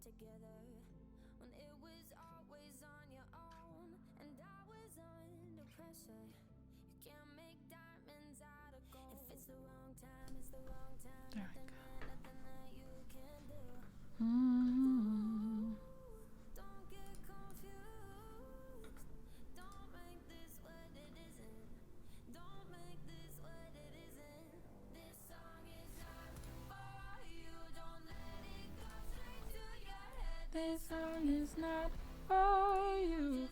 together when it was always on your own and I was under pressure. You can't make diamonds out of gold. If it's the wrong time, it's the wrong time. Nothing that you can do. Don't get confused. Don't make this what it isn't. Don't make this what it isn't. This song is not for you. Don't let it go straight to your head. This song is not for you.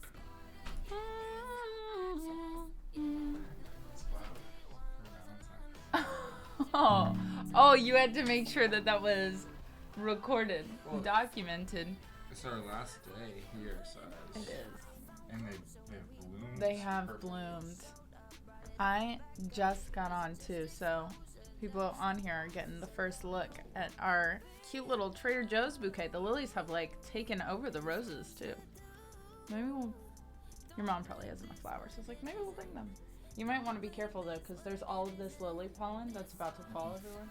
Oh, you had to make sure that was recorded, documented. It's our last day here, so it is. And they've bloomed. They have bloomed. I just got on too, so people on here are getting the first look at our cute little Trader Joe's bouquet. The lilies have taken over the roses too. Maybe your mom probably has enough flowers. So it's maybe we'll bring them. You might want to be careful though, because there's all of this lily pollen that's about to fall everywhere.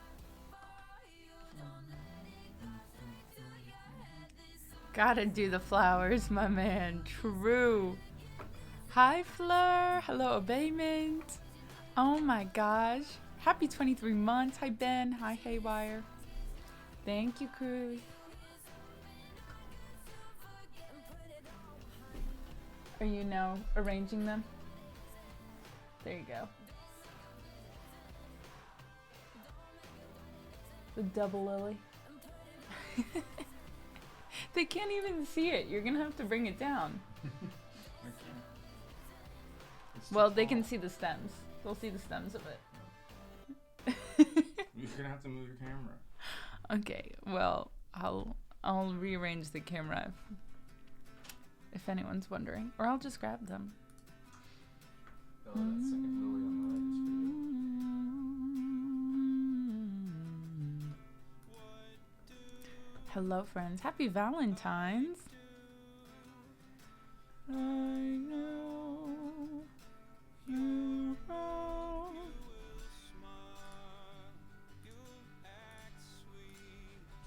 Gotta do the flowers, my man. True. Hi, Fleur. Hello, Abatement. Oh my gosh. Happy 23 months. Hi, Ben. Hi, Haywire. Thank you, Cruz. Are you now arranging them? There you go. The double lily. They can't even see it. You're gonna have to bring it down. Well, they can see the stems. They'll see the stems of it. You're gonna have to move your camera. Okay. Well, I'll rearrange the camera if anyone's wondering, or I'll just grab them. Oh, that second lily on the right is for you. Hello, friends. Happy Valentine's. I know you know.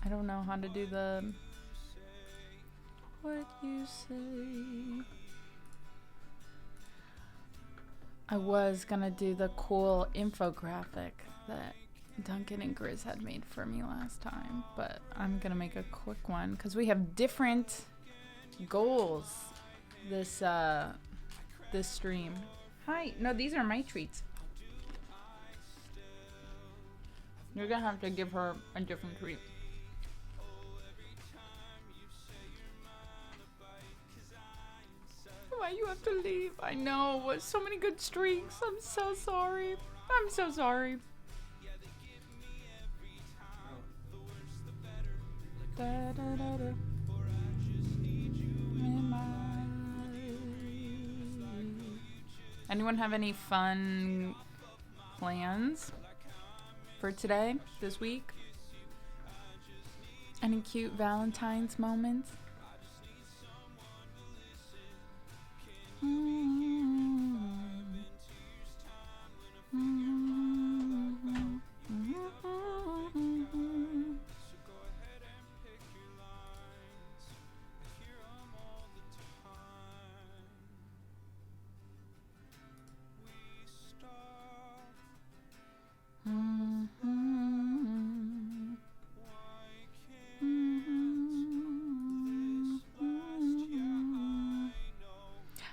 I don't know how to do the what you say. I was gonna do the cool infographic that Duncan and Grizz had made for me last time, but I'm gonna make a quick one because we have different goals this stream. Hi, no, these are my treats. You're gonna have to give her a different treat. Why you have to leave? I know, so many good streaks. I'm so sorry. I'm so sorry. Da, da, da, da. Anyone have any fun plans for today, this week? Any cute Valentine's moments?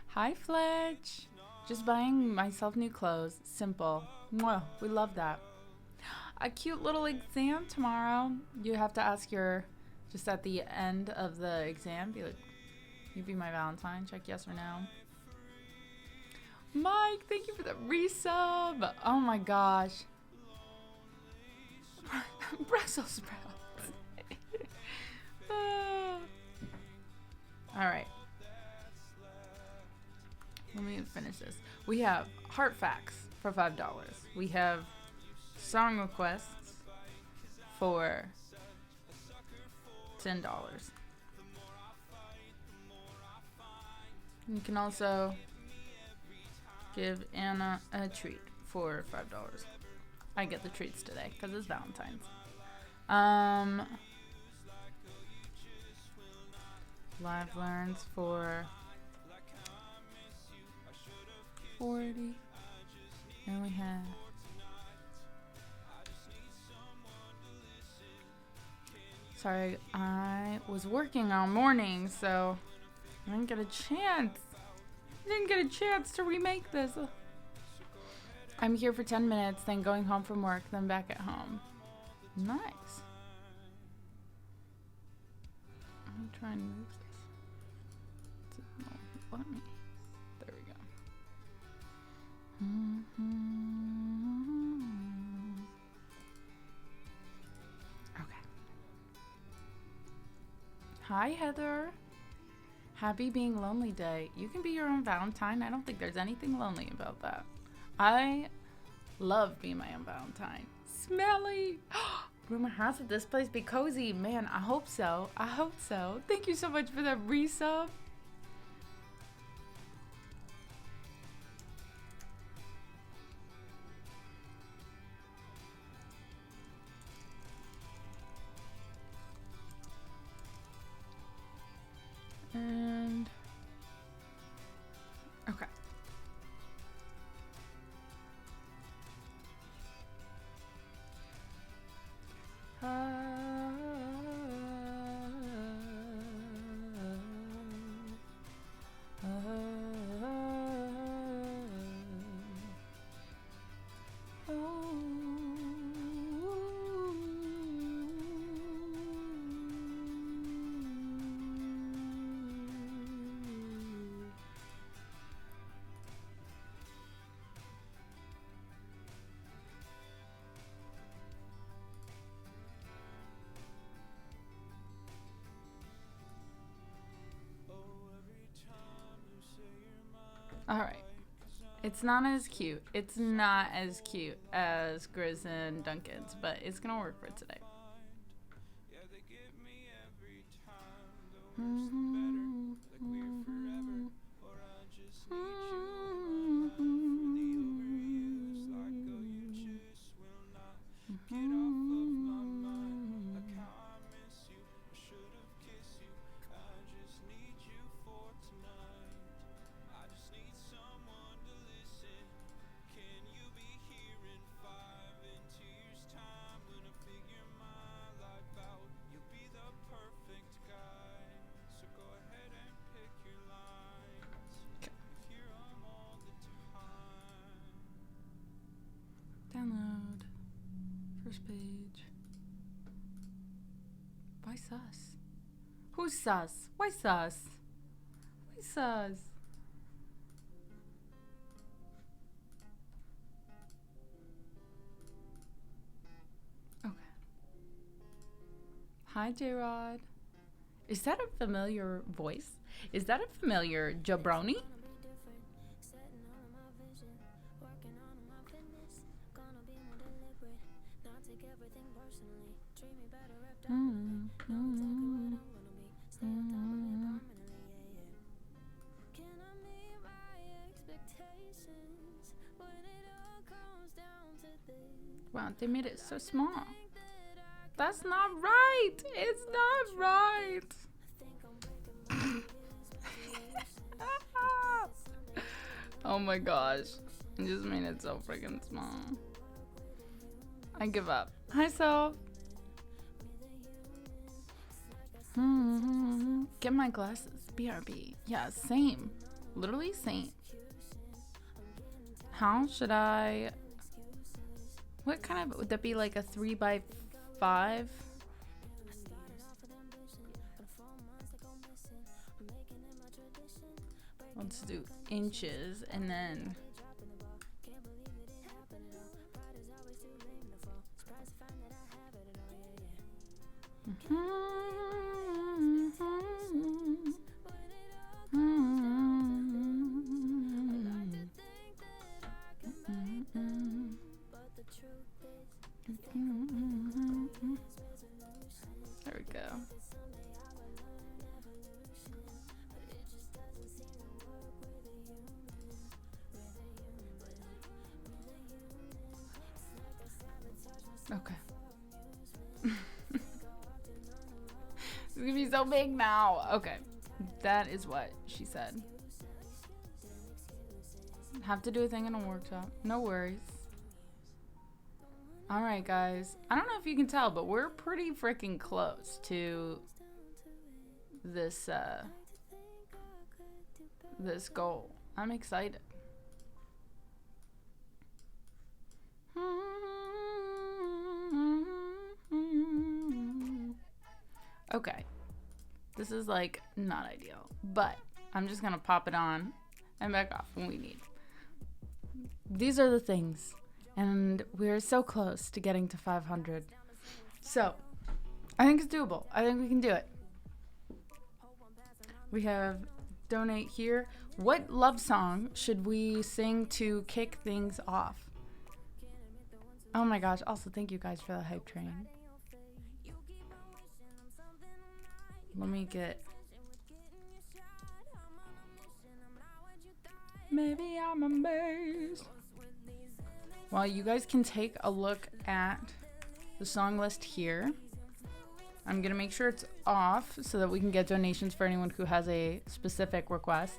Hi, Fletch. Just buying myself new clothes. Simple. Mwah. We love that. A cute little exam tomorrow. You have to ask just at the end of the exam, be like, you be my Valentine. Check yes or no. Mike, thank you for the resub. Oh my gosh. Brussels sprouts. All right. Let me finish this. We have heart facts for $5. We have song requests for $10. You can also give Anna a treat for $5. I get the treats today because it's Valentine's. Live learns for 40. And we have sorry, I was working all morning, so I didn't get a chance. To remake this. I'm here for 10 minutes, then going home from work, then back at home. Nice. Let me try and move this. Let me. There we go. Okay. Hi, Heather. Happy Being Lonely Day. You can be your own Valentine. I don't think there's anything lonely about that. I love being my own Valentine. Smelly. Rumor has it this place be cozy. Man, I hope so. Thank you so much for that resub. And okay. All right. It's not as cute. It's not as cute as Grizz and Duncan's, but it's gonna work for today. Download. First page. Why sus? Who's sus? Why sus? Why sus? Okay. Hi, J-Rod. Is that a familiar voice? Is that a familiar jabroni? Wow, they made it so small. That's not right. It's not right. Oh my gosh. I just made it so freaking small. I give up. Hi, Self. Get my glasses. BRB. Yeah, same. Literally same. How should I... What kind of... Would that be like a 3x5? Let's do inches and then... There we go. Okay. It's gonna be so big now. Okay. That is what she said. Have to do a thing in a workshop. No worries. Alright, guys. I don't know if you can tell, but we're pretty freaking close to this this goal. I'm excited. Okay. This is like not ideal, but I'm just gonna pop it on and back off when we need. These are the things, and we're so close to getting to 500. So, I think it's doable. I think we can do it. We have donate here. What love song should we sing to kick things off? Oh my gosh. Also, thank you guys for the hype train. Let me get... Maybe I'm amazed. Well, you guys can take a look at the song list here. I'm going to make sure it's off so that we can get donations for anyone who has a specific request.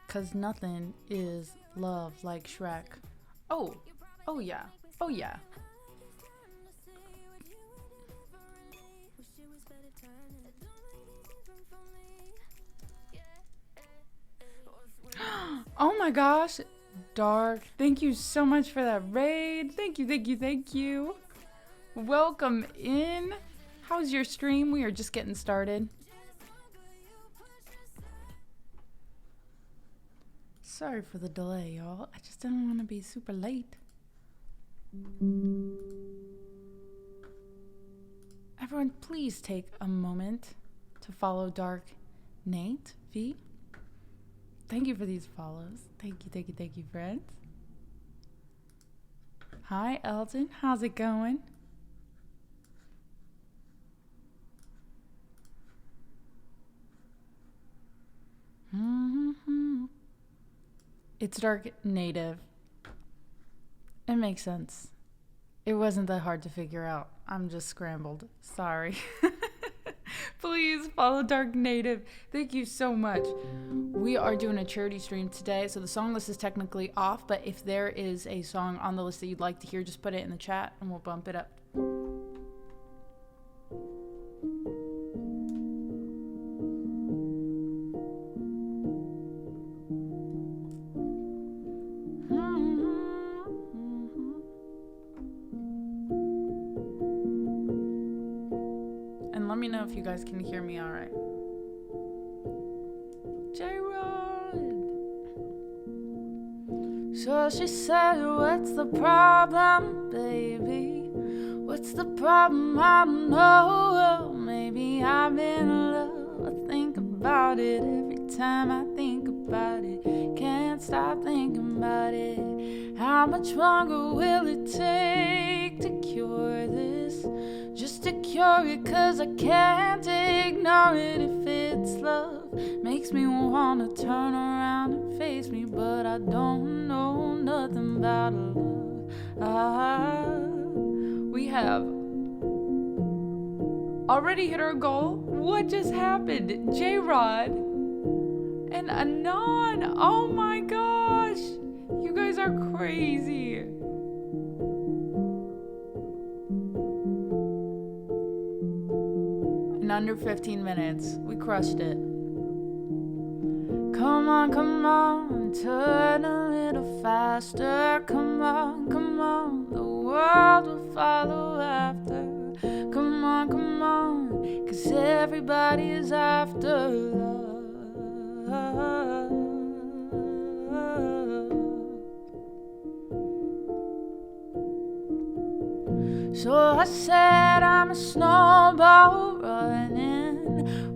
Cause nothing is love like Shrek. Oh yeah, oh yeah. Oh my gosh, Dark, thank you so much for that raid. Thank you. Welcome in. How's your stream? We are just getting started. Sorry for the delay, y'all. I just didn't want to be super late. Everyone, please take a moment to follow Dark Nate V. Thank you for these follows. Thank you, friends. Hi, Elton. How's it going? It's Dark Native. It makes sense. It wasn't that hard to figure out. I'm just scrambled. Sorry. Please follow Dark Native. Thank you so much. We are doing a charity stream today, so the song list is technically off, but if there is a song on the list that you'd like to hear, just put it in the chat and we'll bump it up. Let me know if you guys can hear me all right. J-Rod. So she said, what's the problem, baby? What's the problem? I don't know. Maybe I'm in love. I think about it every time I think about it. Can't stop thinking about it. How much longer will it take to cure this? Just to cure it, cause I can't ignore it. If it's love, makes me wanna turn around and face me, but I don't know nothing about love. We have already hit our goal. What just happened? J-Rod and Anon. Oh my gosh, you guys are crazy. In under 15 minutes, we crushed it. Come on, turn a little faster. Come on, the world will follow after. Come on, cause everybody is after love. So I said I'm a snowball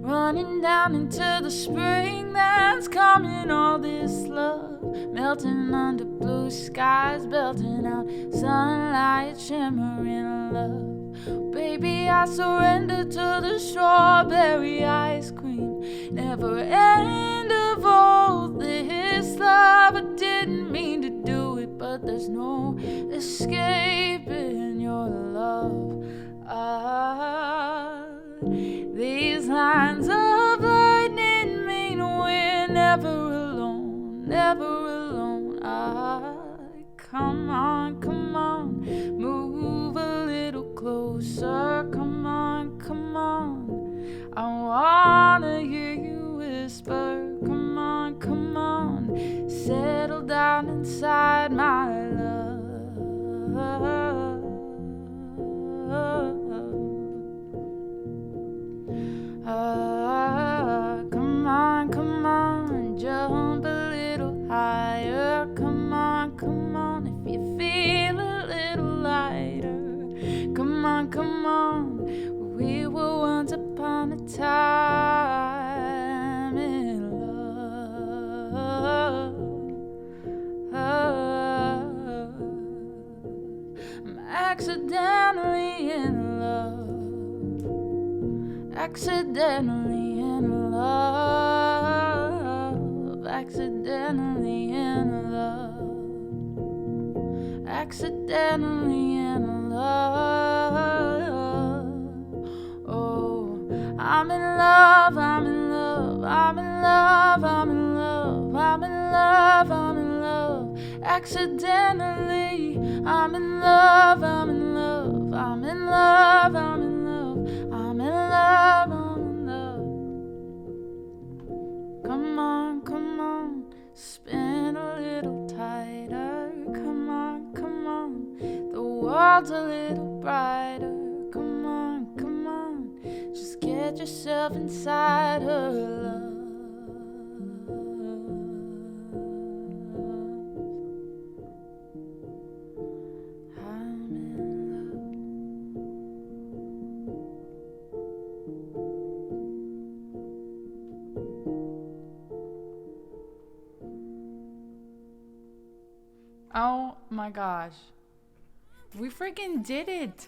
running down into the spring that's coming. All this love melting under blue skies, belting out sunlight, shimmering love. Baby, I surrender to the strawberry ice cream. Never end of all this love. I didn't mean to do it, but there's no escaping your love. These lines of lightning mean we're never alone, never alone. Come on, come on, move a little closer. Come on, come on, I wanna hear you whisper. Come on, come on, settle down inside my love. Come on, come on, jump a little higher. Come on, come on, if you feel a little lighter. Come on, we were once upon a time in love. I'm accidentally in love. Accidentally in love. Accidentally in love. Accidentally in love. Oh, I'm in love, I'm in love, I'm in love, I'm in love, I'm in love, I'm in love. Accidentally, I'm in love, I'm in love, I'm in love, I'm in love, I'm in love, I'm in love. Come on, spin a little tighter. Come on, the world's a little brighter. Come on, just get yourself inside her love. I'm in love. Oh my gosh. We freaking did it.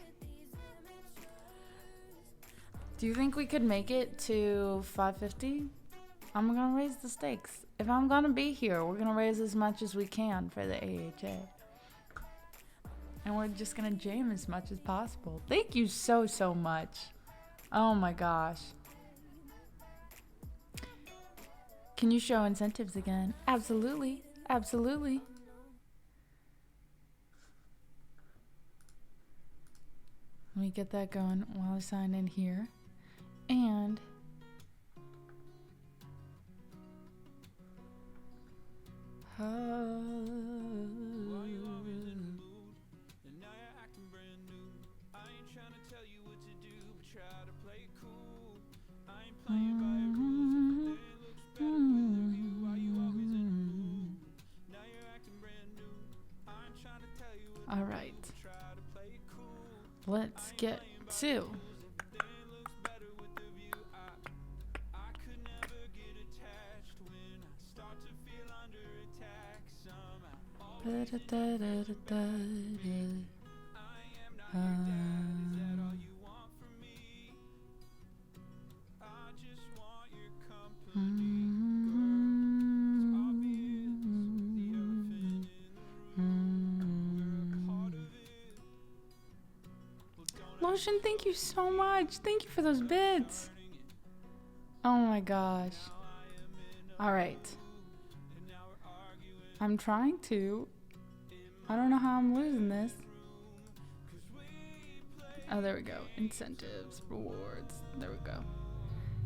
Do you think we could make it to 550? I'm gonna raise the stakes. If I'm gonna be here, we're gonna raise as much as we can for the AHA. And we're just gonna jam as much as possible. Thank you so much. Oh my gosh. Can you show incentives again? Absolutely. Absolutely. Let me get that going while I sign in here. And all right. Let's get to Lotion, thank you so much. Thank you for those bits. Oh my gosh. All right. I'm trying to. I don't know how I'm losing this. Oh, there we go. Incentives, rewards. There we go.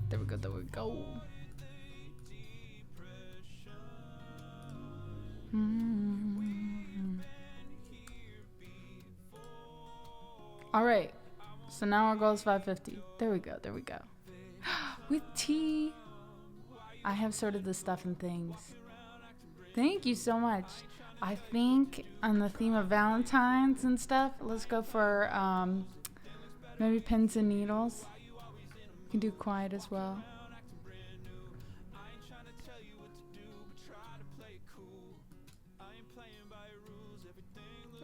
There we go. There we go. All right. So now our goal is 550. There we go. There we go. With tea. I have sorted the stuff and things. Thank you so much. I think on the theme of Valentine's and stuff, let's go for maybe pins and needles. You can do quiet as well.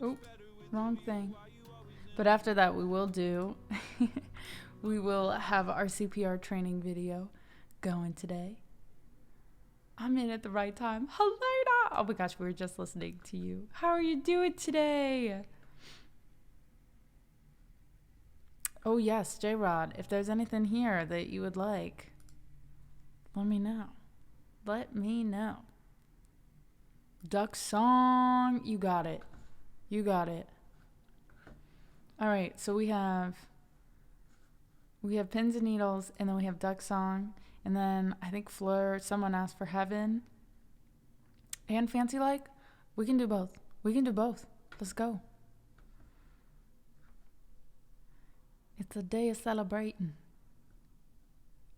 Oh, wrong thing. But after that, we will do, we will have our CPR training video going today. I'm in at the right time. Helena! Oh my gosh, we were just listening to you. How are you doing today? Oh yes, J-Rod, if there's anything here that you would like, let me know. Let me know. Duck song. You got it. You got it. All right, so we have pins and needles, and then we have duck song, and then I think Fleur, someone asked for heaven and fancy like. We can do both. We can do both. Let's go. It's a day of celebrating.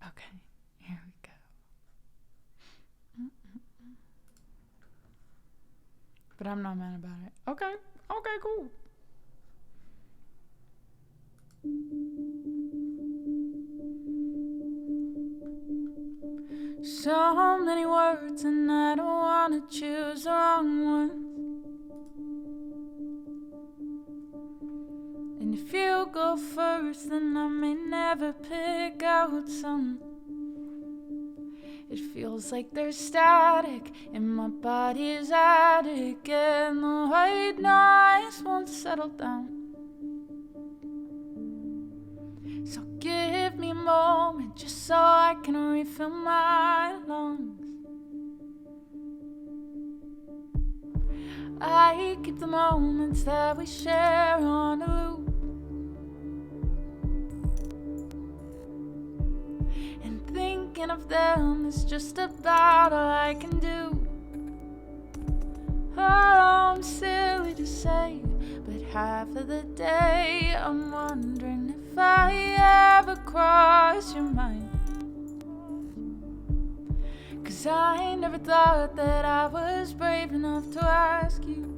Okay, here we go. But I'm not mad about it. Okay, okay, cool. So many words and I don't wanna choose the wrong ones. And if you go first, then I may never pick out some. It feels like there's static in my body's attic, and the white noise won't settle down. So give me a moment just so I can refill my lungs. I keep the moments that we share on a loop, and thinking of them is just about all I can do. Oh, I'm silly to say, but half of the day I'm wondering if I ever cross your mind. 'Cause I never thought that I was brave enough to ask you.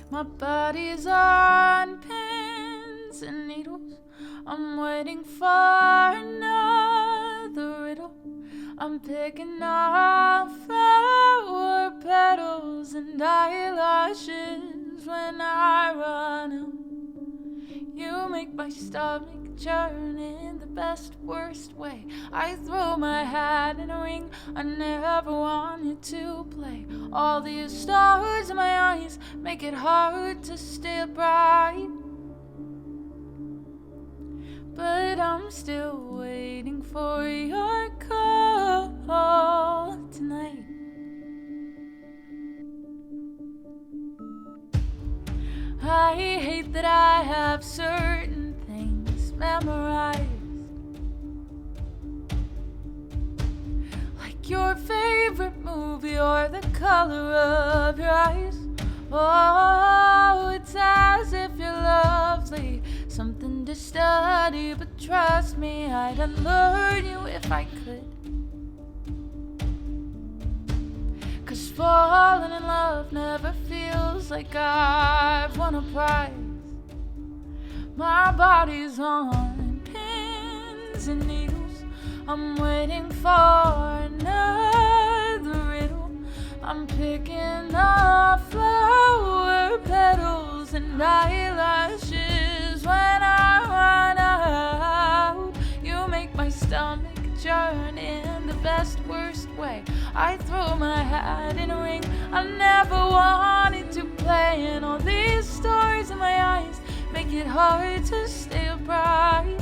My body's on pins and needles. I'm waiting for another riddle. I'm picking up flower petals and eyelashes when I run out. You make my stomach churn in the best, worst way. I throw my hat in a ring I never wanted to play. All these stars in my eyes make it hard to stay bright. But I'm still waiting for your call tonight. I hate that I have certain things memorized, like your favorite movie or the color of your eyes. Oh, it's as if you're lovely, something to study, but trust me, I'd unlearn you if I could. 'Cause falling in love never feels like I've won a prize. My body's on pins and needles. I'm waiting for another riddle. I'm picking up flower petals and eyelashes when I run out. You make my stomach churn in the best, worst way. I throw my hat in a ring I never wanted to play, and all these stars in my eyes make it hard to stay upright.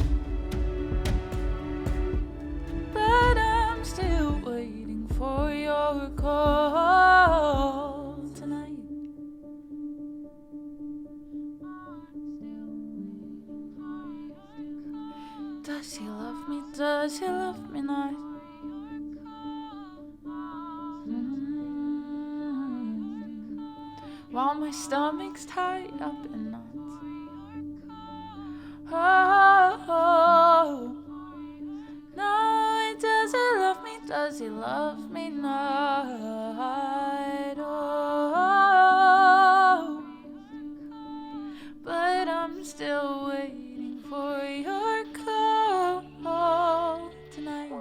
But I'm still waiting for your call tonight. Does he love me? Does he love me not? While my stomach's tied up in knots. Oh, no, does he love me? Does he love me not? Oh, but I'm still waiting for your call tonight.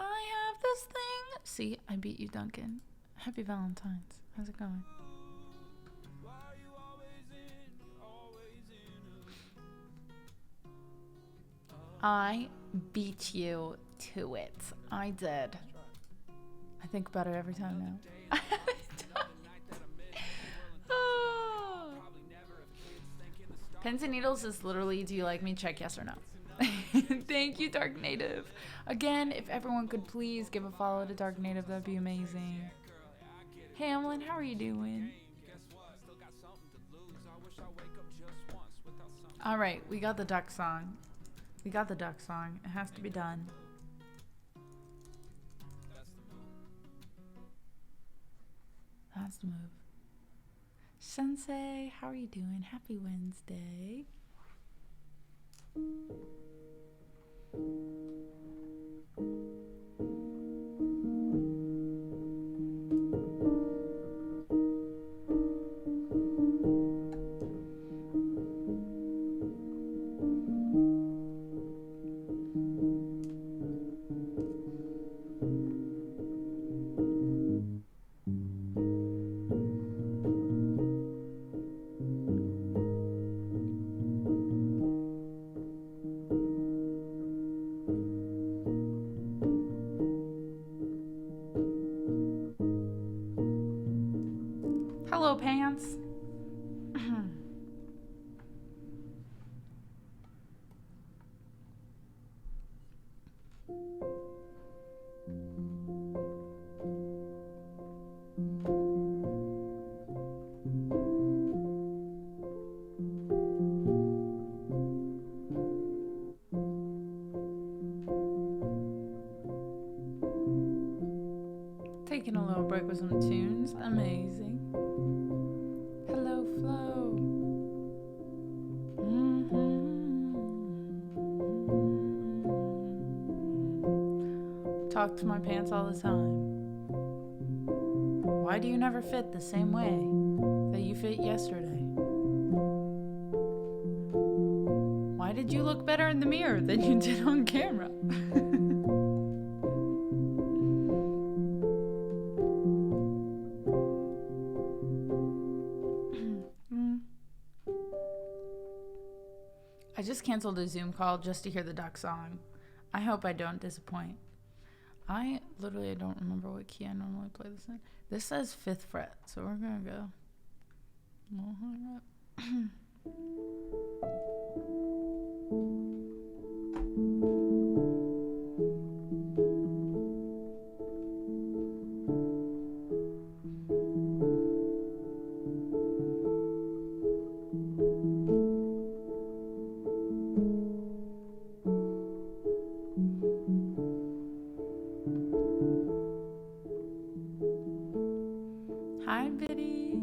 I have this thing. See, I beat you, Duncan. Happy Valentine's. How's it going? I beat you to it. I did. I think about it every time now. Oh. Pins and needles is literally, do you like me? Check yes or no. Thank you, Dark Native. Again, if everyone could please give a follow to Dark Native, that'd be amazing. Hamlin, how are you doing? All right, we got the duck song. We got the duck song. It has to be done. That's the move. Sensei, how are you doing? Happy Wednesday. Hello, Pants. Taking a little break with some tunes. Amazing. Hello, Flo. Talk to my pants all the time. Why do you never fit the same way that you fit yesterday? Why did you look better in the mirror than you did on camera? I just canceled a Zoom call just to hear the duck song. I hope I don't disappoint. I don't remember what key I normally play this in. This says 5th fret, so we're gonna go. We'll hang up. Hi, Biddy.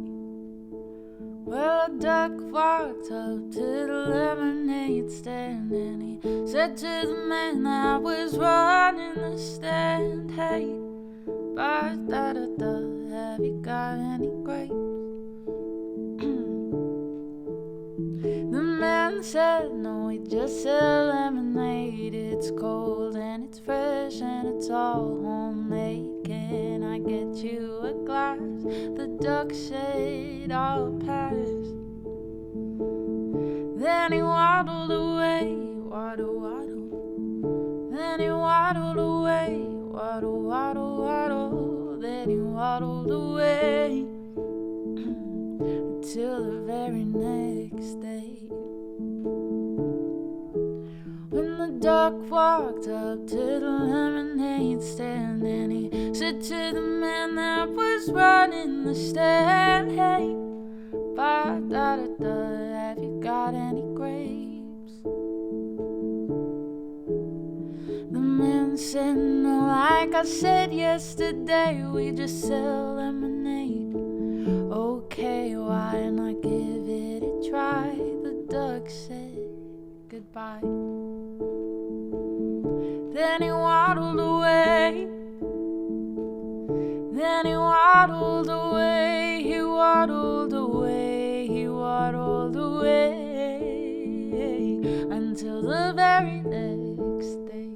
Well, a duck walked up to the lemonade stand and he said to the man that was running the stand, hey, ba-da-da-da, have you got any grapes? The man said, no, we just sell lemonade. It's cold and it's fresh and it's all homemade. Can I get you a glass? The duck said, I'll pass. Then he waddled away, waddle, waddle. Then he waddled away, waddle, waddle, waddle. Then he waddled away till the very next day. When the duck walked up to the lemonade stand and he said to the man that was running the stand, hey, ba-da-da-da, have you got any grapes? The man said, no, like I said yesterday, we just sell lemonade. Okay, why not give it a try? The duck said goodbye. Then he waddled away. Then he waddled away. He waddled away. He waddled away until the very next day.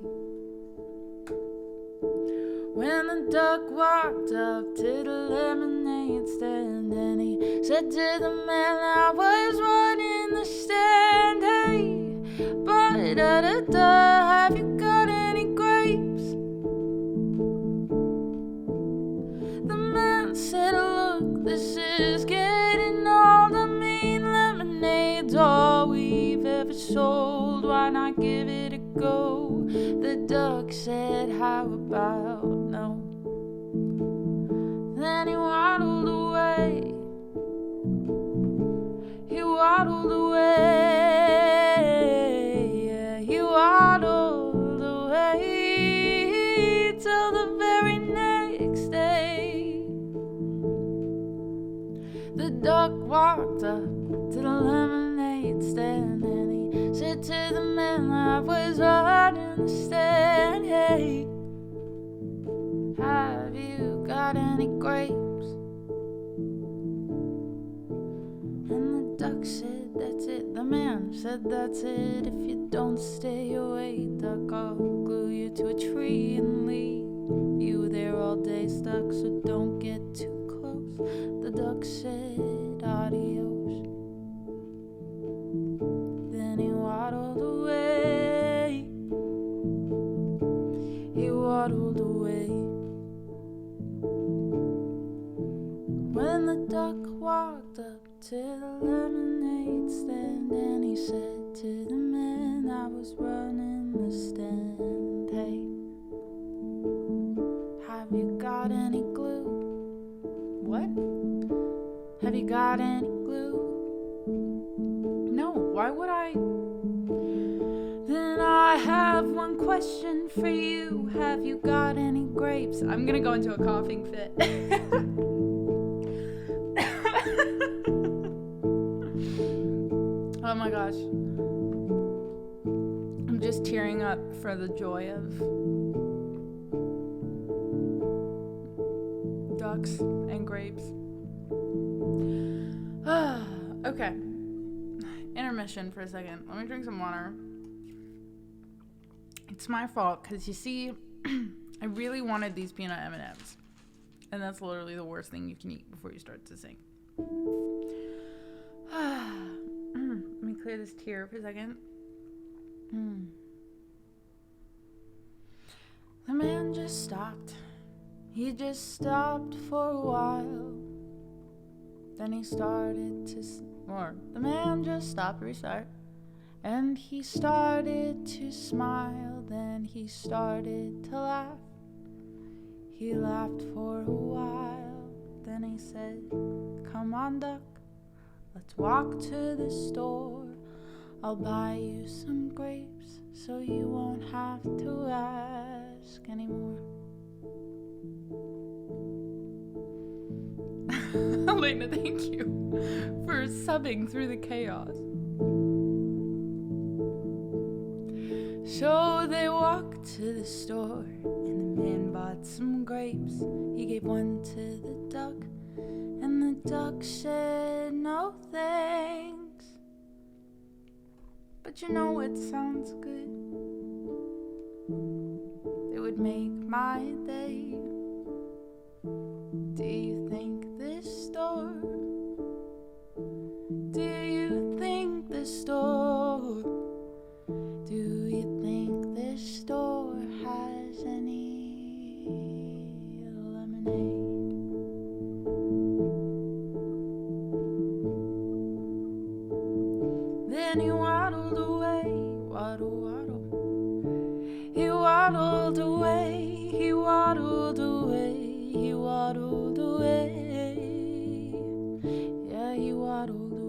When the duck walked up to the lemonade stand, and he said to the man that was running the stand, hey, ba-da-da-da, have you got any grapes? The man said, look, this is getting old. I mean, lemonade's all we've ever sold. Why not give it a go? The duck said, how about no? Then he waddled away. He waddled away. Yeah, he waddled away till the very next day. The duck walked up to the lemonade stand, and he said to the man that was running the stand, hey, have you got any grapes? And the duck said, that's it. The man said, that's it. If you don't stay away, duck, I'll glue you to a tree and leave you there all day stuck, so don't get too close. The duck said, adios. Then he waddled away. He waddled away. When the duck walked up to the lemonade stand, and he said to the man that was running the stand, hey, have you got any glue? What? Have you got any glue? No, why would I? Then I have one question for you. Have you got any grapes? I'm gonna go into a coughing fit. Oh my gosh. I'm just tearing up for the joy of ducks and grapes. Okay. Intermission for a second. Let me drink some water. It's my fault because you see, I really wanted these peanut M&Ms. And that's literally the worst thing you can eat before you start to sing. Let me clear this tear for a second. The man just stopped. He just stopped for a while. Then he started to... the man just stopped, restart. And he started to smile. Then he started to laugh. He laughed for a while. Then he said, come on, duck. Let's walk to the store. I'll buy you some grapes so you won't have to ask anymore. Elena, thank you for subbing through the chaos. So they walked to the store, and the man bought some grapes. He gave one to the duck, and the duck said, no thanks. But you know what sounds good? It would make my day. Do you think this store? Do you think this store? Do you think this store has any lemonade? Then he waddled away, waddle, waddle. He waddled away, he waddled away, he waddled away. Yeah, he waddled away.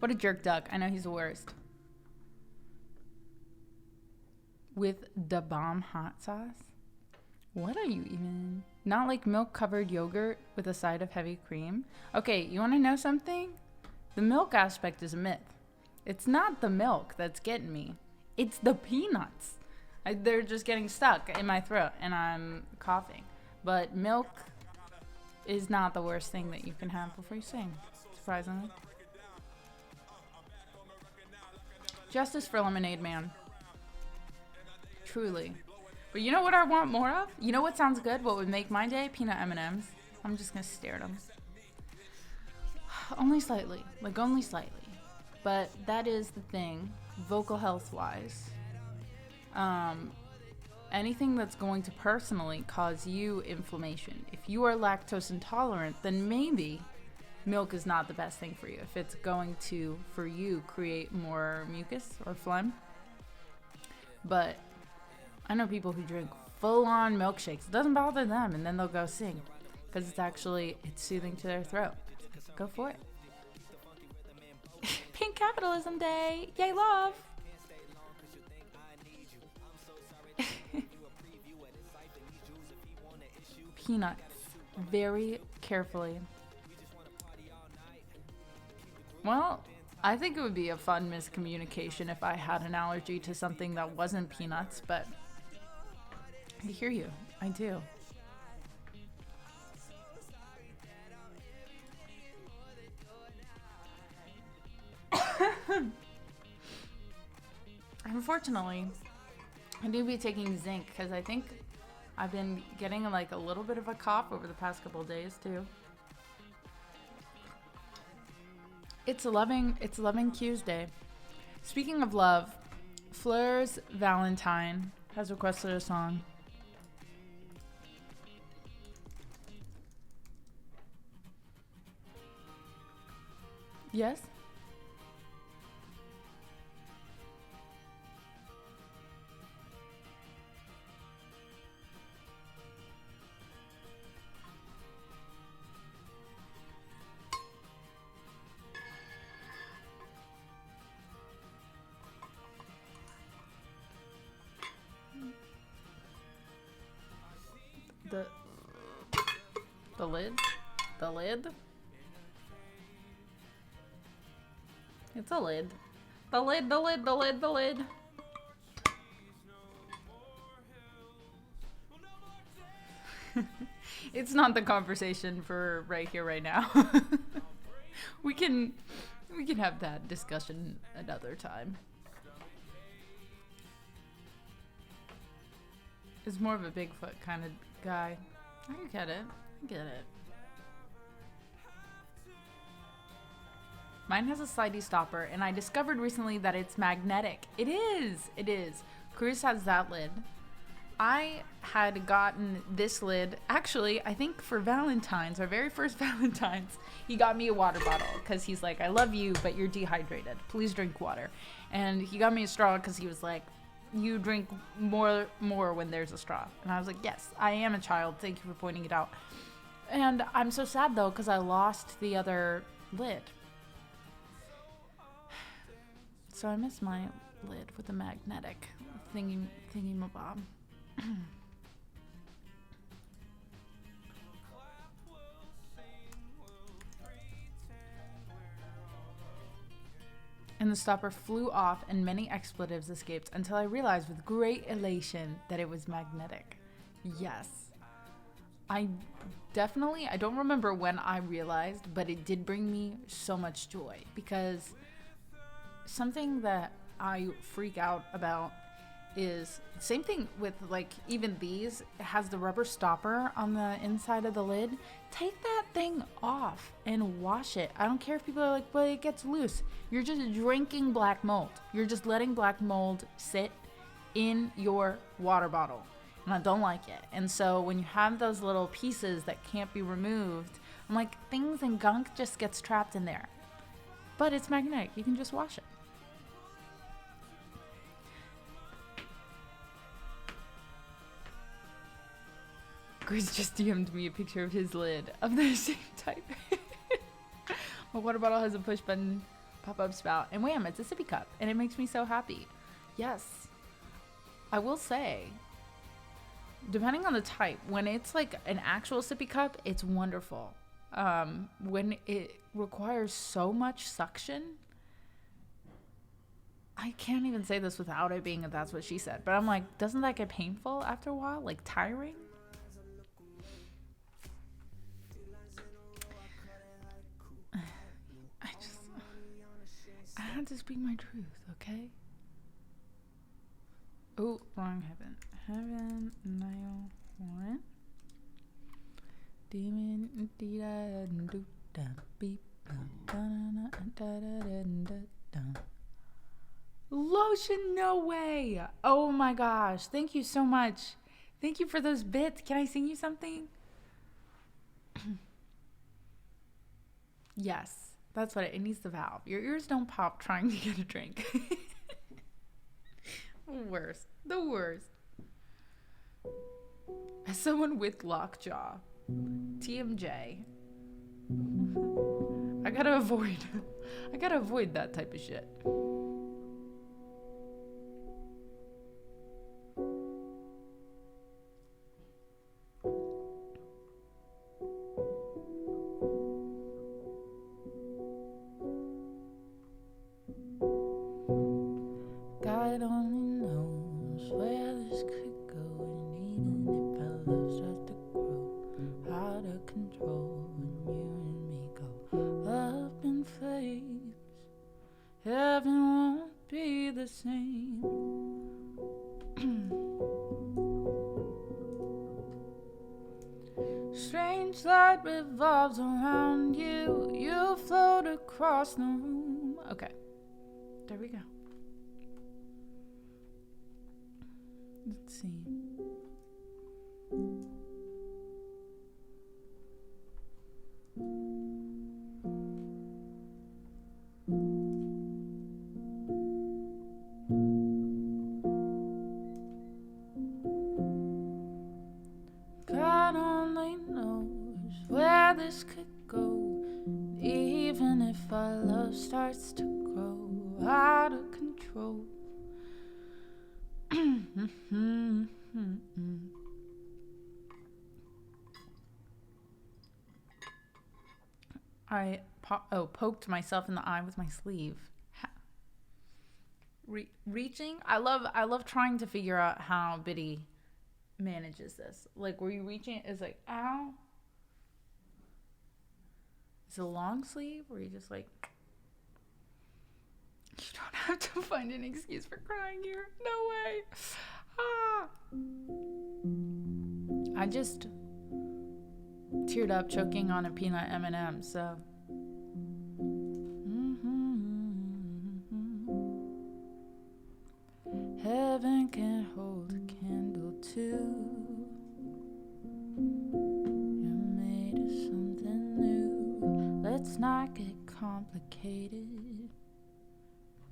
What a jerk duck. I know he's the worst. With the bomb hot sauce? What are you even? Not like milk-covered yogurt with a side of heavy cream? Okay, you want to know something? The milk aspect is a myth. It's not the milk that's getting me. It's the peanuts. They're just getting stuck in my throat and I'm coughing. But milk is not the worst thing that you can have before you sing, surprisingly. Justice for Lemonade Man. Truly. But you know what I want more of? You know what sounds good? What would make my day? Peanut M&Ms. I'm just gonna stare at them. Only slightly. Like, only slightly. But that is the thing, vocal health wise. Anything that's going to personally cause you inflammation. If you are lactose intolerant, then maybe milk is not the best thing for you. If it's going to, for you, create more mucus or phlegm. But I know people who drink full-on milkshakes. It doesn't bother them, and then they'll go sing. Because it's soothing to their throat. Go for it. Pink Capitalism Day! Yay, love! Peanuts. Very carefully. Well, I think it would be a fun miscommunication if I had an allergy to something that wasn't peanuts, but I hear you. I do. Unfortunately, I do be taking zinc because I think I've been getting like a little bit of a cough over the past couple of days too. It's Loving Cues Day. Speaking of love, Fleur's Valentine has requested a song. Yes? The lid? The lid? It's a lid. The lid, the lid, the lid, the lid. It's not the conversation for right here, right now. we can have that discussion another time. It's more of a Bigfoot kind of guy. I get it. I get it. Mine has a slidey stopper, and I discovered recently that it's magnetic. It is. It is. Cruz has that lid. I had gotten this lid, actually, I think for Valentine's, our very first Valentine's, he got me a water bottle because he's like, I love you, but you're dehydrated. Please drink water. And he got me a straw because he was like, you drink more when there's a straw. And I was like, yes, I am a child. Thank you for pointing it out. And I'm so sad, though, because I lost the other lid. So I miss my lid with the magnetic thingy-mabob. And the stopper flew off and many expletives escaped until I realized with great elation that it was magnetic. Yes. I don't remember when I realized, but it did bring me so much joy because something that I freak out about is same thing with like even these. It has the rubber stopper on the inside of the lid. Take that thing off and wash it. I don't care if people are like, but it gets loose. You're just drinking black mold. You're just letting black mold sit in your water bottle. And I don't like it. And so when you have those little pieces that can't be removed, I'm like, things and gunk just gets trapped in there. But it's magnetic. You can just wash it. Chris just DM'd me a picture of his lid of the same type. My water bottle has a push button pop-up spout. And wham, it's a sippy cup. And it makes me so happy. Yes. I will say, depending on the type, when it's like an actual sippy cup, it's wonderful. When it requires so much suction, I can't even say this without it being a that's what she said. But I'm like, doesn't that get painful after a while? Like tiring? I had to speak my truth, okay? Oh, wrong heaven. Heaven, Nile, Warren. Demon, Lotion, no way. Oh my gosh. Thank you so much. Thank you for those bits. Can I sing you something? Yes. That's what it needs the valve. Your ears don't pop trying to get a drink. Worst. The worst. As someone with lockjaw. TMJ. I gotta avoid that type of shit. God only knows where this could go, and even if our love starts to grow out of control, and you and me go up in flames, heaven won't be the same. Strange light revolves around you, you float across the room. Okay, there we go. Let's see. God only knows where this could go, even if our love starts to grow out of control. I poked myself in the eye with my sleeve. Reaching, I love trying to figure out how Biddy manages this. Like, were you reaching? It's like, ow. Is it a long sleeve, or you just like? You don't have to find an excuse for crying here. No way. I just teared up choking on a peanut M&M, so. Heaven can hold a candle too. You're made of something new. Let's not get complicated.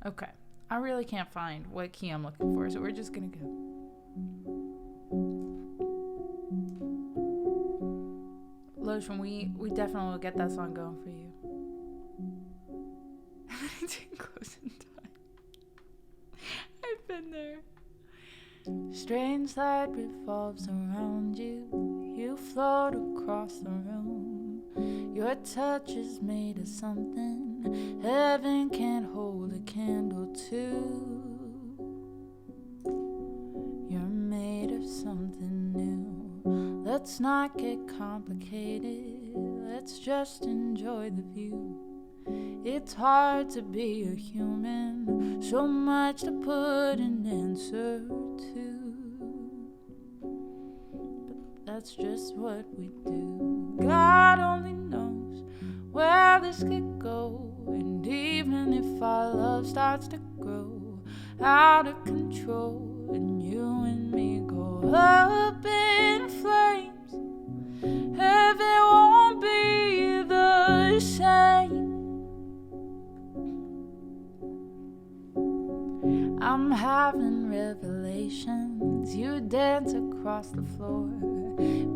Okay, I really can't find what key I'm looking for, so we're just gonna go. Lotion, we definitely will get that song going for you. It's close in time. I've been there. Strange light revolves around you. You float across the room. Your touch is made of something heaven can't hold a candle to. You're made of something new. Let's not get complicated. Let's just enjoy the view. It's hard to be a human, so much to put an answer to. But that's just what we do. God only knows where this could go, and even if our love starts to grow out of control, and you and me go up in flames, heaven won't be the same. I'm having revelations. You dance across the floor,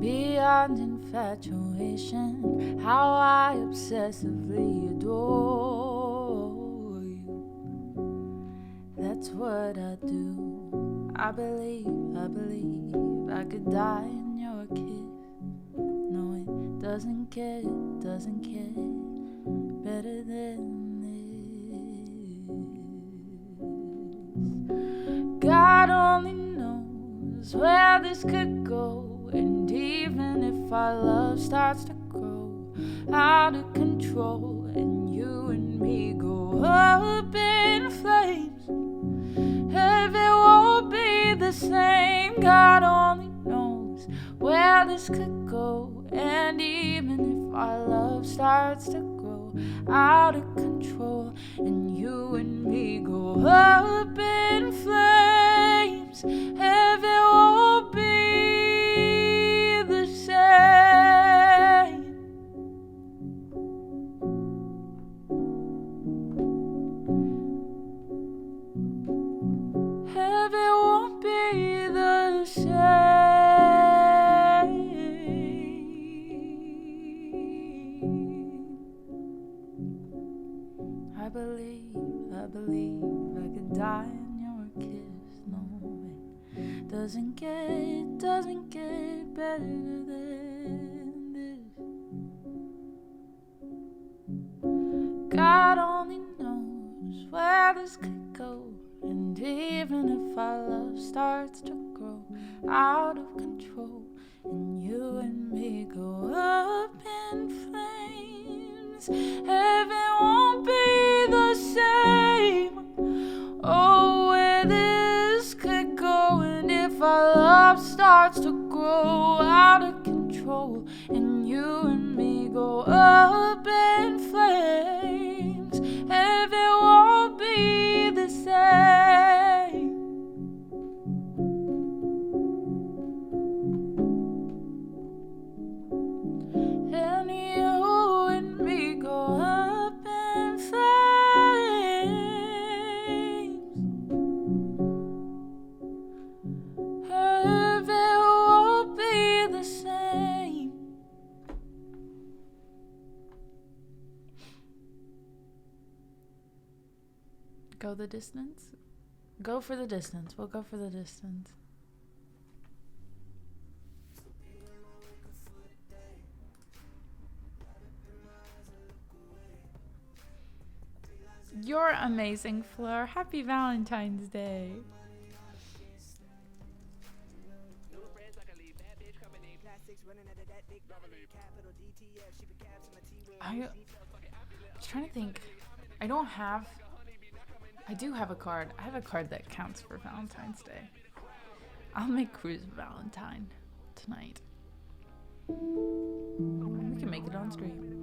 beyond infatuation. How I obsessively adore you. That's what I do. I believe I could die in your kiss. No, it doesn't get better than God only knows where this could go, and even if our love starts to grow out of control, and you and me go up in the same. God only knows where this could go. And even if our love starts to grow out of control, and you and me go up in flames, heaven won't be the same. Heaven won't be the same. I believe I could die in your kiss. No, it doesn't get better than this. God only knows where this could go. And even if our love starts to grow out of control, and you and me go up in flames, heaven won't be the same. Oh, where this could go. And if our love starts to grow out of control, and you and me go up in flames, heaven won't be the same. And you and me go up in flames, heaven won't be the same. Go the distance? Go for the distance. We'll go for the distance. You're amazing, Fleur. Happy Valentine's Day. I was trying to think. I do have a card. I have a card that counts for Valentine's Day. I'll make Cruz Valentine tonight. We can make it on stream.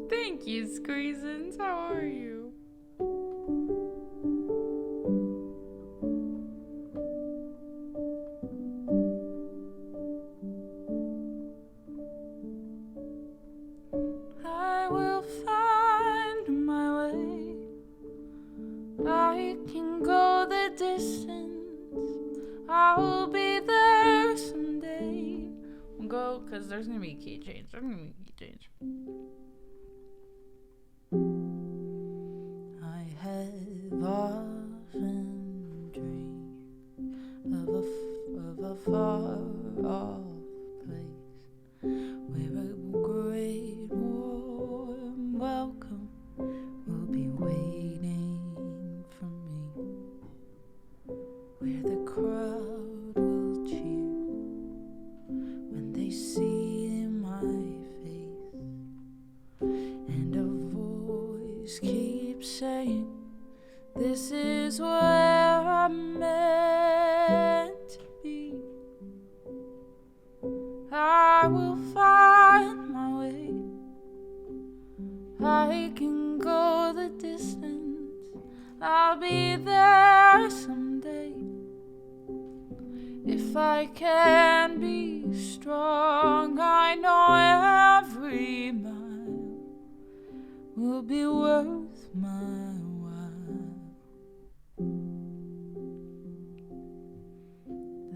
Thank you, Squeezins. How are you? I will find my way. I can go the distance. I'll be there someday. We'll go, because there's going to be a key change. I have often dreamed of a far off place where a great warm welcome will be waiting for me, where the crowd will cheer when they see my face, and a voice keeps saying, this is where I'm meant to be. if I can be strong. I know every mile will be worth my while.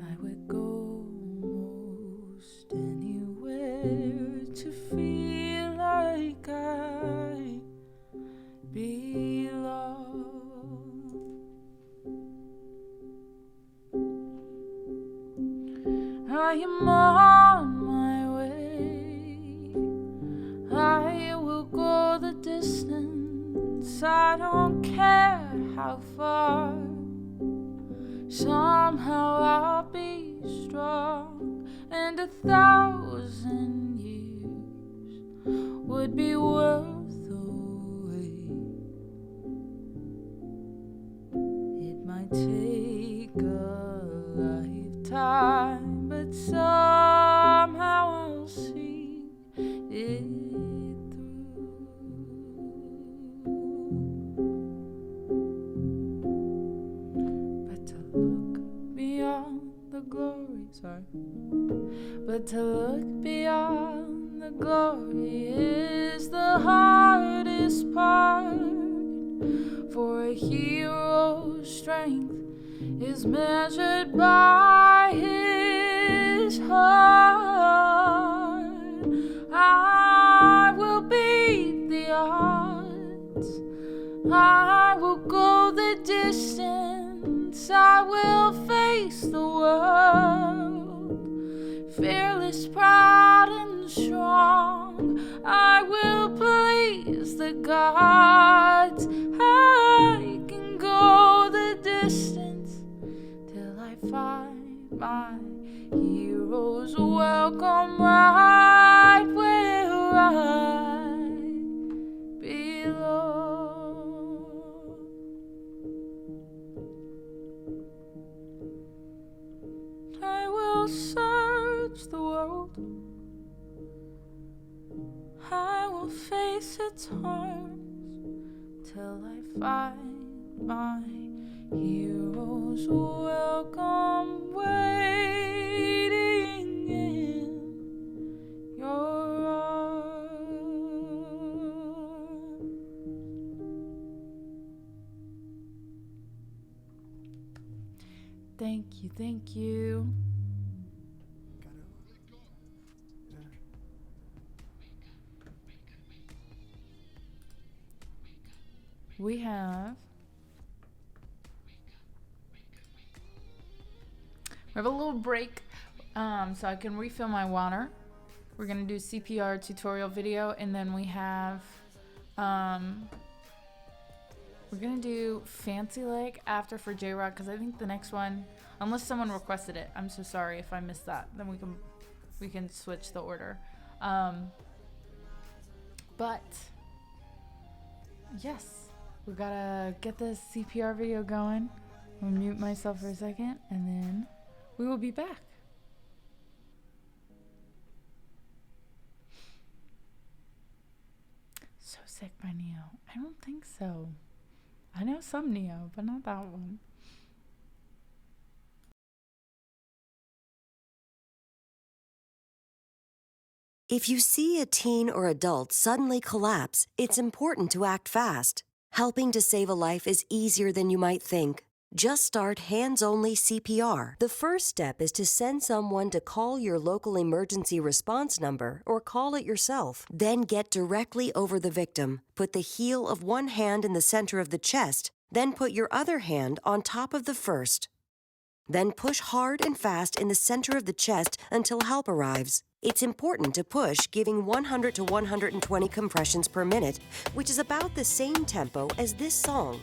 I would go most anywhere to feel like I belong. I am on my way. I will go the distance. I don't care how far. Somehow I'll be strong, and 1,000 years would be worth the wait. It might take a lifetime, but somehow I'll see it through. But to look beyond the glory, but to look beyond the glory is the hardest part. For a hero's strength is measured by his heart. I will beat the odds. I will go the distance. I will face the world, fearless, proud, and strong. I will please the gods. I can go the distance till I find my hero's welcome right where I belong. I will search the world. I will face its harms till I find my hero's welcome waiting in your arms. Thank you, thank you. We have a little break so I can refill my water. We're gonna do CPR tutorial video, and then we have we're gonna do Fancy Leg after for J-Rock, because I think the next one, unless someone requested it, I'm so sorry if I missed that, then we can switch the order. But yes, we gotta get this CPR video going. I'll mute myself for a second, and then we will be back. So Sick by Neo. I don't think so. I know some Neo, but not that one. If you see a teen or adult suddenly collapse, it's important to act fast. Helping to save a life is easier than you might think. Just start hands-only CPR. The first step is to send someone to call your local emergency response number or call it yourself. Then get directly over the victim. Put the heel of one hand in the center of the chest, then put your other hand on top of the first. Then push hard and fast in the center of the chest until help arrives. It's important to push, giving 100 to 120 compressions per minute, which is about the same tempo as this song.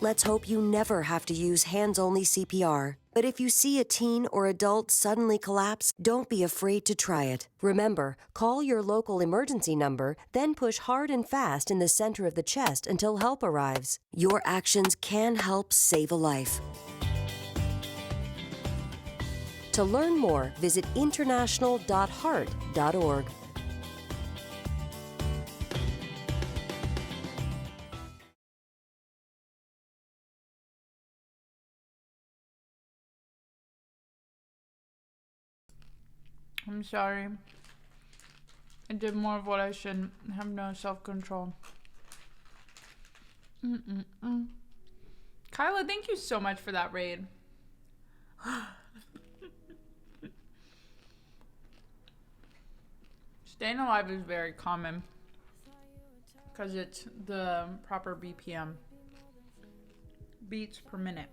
Let's hope you never have to use hands-only CPR. But if you see a teen or adult suddenly collapse, don't be afraid to try it. Remember, call your local emergency number, then push hard and fast in the center of the chest until help arrives. Your actions can help save a life. To learn more, visit international.heart.org. I'm sorry. I did more of what I shouldn't. I have no self-control. Kyla, thank you so much for that raid. Staying alive is very common because it's the proper BPM. Beats per minute.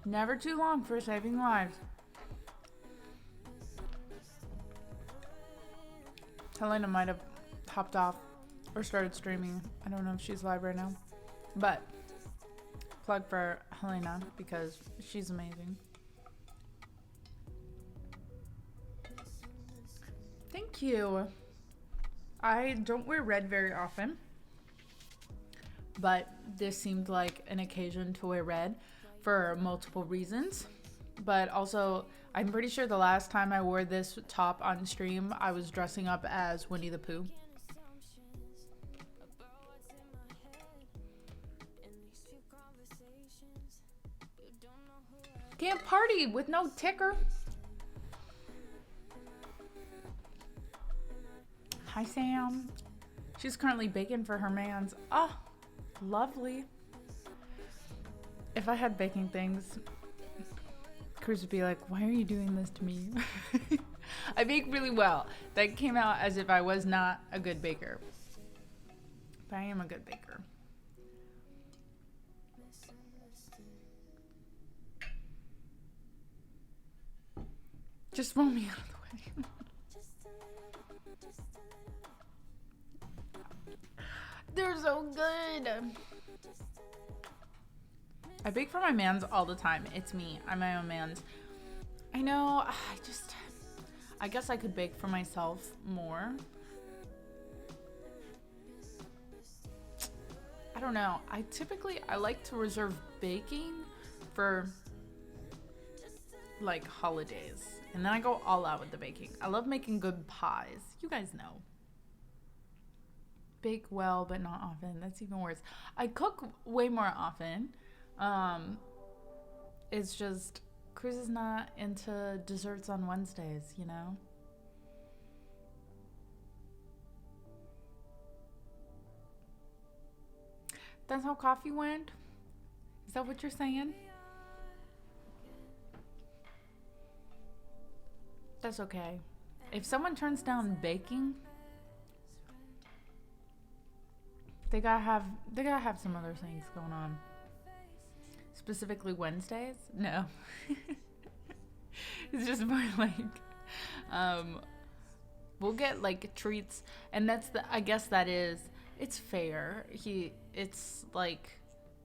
Never too long for saving lives. Helena might have hopped off or started streaming. I don't know if she's live right now. But plug for Helena because she's amazing. Thank you. I don't wear red very often, but this seemed like an occasion to wear red for multiple reasons. But also, I'm pretty sure the last time I wore this top on stream, I was dressing up as Winnie the Pooh. Can't party with no ticker. Hi, Sam. She's currently baking for her mans. Oh, lovely. If I had baking things, Cruz would be like, why are you doing this to me? I bake really well. That came out as if I was not a good baker. But I am a good baker. Just roll me out of the way. They're so good. I bake for my mans all the time. It's me. I'm my own mans. I know. I guess I could bake for myself more. I don't know. I like to reserve baking for like holidays. And then I go all out with the baking. I love making good pies. You guys know. Bake well, but not often. That's even worse. I cook way more often. It's just Cruz is not into desserts on Wednesdays, you know? That's how coffee went? Is that what you're saying? That's okay. If someone turns down baking, they gotta have some other things going on. Specifically Wednesdays? No. It's just more like we'll get like treats, and I guess that is, it's fair. It's like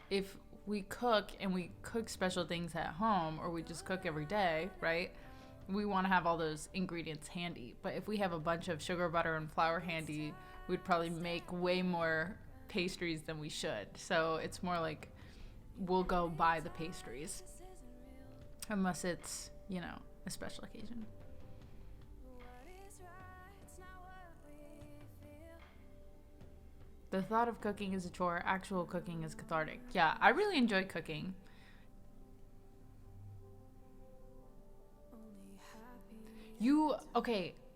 if we cook and we cook special things at home, or we just cook every day, right? We want to have all those ingredients handy. But if we have a bunch of sugar, butter, and flour handy, we'd probably make way more pastries than we should. So it's more like we'll go buy the pastries. Unless it's, you know, a special occasion. The thought of cooking is a chore. Actual cooking is cathartic. Yeah, I really enjoy cooking.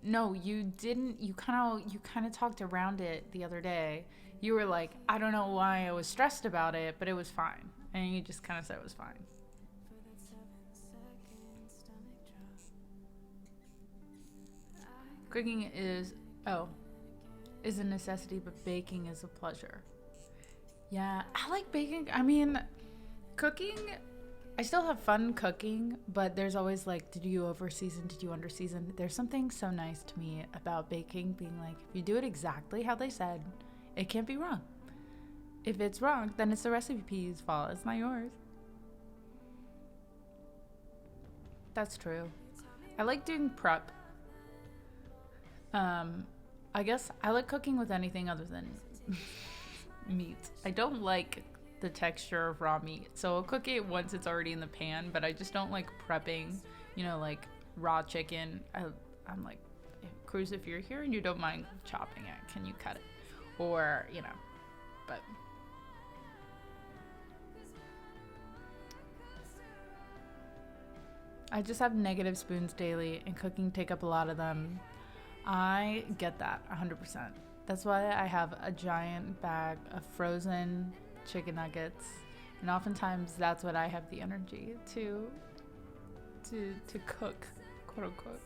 No, you didn't. You kind of talked around it the other day. You were like, I don't know why I was stressed about it, but it was fine. And you just kind of said it was fine. Cooking is, is a necessity, but baking is a pleasure. Yeah, I like baking. I mean, cooking, I still have fun cooking, but there's always like, did you over season? Did you under season? There's something so nice to me about baking being like, if you do it exactly how they said, it can't be wrong. If it's wrong, then it's the recipe's fault. It's not yours. That's true. I like doing prep. I guess I like cooking with anything other than meat. I don't like the texture of raw meat. So I'll cook it once it's already in the pan, but I just don't like prepping, like raw chicken. I'm like, Cruz, if you're here and you don't mind chopping it, can you cut it? Or, but... I just have negative spoons daily, and cooking take up a lot of them. I get that 100%. That's why I have a giant bag of frozen chicken nuggets, and oftentimes that's what I have the energy to cook, quote unquote.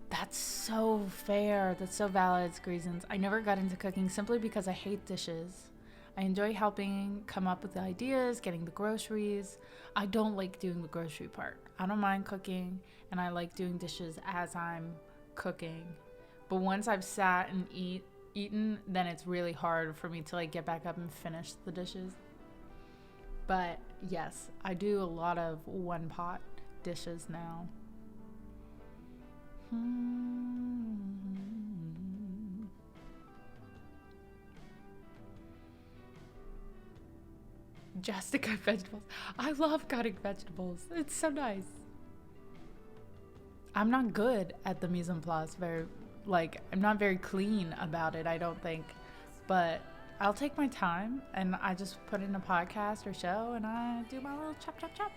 That's so fair. That's so valid, Greasons. I never got into cooking simply because I hate dishes. I enjoy helping come up with the ideas, getting the groceries. I don't like doing the grocery part. I don't mind cooking, and I like doing dishes as I'm cooking. But once I've sat and eaten, then it's really hard for me to like get back up and finish the dishes. But yes, I do a lot of one pot dishes now. Just to cut vegetables. I love cutting vegetables. It's so nice. I'm not good at the mise en place. I'm not very clean about it, I don't think. But I'll take my time and I just put in a podcast or show and I do my little chop, chop, chop.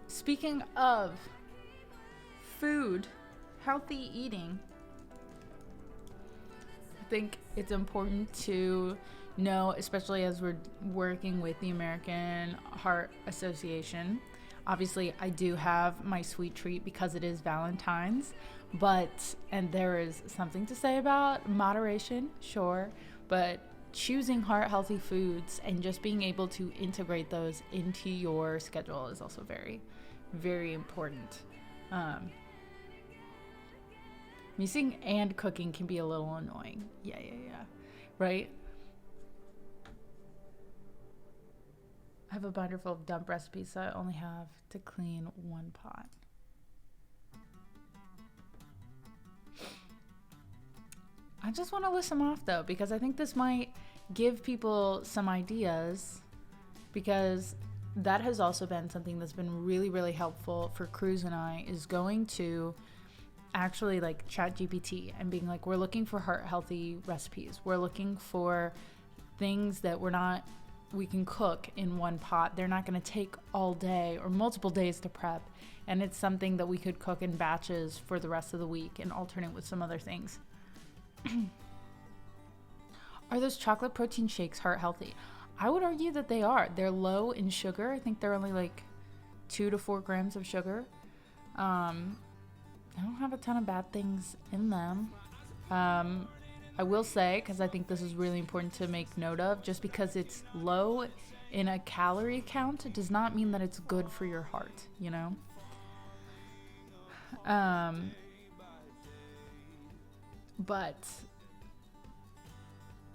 Speaking of food, healthy eating, I think it's important to know, especially as we're working with the American Heart Association. Obviously, I do have my sweet treat because it is Valentine's, and there is something to say about moderation, sure, but choosing heart-healthy foods and just being able to integrate those into your schedule is also very, very important. Missing and cooking can be a little annoying. Yeah. Right? I have a binder full of dump recipes, so I only have to clean one pot. I just want to list them off though, because I think this might give people some ideas, because that has also been something that's been really, really helpful for Cruz and I, is going to actually like ChatGPT and being like, we're looking for heart healthy recipes. We're looking for things that we can cook in one pot. They're not going to take all day or multiple days to prep. And it's something that we could cook in batches for the rest of the week and alternate with some other things. Are those chocolate protein shakes heart healthy? I would argue that they are. They're low in sugar. I think they're only like 2 to 4 grams of sugar. They don't have a ton of bad things in them. I will say, because I think this is really important to make note of, just because it's low in a calorie count, it does not mean that it's good for your heart, But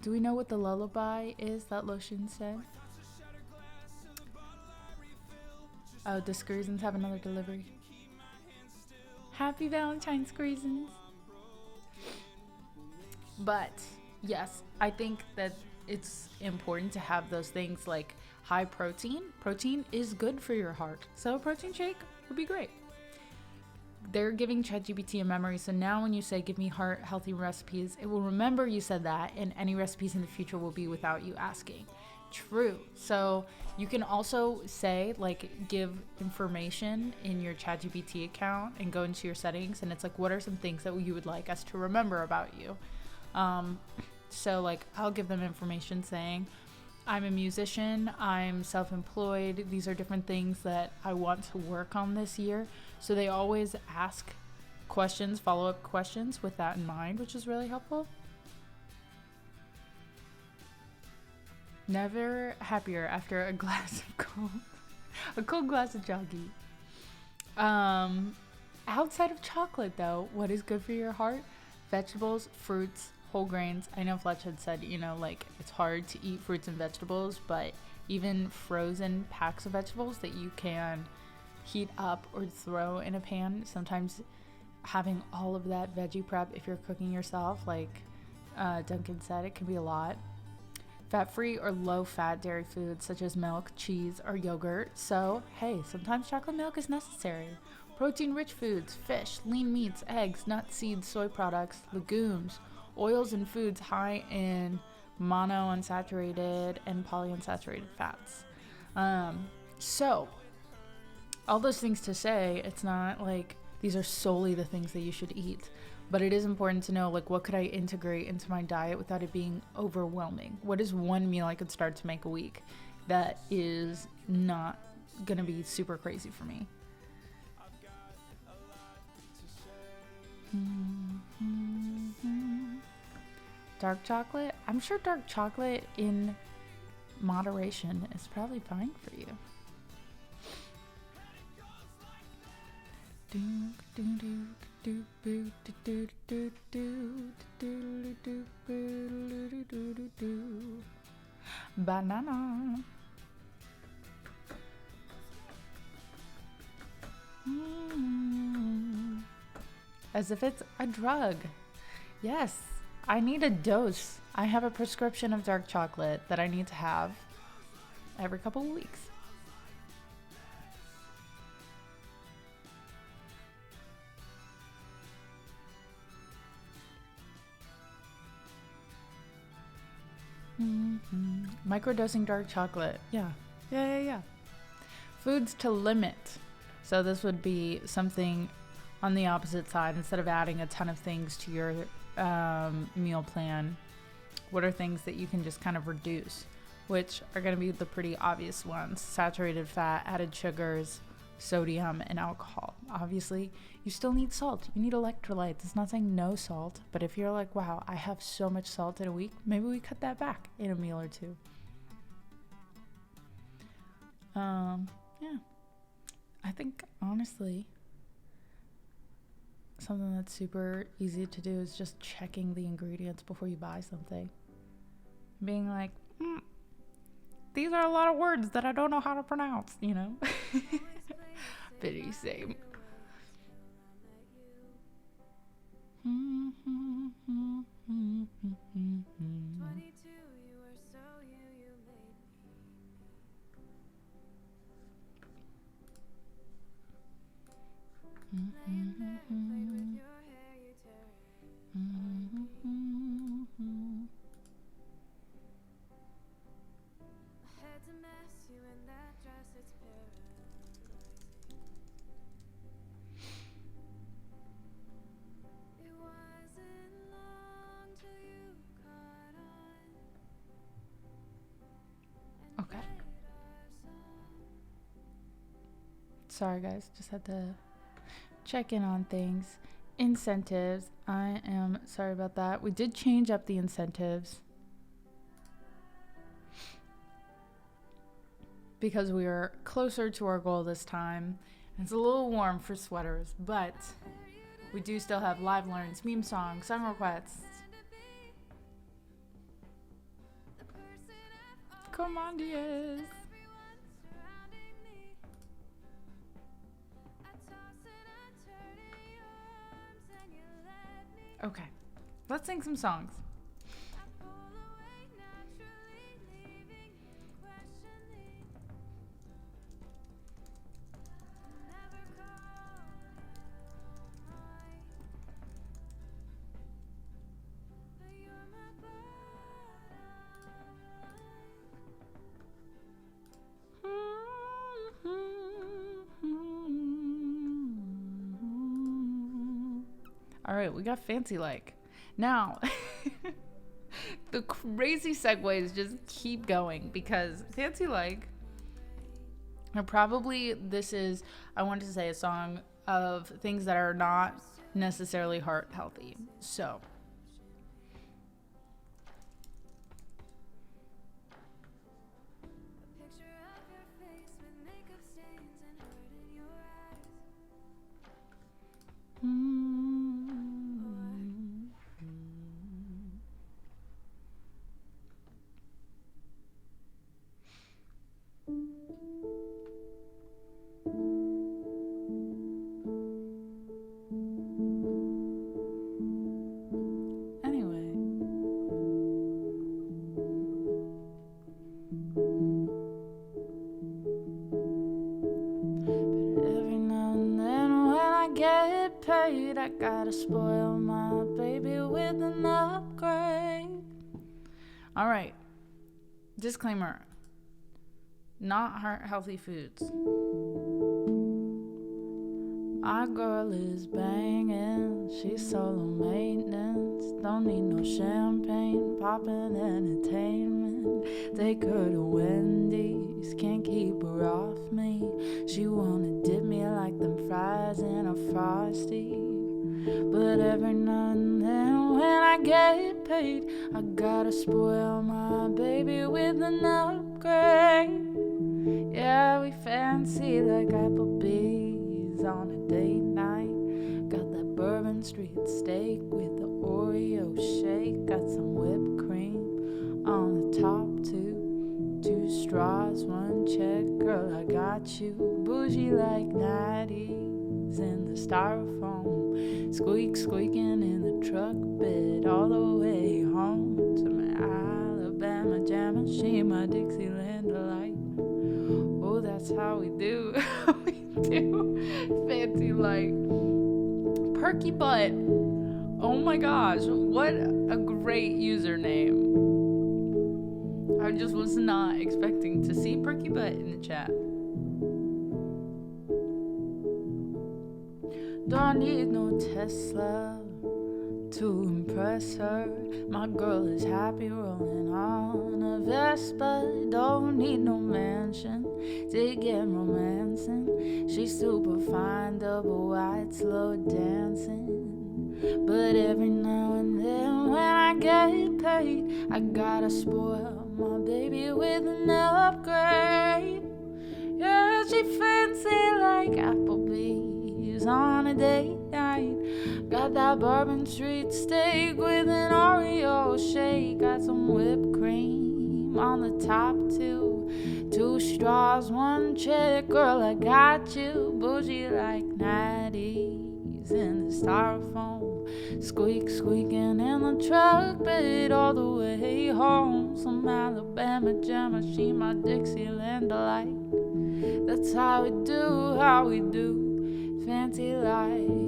do we know what the lullaby is that lotion said? Oh, does Screezins have another delivery? Happy Valentine's, Screezins. But yes, I think that it's important to have those things like high protein. Protein is good for your heart, so a protein shake would be great. They're giving ChatGPT a memory, so now when you say give me heart healthy recipes, it will remember you said that, and any recipes in the future will be without you asking. True. So you can also say, like, give information in your ChatGPT account and go into your settings, and it's like, what are some things that you would like us to remember about you? So like, I'll give them information saying, I'm a musician, I'm self-employed. These are different things that I want to work on this year. So they always ask questions, follow-up questions with that in mind, which is really helpful. Never happier after a glass of a cold glass of jockey. Outside of chocolate though, what is good for your heart? Vegetables, fruits, whole grains. I know Fletch had said, like it's hard to eat fruits and vegetables, but even frozen packs of vegetables that you can heat up or throw in a pan, sometimes having all of that veggie prep, if you're cooking yourself, like Duncan said, it can be a lot. Fat-free or low-fat dairy foods such as milk, cheese, or yogurt. So, hey, sometimes chocolate milk is necessary. Protein-rich foods, fish, lean meats, eggs, nuts, seeds, soy products, legumes, oils and foods high in monounsaturated and polyunsaturated fats. So, all those things to say, it's not like these are solely the things that you should eat. But it is important to know, like, what could I integrate into my diet without it being overwhelming? What is one meal I could start to make a week that is not going to be super crazy for me? Dark chocolate? I'm sure dark chocolate in moderation is probably fine for you. Banana. As if it's a drug. Yes, I need a dose. I have a prescription of dark chocolate that I need to have every couple of weeks. Microdosing dark chocolate. Yeah. Foods to limit. So this would be something on the opposite side. Instead of adding a ton of things to your meal plan, what are things that you can just kind of reduce? Which are going to be the pretty obvious ones. Saturated fat, added sugars, sodium, and alcohol. Obviously, you still need salt. You need electrolytes. It's not saying no salt, but if you're like, wow, I have so much salt in a week, maybe we cut that back in a meal or two. Yeah. I think, honestly, something that's super easy to do is just checking the ingredients before you buy something. Being like, these are a lot of words that I don't know how to pronounce, Pity same. Okay. Sorry guys, just had to check in on things. Incentives. I am sorry about that. We did change up the incentives because we are closer to our goal this time. It's a little warm for sweaters, but we do still have live learns, meme songs, song requests. Come on, Diaz. Okay, let's sing some songs. All right, we got fancy like. Now, The crazy segues just keep going because Fancy Like, or probably this is, I want to say, a song of things that are not necessarily heart healthy. So Picture of your face with makeup stains and hurt in your eyes. anyway, but every now and then when I get paid, I gotta spoil my baby with an upgrade. All right, disclaimer, not heart healthy foods. Our girl is banging, she's solo maintenance. Don't need no champagne, poppin' entertainment. Take her to Wendy's, can't keep her off me. She wanna dip me like them fries in a Frosty. But every now and then when I get paid, I gotta spoil my baby with an upgrade. Yeah, we fancy like Applebee's on a date night. Got that Bourbon Street steak with the Oreo shake. Got some whipped cream on the top too. 2 straws, 1 check, girl, I got you. Bougie like natties in the styrofoam. Squeak, squeaking in the truck bed all the way home to my Alabama Jam. She my Dixieland delight. Oh, that's how we do. We do. Fancy Like. Perky Butt. Oh my gosh, what a great username. I just was not expecting to see Perky Butt in the chat. Don't need no Tesla to impress her. My girl is happy rolling on a Vespa. Don't need no mansion to get romancing. She's super fine, double wide, slow dancing. But every now and then when I get paid, I gotta spoil my baby with an upgrade. Yeah, she fancy like Applebee's on a date night. Got that Bourbon Street steak with an Oreo shake. Got some whipped cream on the top too. 2 straws, 1 check, girl, I got you. Bougie like natties in the styrofoam. Squeak, squeaking in the truck bed all the way home. Some Alabama Jam, she my Dixieland delight. That's how we do, Fancy Like.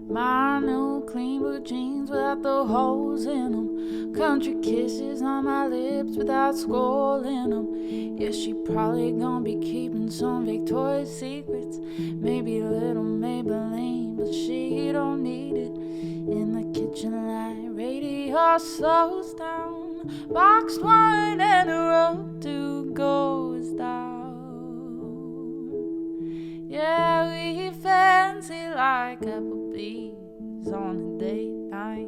My new clean blue jeans without the holes in them. Country kisses on my lips without scrolling them. Yeah, she probably gonna be keeping some Victoria's Secrets. Maybe a little Maybelline, but she don't need it. In the kitchen light, radio slows down. Boxed wine and a rope to goes down. Yeah, we fancy like Applebee's on a date night.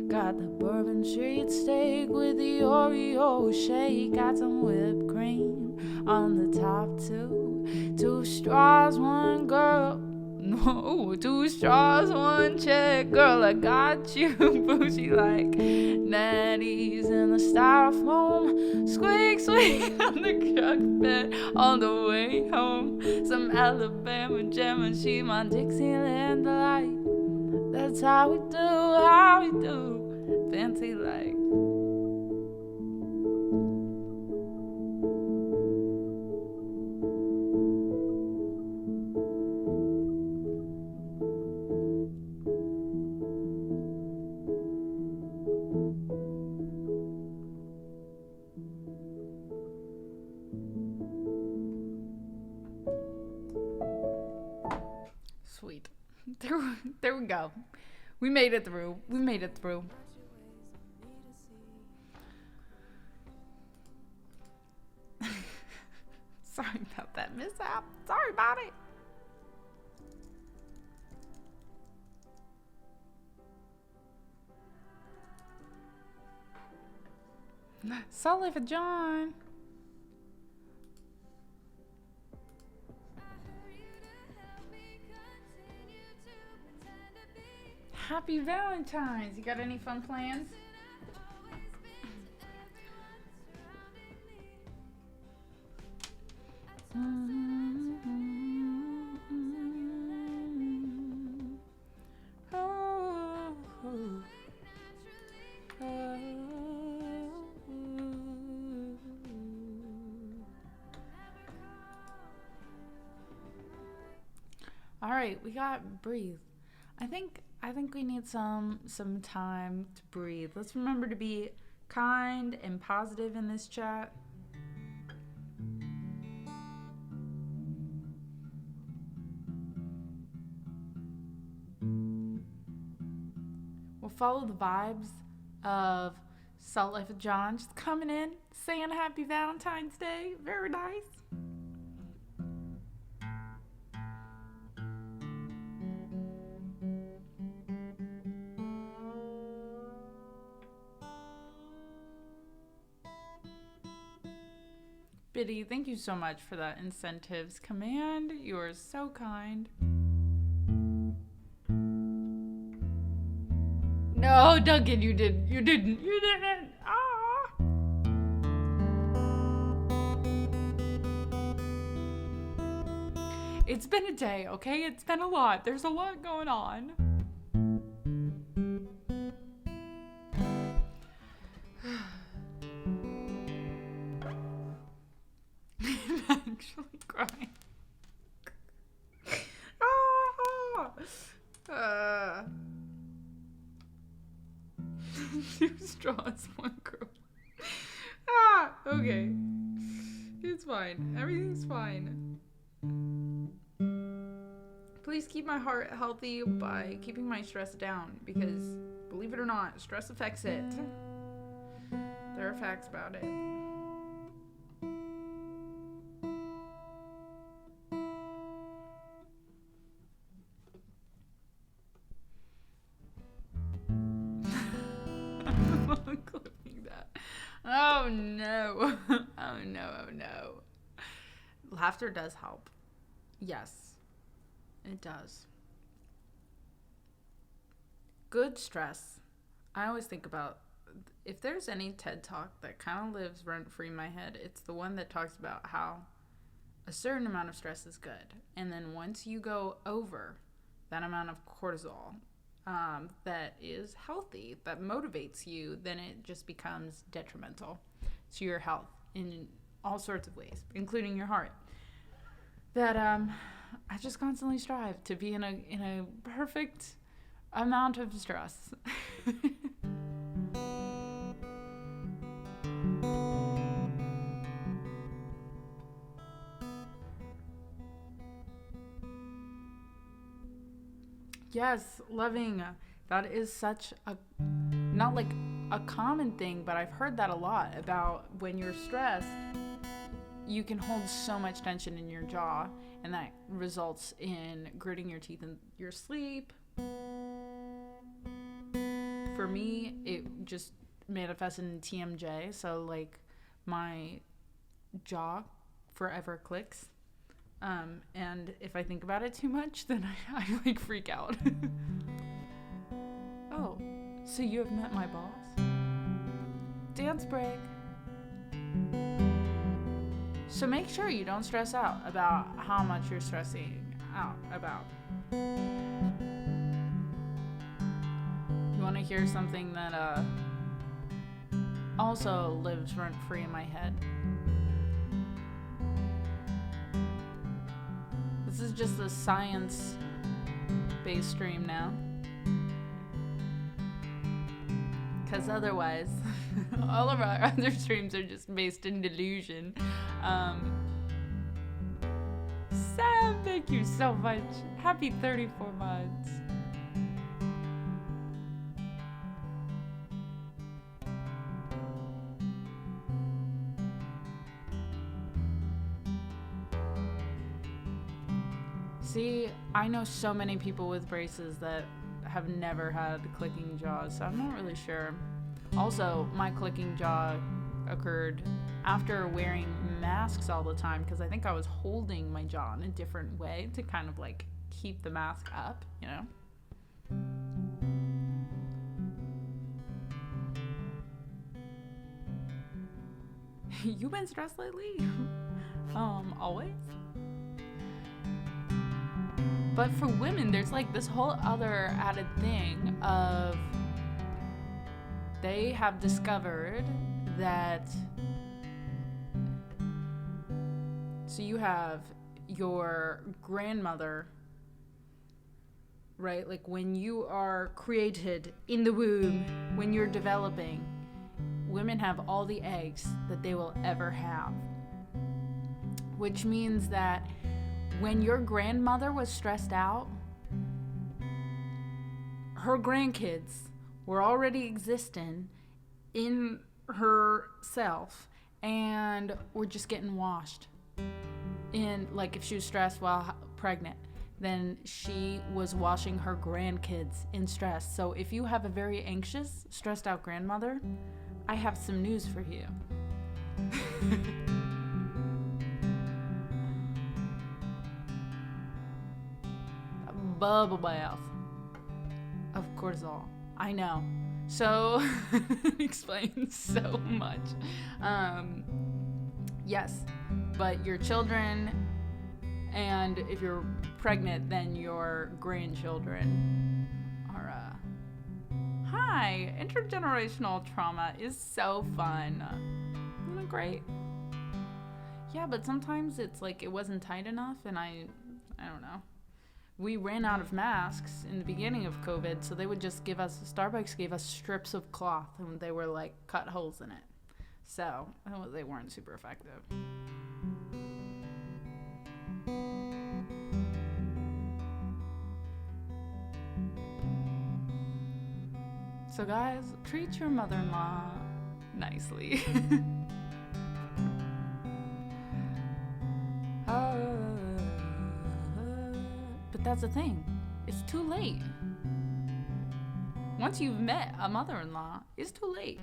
Got the Bourbon Street steak with the Oreo shake. Got some whipped cream on the top too. 2 straws, 1 girl. No, 2 straws, 1 check, girl, I got you. Bougie like natties in the styrofoam. Squeak, squeak on the truck bed on the way home. Some Alabama Jam and she my Dixieland delight. That's how we do, Fancy Like. Sweet. There we go. We made it through. Sorry about that mishap. Sorry about it. Solid for John. Happy Valentine's. You got any fun plans? All right, we got breathe. I think we need some time to breathe. Let's remember to be kind and positive in this chat. We'll follow the vibes of Salt Life with John just coming in, saying Happy Valentine's Day. Very nice. Biddy, thank you so much for that incentives command. You are so kind. No, Duncan, you didn't. Ah. It's been a day, okay? It's been a lot. There's a lot going on. I'm actually crying. Two straws, one girl. Okay. It's fine. Everything's fine. Please keep my heart healthy by keeping my stress down, because believe it or not, stress affects it. There are facts about it. Clipping that. Oh no. Oh no. Laughter does help. Yes, it does. Good stress. I always think about, if there's any TED Talk that kind of lives rent-free in my head, it's the one that talks about how a certain amount of stress is good. And then once you go over that amount of cortisol, that is healthy, that motivates you, then it just becomes detrimental to your health in all sorts of ways, including your heart. That I just constantly strive to be in a perfect amount of stress. Yes, loving. That is such a, not like a common thing, but I've heard that a lot about when you're stressed, you can hold so much tension in your jaw, and that results in gritting your teeth in your sleep. For me, it just manifested in TMJ, so like my jaw forever clicks. And if I think about it too much, then I like freak out. Oh, so you have met my boss? Dance break. So make sure you don't stress out about how much you're stressing out about. You want to hear something that also lives rent-free in my head? This is just a science-based stream now. Because otherwise, all of our other streams are just based in delusion. So Thank you so much. Happy 34 months. See, I know so many people with braces that have never had clicking jaws, so I'm not really sure. Also, my clicking jaw occurred after wearing masks all the time because I think I was holding my jaw in a different way to kind of like keep the mask up, you know? You been stressed lately? Always? But for women, there's like this whole other added thing of they have discovered that, so you have your grandmother, right? Like when you are created in the womb, when you're developing, women have all the eggs that they will ever have. Which means that when your grandmother was stressed out, her grandkids were already existing in herself and were just getting washed. In, like, if she was stressed while pregnant, then she was washing her grandkids in stress. So if you have a very anxious, stressed out grandmother, I have some news for you. Bubble bath of cortisol. I know. So it explains so much. Yes, but your children, and if you're pregnant, then your grandchildren are hi. Intergenerational trauma is so fun. Isn't it great? Yeah, but sometimes it's like it wasn't tight enough, and I don't know. We ran out of masks in the beginning of COVID, so they would just give us, Starbucks gave us strips of cloth, and they were like cut holes in it. So they weren't super effective. So guys, treat your mother-in-law nicely. But that's the thing. It's too late. Once you've met a mother-in-law, it's too late.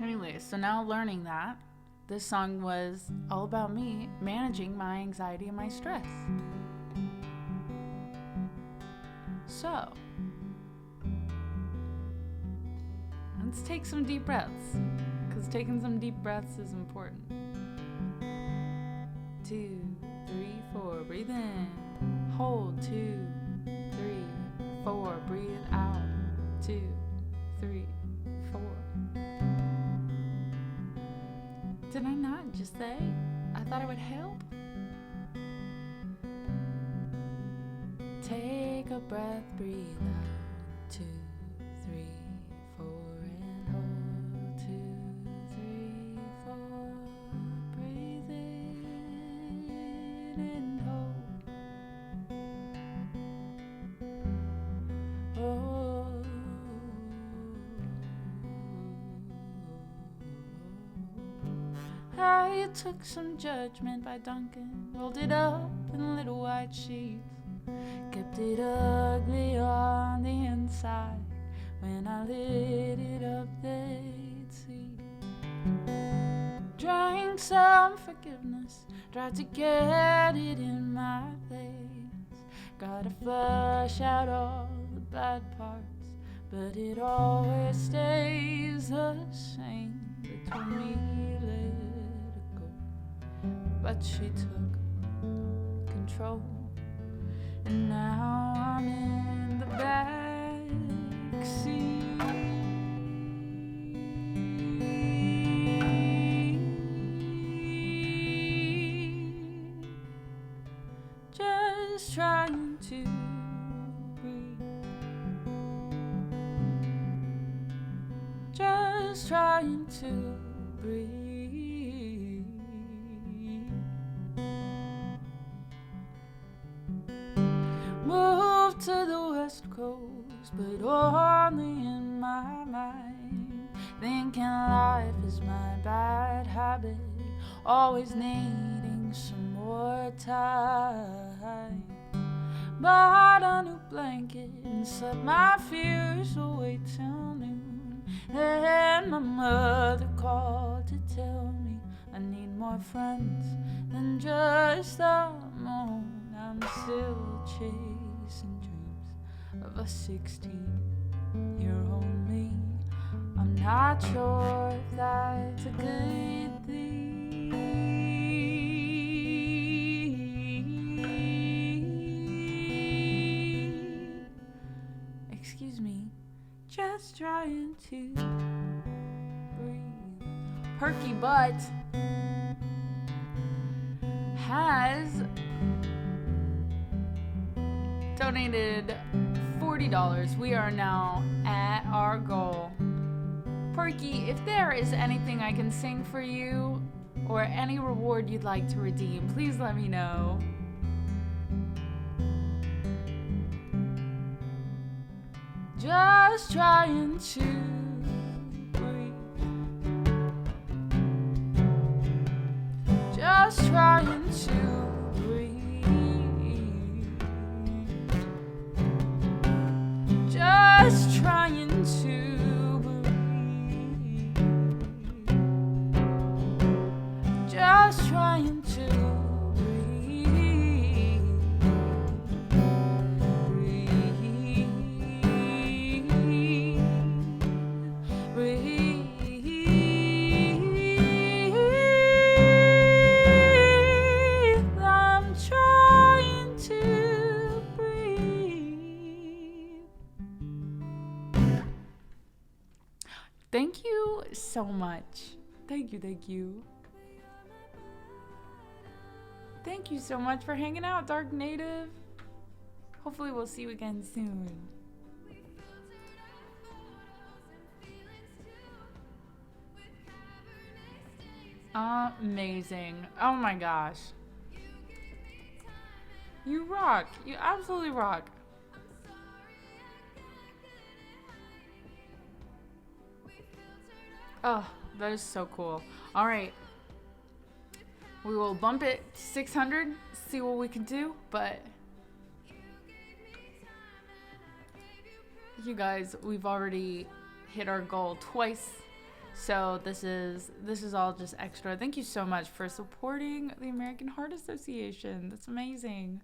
Anyway, so now learning that, this song was all about me managing my anxiety and my stress. So, let's take some deep breaths, because taking some deep breaths is important. 2, 3, 4, breathe in, hold, 2, 3, 4, breathe out, 2, 3, 4. Did I not just say I thought it would help? Take a breath, breathe out, 2, 3, 4, and hold, 2, 3, 4, breathe in and hold. Oh. I took some judgment by Duncan, rolled it up in little white sheets. Kept it ugly on the inside. When I lit it up, they'd see. Drank some forgiveness, tried to get it in my veins. Gotta flush out all the bad parts, but it always stays the same. They told me let it go, but she took control. And now I'm in the back seat, just trying to breathe, just trying to breathe. Moved to the West Coast, but only in my mind. Thinking life is my bad habit, always needing some more time. Bought a new blanket and slept my fears away till noon. Then my mother called to tell me I need more friends than just the moon. I'm still chasing dreams of a 16-year-old me. I'm not sure if that's a good thing. Excuse me, just trying to breathe. Perky Butt has donated $40. We are now at our goal. Perky, if there is anything I can sing for you or any reward you'd like to redeem, please let me know. Just trying to breathe. Just trying to breathe. Just trying to breathe. Just trying to Thank you so much. Thank you. Thank you so much for hanging out, Dark Native. Hopefully we'll see you again soon. Amazing. Oh my gosh. You rock. You absolutely rock. Oh, that is so cool. All right. We will bump it to 600, see what we can do, but you guys, we've already hit our goal twice. So this is all just extra. Thank you so much for supporting the American Heart Association. That's amazing.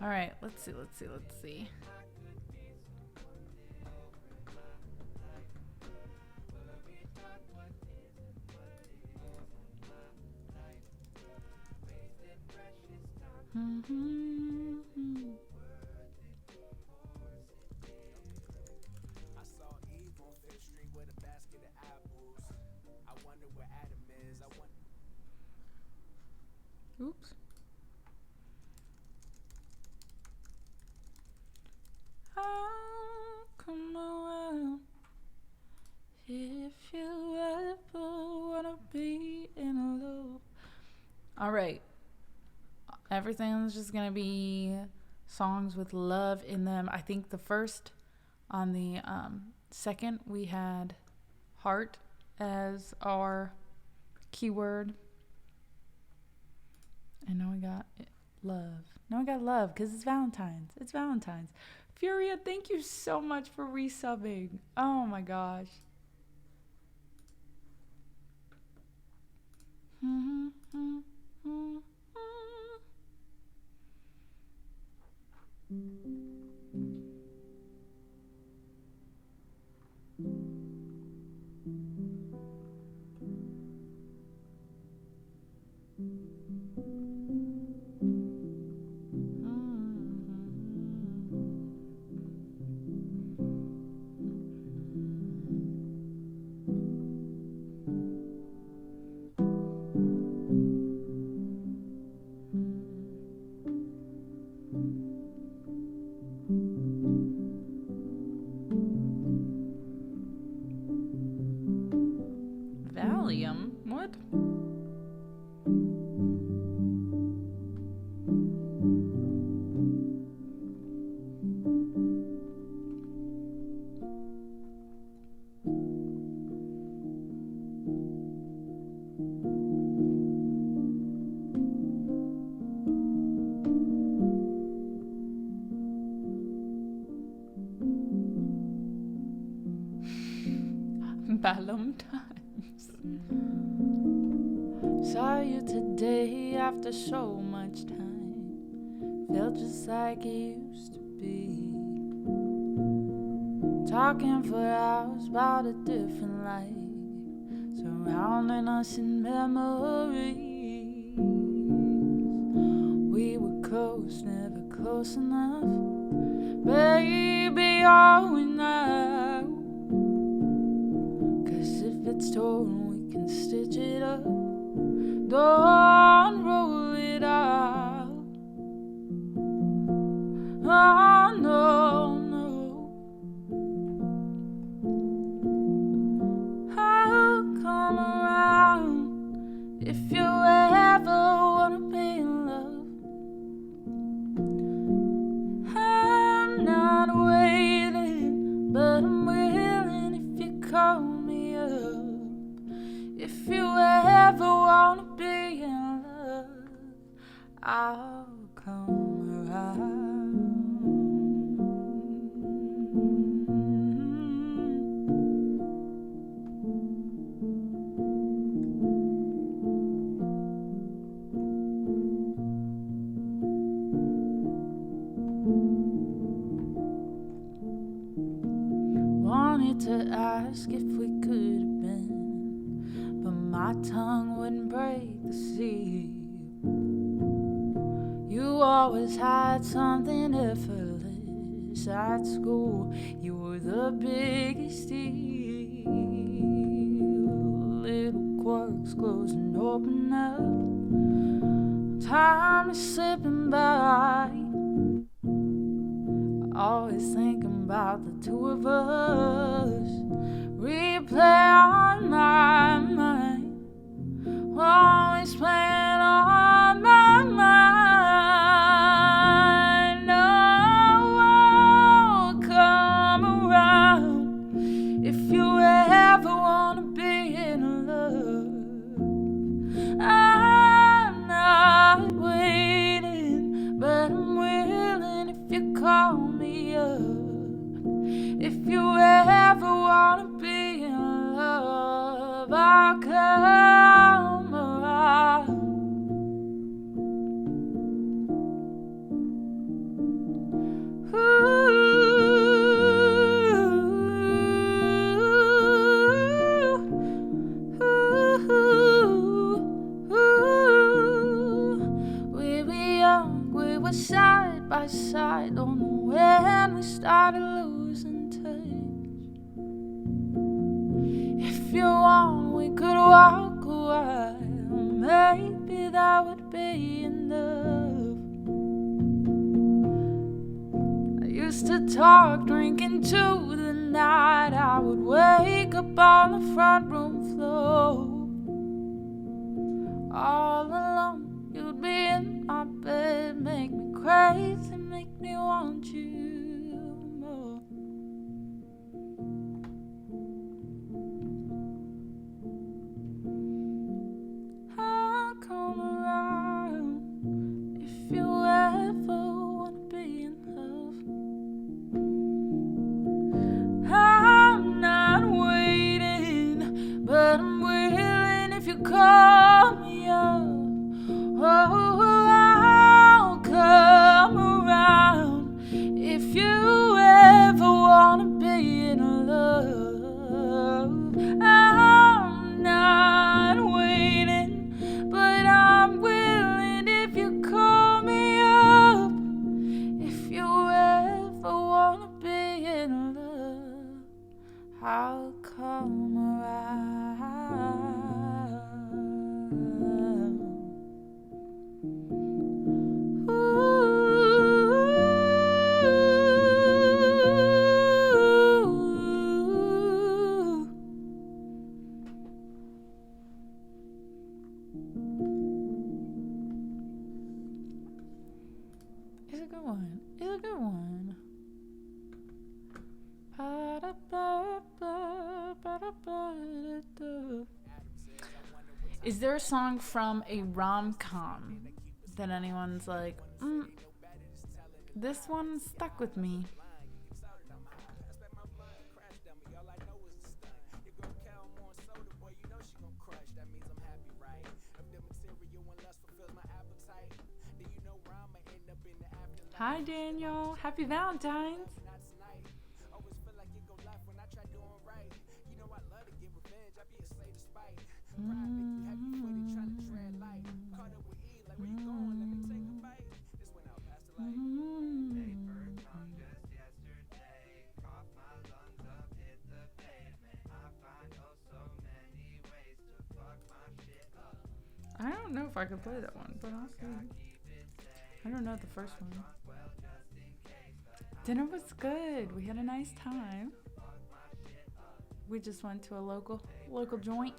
All right, let's see. I saw Eve on Fifth Street with a basket of apples. I wonder where Adam is. Oops. I'll come around if you ever wanna be in a loop. All right. Everything's just gonna be songs with love in them. I think the first, on the second, we had heart as our keyword. And now we got love. Now we got love because it's Valentine's. It's Valentine's. Furia, thank you so much for resubbing. Oh my gosh. Valentine's. Saw you today after so much time. Felt just like it used to be. Talking for hours about a different life, surrounding us in memories. We were close, never close enough. Baby, are we now? 'Cause if it's torn, we can stitch it up. Don't roll it out. Oh, no, no. I'll come around if you ever wanna be in love. I'm not waiting, but I'm willing if you call me up. If you ever wanna be in love, I'll come around. Wanted to ask if we could have been, but my tongue wouldn't break the seal. You always had something effortless at school. You were the biggest deal. Little quirks close and open up. Time is slipping by. Always thinking about the two of us. Replay on my mind. Always playing on my mind. Oh, I'll come around if you ever wanna be in love. I'm not waiting, but I'm willing if you call me up. If you ever wanna be in love, I'll come around. We were young, we were side by side. Don't know when we started losing touch. If you want, we could walk a while. Maybe that would be enough. I used to talk, drinking to the night. I would wake up on the front room floor. All alone, you'd be in my bed. Make me crazy, make me want you more. I'll come around if you ever wanna be in love. I'm not waiting, but I'm willing if you call me up. Oh, I'll come around if you ever wanna be in love. I'm not waiting, but I'm willing if you call me up. If you ever wanna be in love, I'll come around. It's a good one. It's a good one. Is there a song from a rom-com that anyone's like, this one stuck with me? Hi, Daniel. Happy Valentine's. Not tonight. Always feel like it go left when I try doing right. You know I love to get revenge. I be a slave to spite. Ride make you heavy footed, trying to tread light. Caught up with E, like where you going? Let me take a bite. This went out past the light. I don't know if I could play that one, but I'll see. I don't know the first one. Dinner was good. We had a nice time. We just went to a local joint.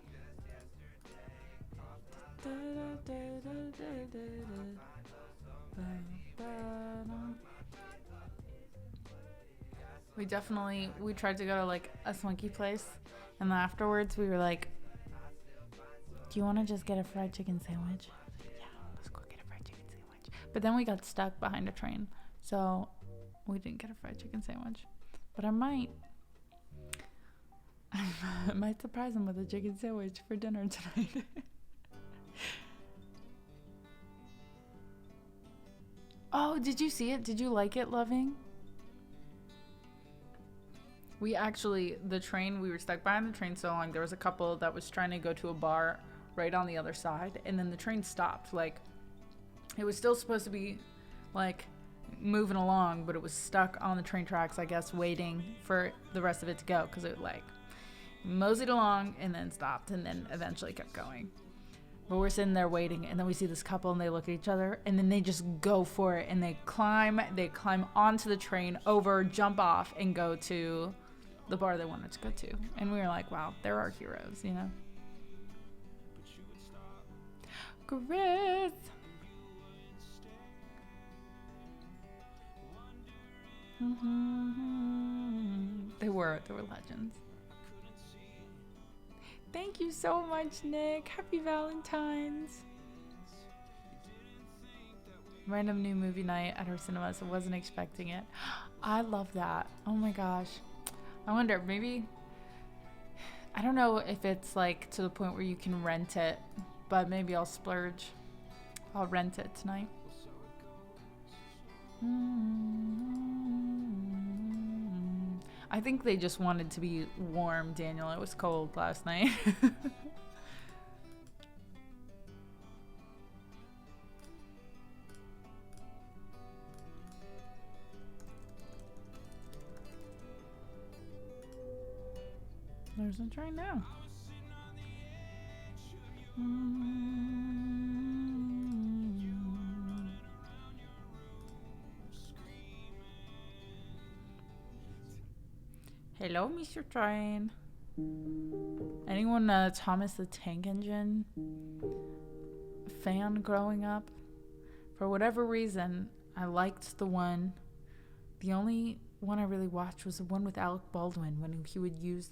We tried to go to like a swanky place, and then afterwards we were like, do you want to just get a fried chicken sandwich? Yeah, let's go get a fried chicken sandwich. But then we got stuck behind a train, so we didn't get a fried chicken sandwich. But I might surprise him with a chicken sandwich for dinner tonight. Oh, did you see it? Did you like it, Loving? We were stuck behind the train so long. There was a couple that was trying to go to a bar right on the other side, and then the train stopped. Like, it was still supposed to be like moving along, but it was stuck on the train tracks, I guess, waiting for the rest of it to go, because it like moseyed along and then stopped and then eventually kept going. But we're sitting there waiting, and then we see this couple, and they look at each other, and then they just go for it, and they climb onto the train, jump off, and go to the bar they wanted to go to. And we were like, wow, they're our heroes, you know? Chris! They were legends. Thank you so much, Nick. Happy Valentine's. Random new movie night at our cinemas. I wasn't expecting it. I love that. Oh my gosh. I wonder, maybe, I don't know if it's like to the point where you can rent it, but maybe I'll splurge. I'll rent it tonight. I think they just wanted to be warm, Daniel. It was cold last night. There's a train now. Hello, Mr. Train. Anyone Thomas the Tank Engine fan growing up? For whatever reason, I liked the only one I really watched was the one with Alec Baldwin, when he would use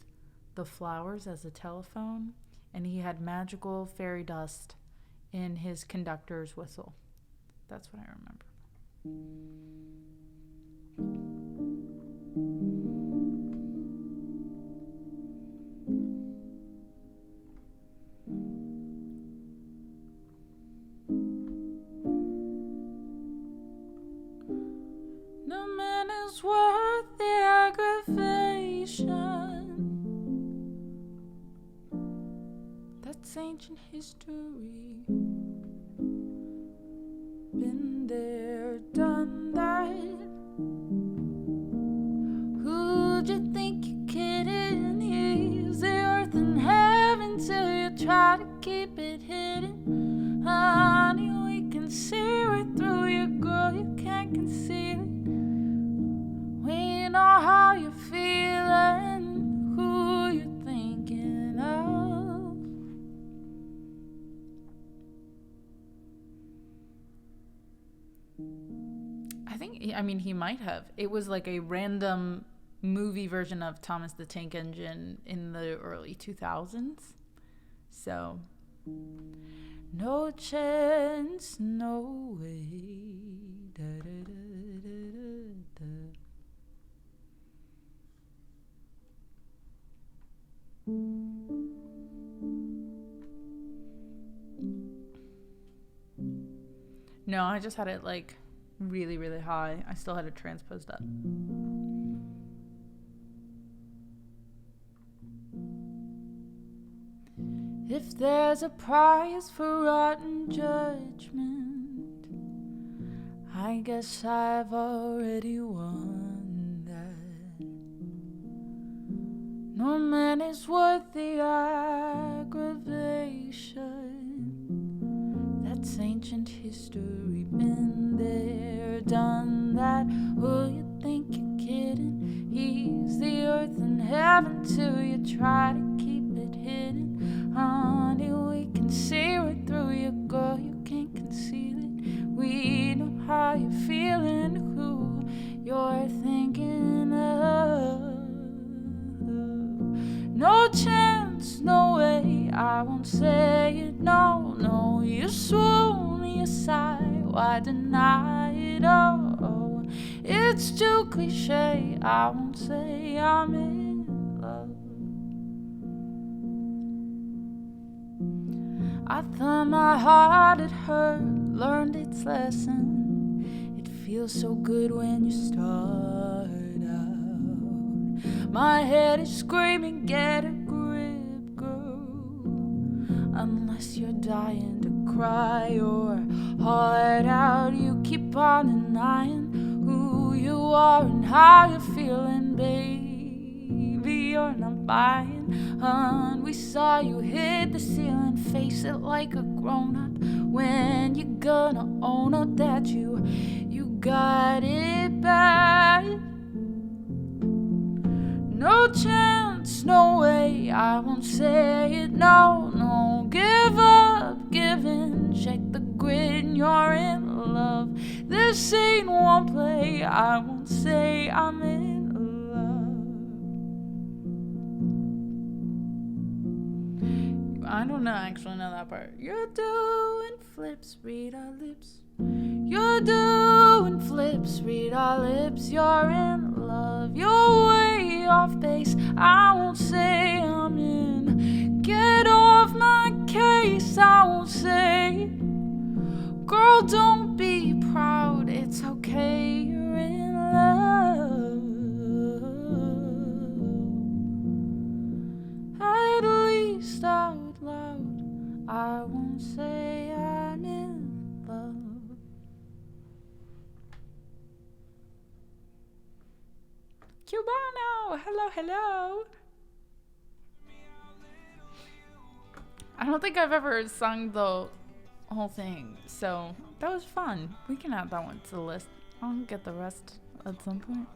the flowers as a telephone, and he had magical fairy dust in his conductor's whistle. That's what I remember. No man is worth the aggravation. That's ancient history. Been there, done that. Who'd you think you're kidding? Here's the earth and heaven till you try to keep it hidden. Honey, we can see right through you, girl. You can't conceal it. We know how you're feeling, who you're thinking of. He might have. It was like a random movie version of Thomas the Tank Engine in the early 2000s. So, no chance, no way. Da, da, da, da, da, da. No, I just had it like really, really high. I still had it transposed up. If there's a prize for rotten judgment, I guess I've already won that. No man is worth the aggravation. That's ancient history, been there, done that. Will you think you're kidding? He's the earth and heaven till you try to keep it hidden. Honey, we can see right through you, girl, you can't conceal it. We know how you're feeling, who you're thinking of. No chance, no way, I won't say it, no, no. You swoon, you sigh, why deny it? Oh, it's too cliche, I won't say I'm in love. I thought my heart had hurt, learned its lesson. It feels so good when you start out. My head is screaming, get a grip, girl. Unless you're dying to cry your heart out, you keep on denying who you are and how you're feeling, baby. You're not buying. We saw you hit the ceiling, face it like a grown-up. When you gonna own up that you got it bad? No chance, no way, I won't say it, no, no. Give up, give in, check the grid, you're in love. This scene won't play, I won't say I'm in love. I don't actually know that part. You're doing flips, read our lips. You're doing flips, read our lips. You're in love, you're way off base. I won't say I'm in. Get off my case, I won't say. Girl, don't be proud, it's okay, you're in love. At least out loud, I won't say I'm in love. Cubano, hello, hello. I don't think I've ever sung the whole thing, so that was fun. We can add that one to the list. I'll get the rest at some point.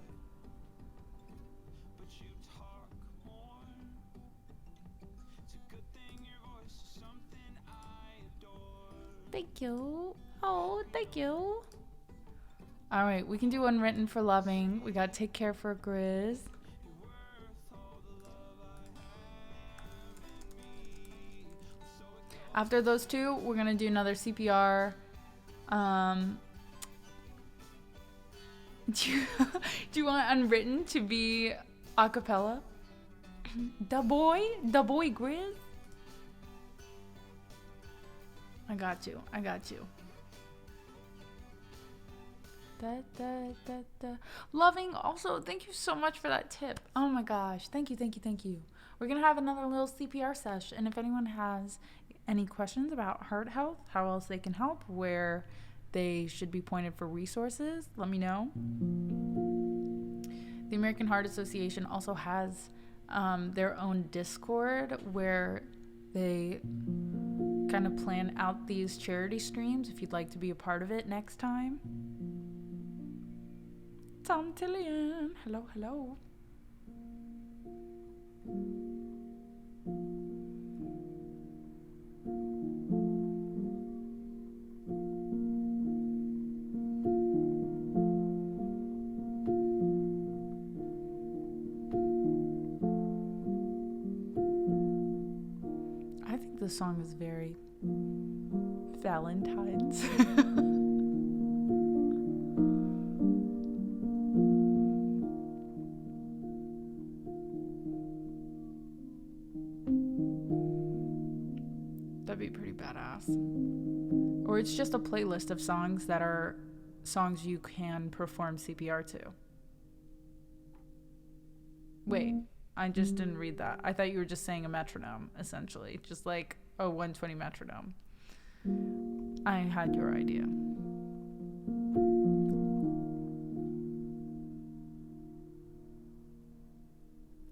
Thank you. Oh, thank you. All right, we can do Unwritten for loving. We got Take Care for Grizz. After those two, we're gonna do another CPR. Do you want Unwritten to be a cappella? The boy Grizz. I got you. Da, da, da, da. Loving, also, thank you so much for that tip. Oh my gosh, thank you. We're gonna have another little CPR sesh, and if anyone has any questions about heart health, how else they can help, where they should be pointed for resources, let me know. The American Heart Association also has their own Discord where they kind of plan out these charity streams if you'd like to be a part of it next time. Tom Tillian, hello. I think this song is very Valentine's. That'd be pretty badass. Or it's just a playlist of songs that are songs you can perform CPR to. Wait, I just didn't read that. I thought you were just saying a metronome, essentially. Just like a 120 metronome. I had your idea.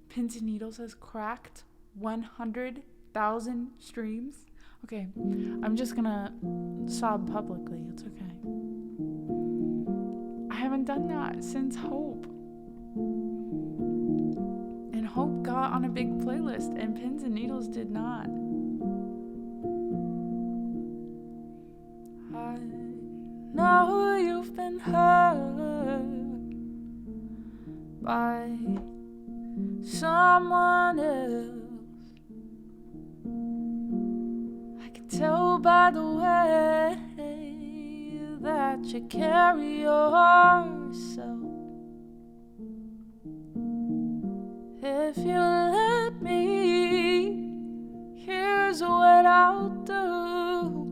Pins and Needles has cracked 100,000 streams. Okay, I'm just gonna sob publicly. It's okay. I haven't done that since Hope. And Hope got on a big playlist, and Pins and Needles did not. I know you've been hurt by someone else. I can tell by the way that you carry yourself. If you let me, here's what I'll do.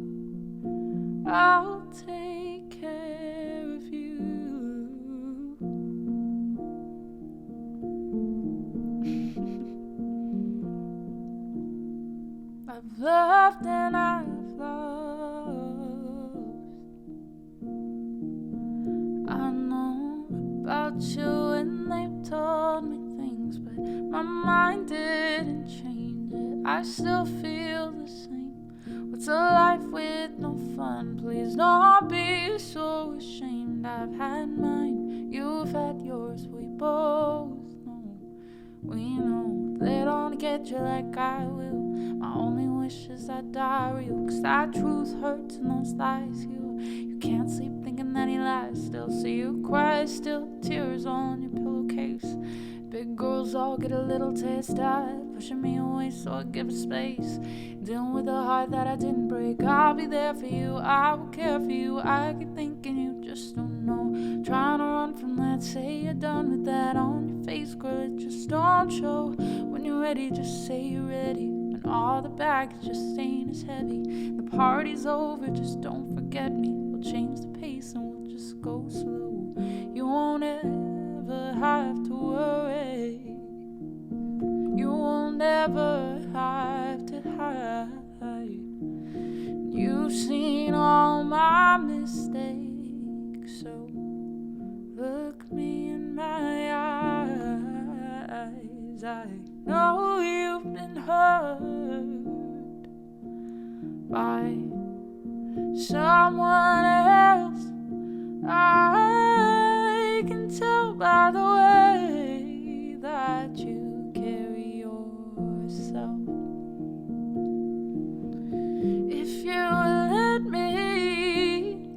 I'll take care of you. I've loved and I've lost. I know about you and they've told me things, but my mind didn't change it. I still feel the same. What's a life with no fun? Please don't be so ashamed. I've had mine, you've had yours. We both know, we know they don't get you like I will. My only wish is I die real, 'cause that truth hurts and those lies heal. You can't sleep thinking that he lies. Still see you cry, still tears on your pillowcase. Big girls all get a little taste of pushing me away, so I give it space. Dealing with a heart that I didn't break. I'll be there for you, I will care for you. I keep thinking you just don't know. Trying to run from that, say you're done with that on your face, girl, it just don't show. When you're ready, just say you're ready. When all the baggage just ain't as heavy. The party's over, just don't forget me. We'll change the pace and we'll just go slow. You won't ever have to worry. You will never have to hide. You've seen all my mistakes, so look me in my eyes. I know you've been hurt by someone else. I can tell by the way that you carry yourself. If you let me,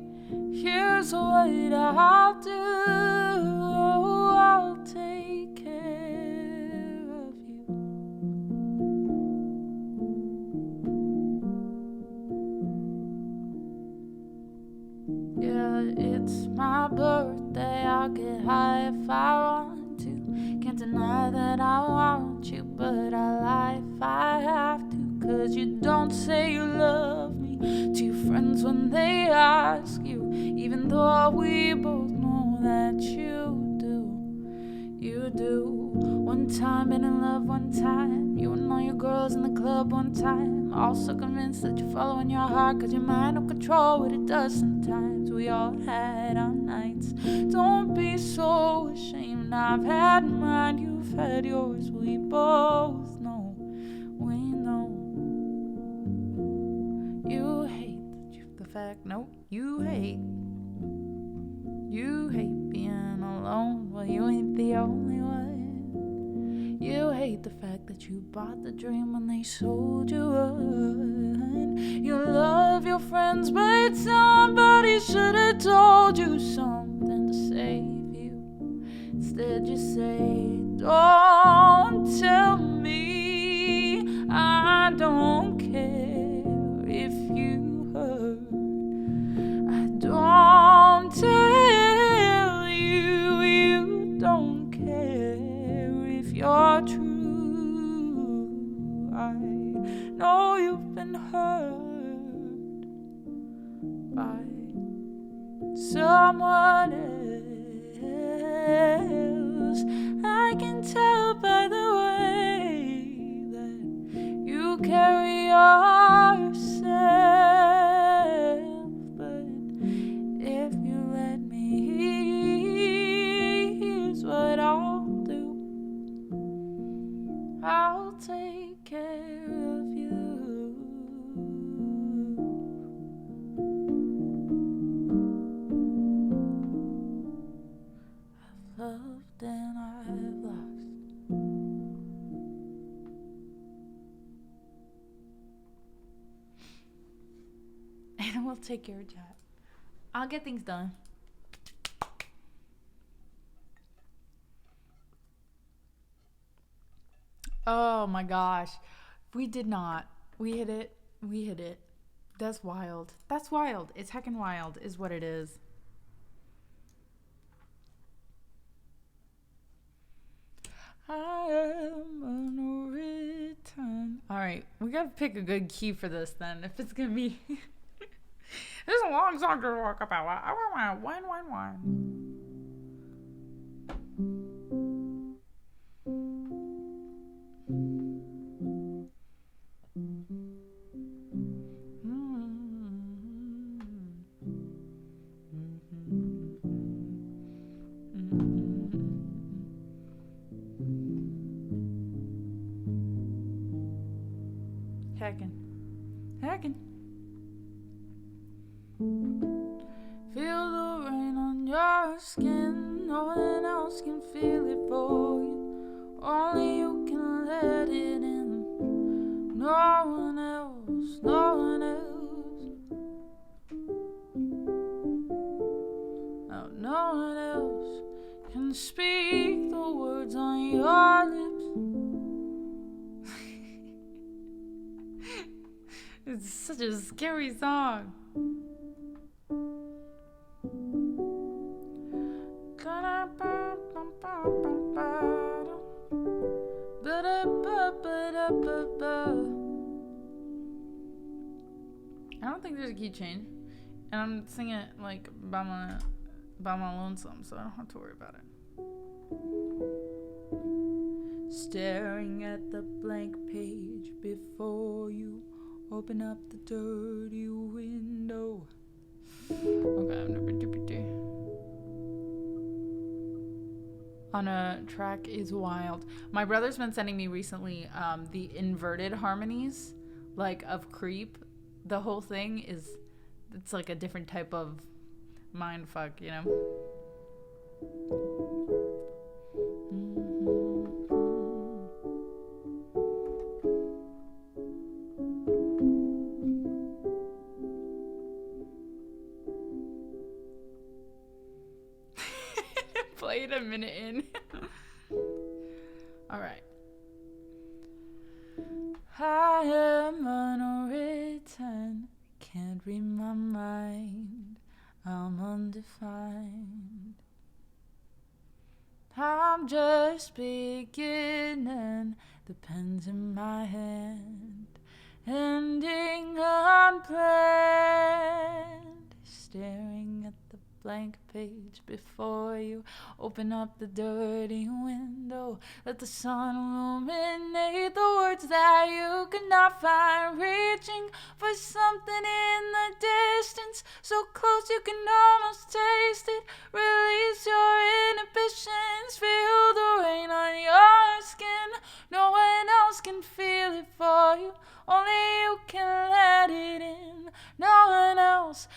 here's what I'll do. I'll take care of you. Yeah, it's my birthday, I'll get high if I want to. Can't deny that I want you, but I lie if I have to. 'Cause you don't say you love me to your friends when they ask you, even though we both know that you do. You do. One time been in love, one time you and all your girls in the club, one time also convinced that you're following your heart, 'cause your mind don't control what it does sometimes. We all had our nights, don't be so ashamed. I've had mine, you've had yours. We both know, we know. You hate the fact, nope, you hate being alone. Well, you ain't the only one. You hate the fact that you bought the dream when they sold you one. You love your friends, but somebody should have told you something to save you. Instead you say, don't tell me, I don't care if you hurt. I don't tell you, you don't care if you're true. I know you've been hurt by someone someone else. I can tell by the way that you carry yourself. But if you let me, here's what I'll do. I'll take care of you. I've loved and I've lost. And we'll take care of that. I'll get things done. Oh my gosh. We did not. We hit it. We hit it. That's wild. That's wild. It's heckin' wild is what it is. I am gonna return. Alright, we gotta pick a good key for this then. If it's gonna be... This is a long song to walk about. I want wine. Hacking. Feel the rain on your skin. No one else can feel it for you. Only you can let it in. No one else. No, no one else can speak the words on your lips. It's such a scary song. I don't think there's a key change, and I'm singing it like by my lonesome, so I don't have to worry about it. Staring at the blank page before you, open up the dirty window. Okay, I'm never on a track is wild. My brother's been sending me recently the inverted harmonies, like of Creep. The whole thing is, it's like a different type of mind fuck, you know? Play it a minute in. All right. I am unwritten, can't read my mind, I'm undefined. I'm just beginning, the pen's in my hand, ending unplanned, staring at the blank page before you, open up the dirty window, let the sun illuminate the words that you could not find, reaching for something in the distance, so close you can almost taste it, release your inhibitions, feel the rain on your skin, no one else can feel it for you, only you can let it in, no one else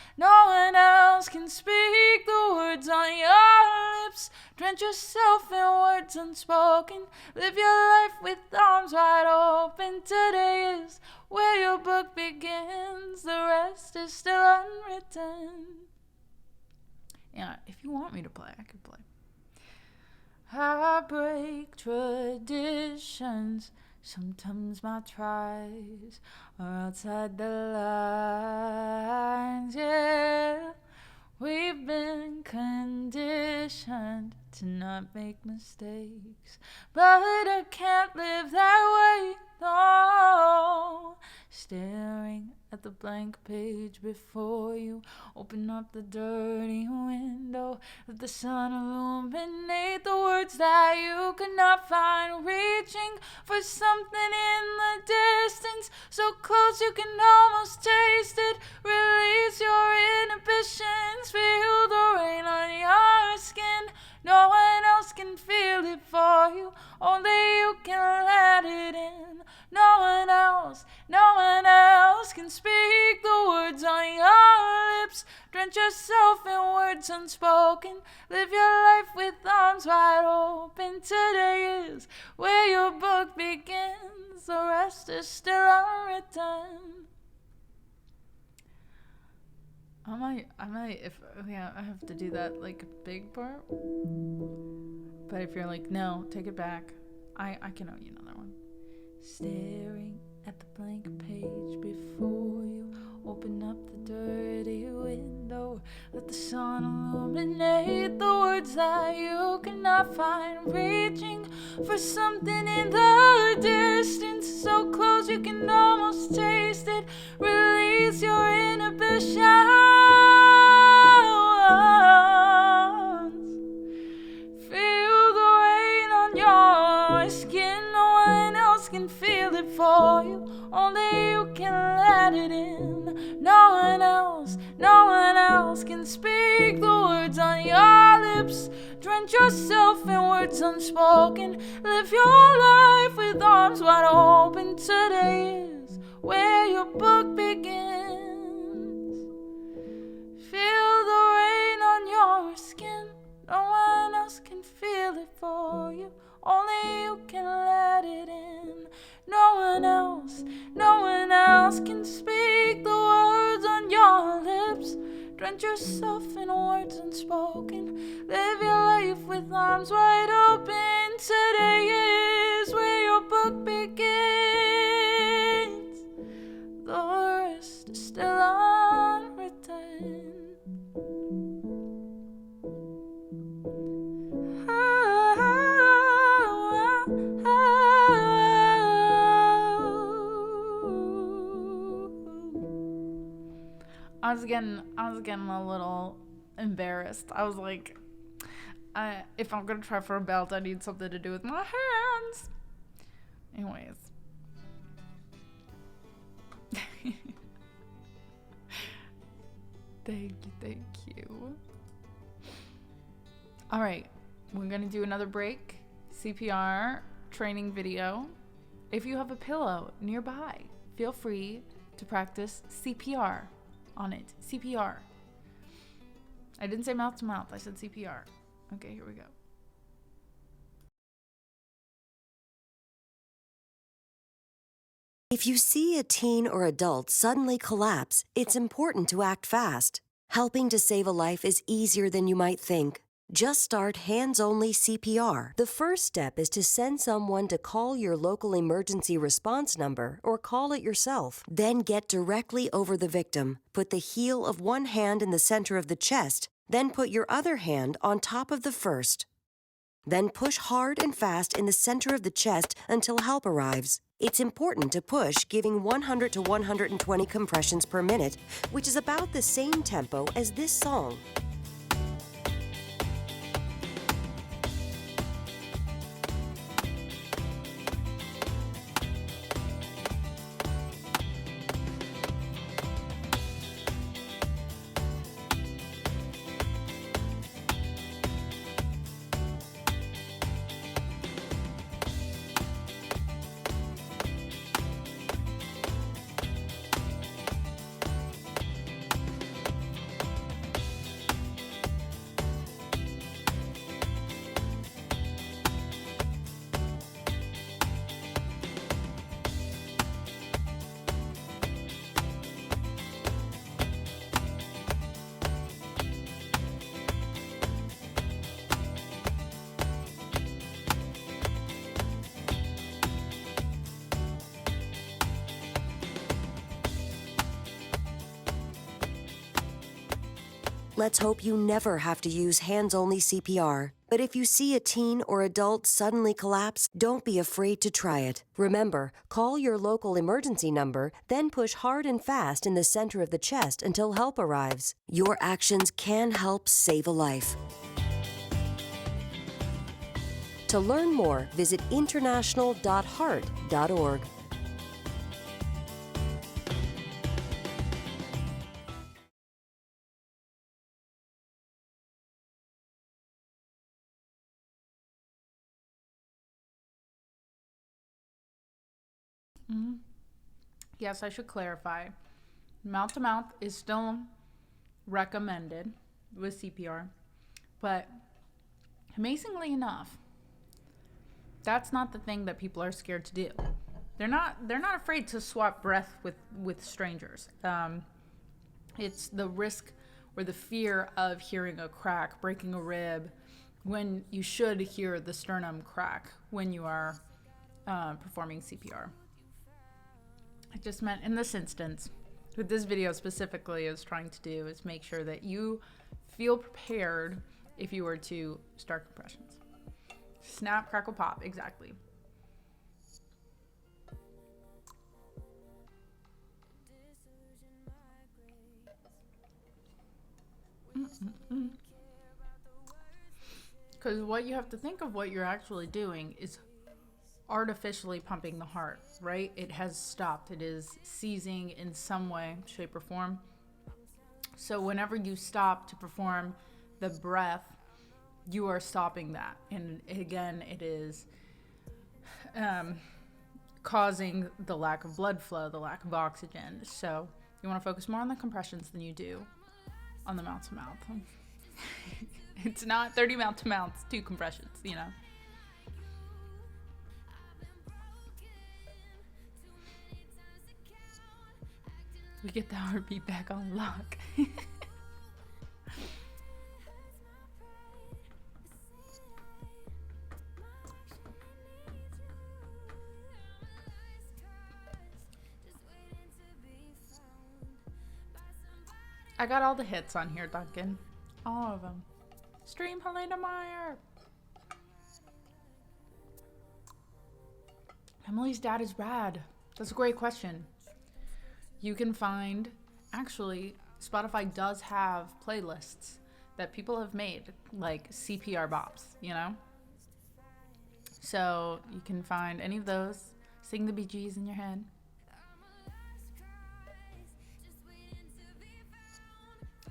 can speak the words on your lips, drench yourself in words unspoken, live your life with arms wide open, today is where your book begins, the rest is still unwritten. Yeah, if you want me to play, I could play. I break traditions, sometimes my tries are outside the lines, yeah. We've been conditioned to not make mistakes, but I can't live that way, no. Staring at the blank page before you, open up the dirty window, let the sun illuminate the words that you could not find, reaching for something in the distance, so close you can almost taste it. Release your inhibitions, feel the rain on your skin. No one else can feel it for you, only you can let it in. No one else can speak the words on your lips. Drench yourself in words unspoken. Live your life with arms wide open. Today is where your book begins. The rest is still unwritten. I might, if, yeah, I have to do that, like, big part. But if you're like, no, take it back, I can owe you another one. Staring at the blank page before you, open up the dirty window, let the sun illuminate the words that you cannot find, reaching for something in the distance, so close you can almost taste it. Release your inhibitions, feel the rain on your skin. No one else can feel it for you, only you can let it in. No one else can speak the words on your lips. Drench yourself in words unspoken. Live your life with arms wide open. Today is where your book begins. Feel the rain on your skin. No one else can feel it for you, only you can let it in. No one else can speak the words on your lips. Drench yourself in words unspoken. Live your life with arms wide open. Today is where your book begins. The rest is still unwritten. I was getting a little embarrassed. I was like, if I'm gonna try for a belt, I need something to do with my hands. Anyways. Thank you. All right, we're gonna do another break. CPR training video. If you have a pillow nearby, feel free to practice CPR on it. CPR. I didn't say mouth to mouth. I said CPR. Okay, here we go. If you see a teen or adult suddenly collapse, it's important to act fast. Helping to save a life is easier than you might think. Just start hands-only CPR. The first step is to send someone to call your local emergency response number or call it yourself. Then get directly over the victim. Put the heel of one hand in the center of the chest, then put your other hand on top of the first. Then push hard and fast in the center of the chest until help arrives. It's important to push, giving 100 to 120 compressions per minute, which is about the same tempo as this song. Let's hope you never have to use hands-only CPR. But if you see a teen or adult suddenly collapse, don't be afraid to try it. Remember, call your local emergency number, then push hard and fast in the center of the chest until help arrives. Your actions can help save a life. To learn more, visit international.heart.org. Yes, I should clarify. Mouth to mouth is still recommended with CPR, but amazingly enough, that's not the thing that people are scared to do. They're not afraid to swap breath with strangers. It's the risk or the fear of hearing a crack, breaking a rib, when you should hear the sternum crack when you are performing CPR. I just meant in this instance, what this video specifically is trying to do is make sure that you feel prepared if you were to start compressions. Snap, crackle, pop, exactly. Because what you have to think of what you're actually doing is artificially pumping the heart, right? It has stopped. It is ceasing in some way, shape, or form. So whenever you stop to perform the breath, you are stopping that. And again, it is causing the lack of blood flow, the lack of oxygen. So you want to focus more on the compressions than you do on the mouth to mouth. It's not 30 mouth to mouths, 2 compressions, you know. We get the heartbeat back on lock. I got all the hits on here, Duncan. All of them. Stream Helena Meyer. Emily's dad is rad. That's a great question. You can find, actually, Spotify does have playlists that people have made, like CPR bops, you know? So you can find any of those, sing the Bee Gees in your head.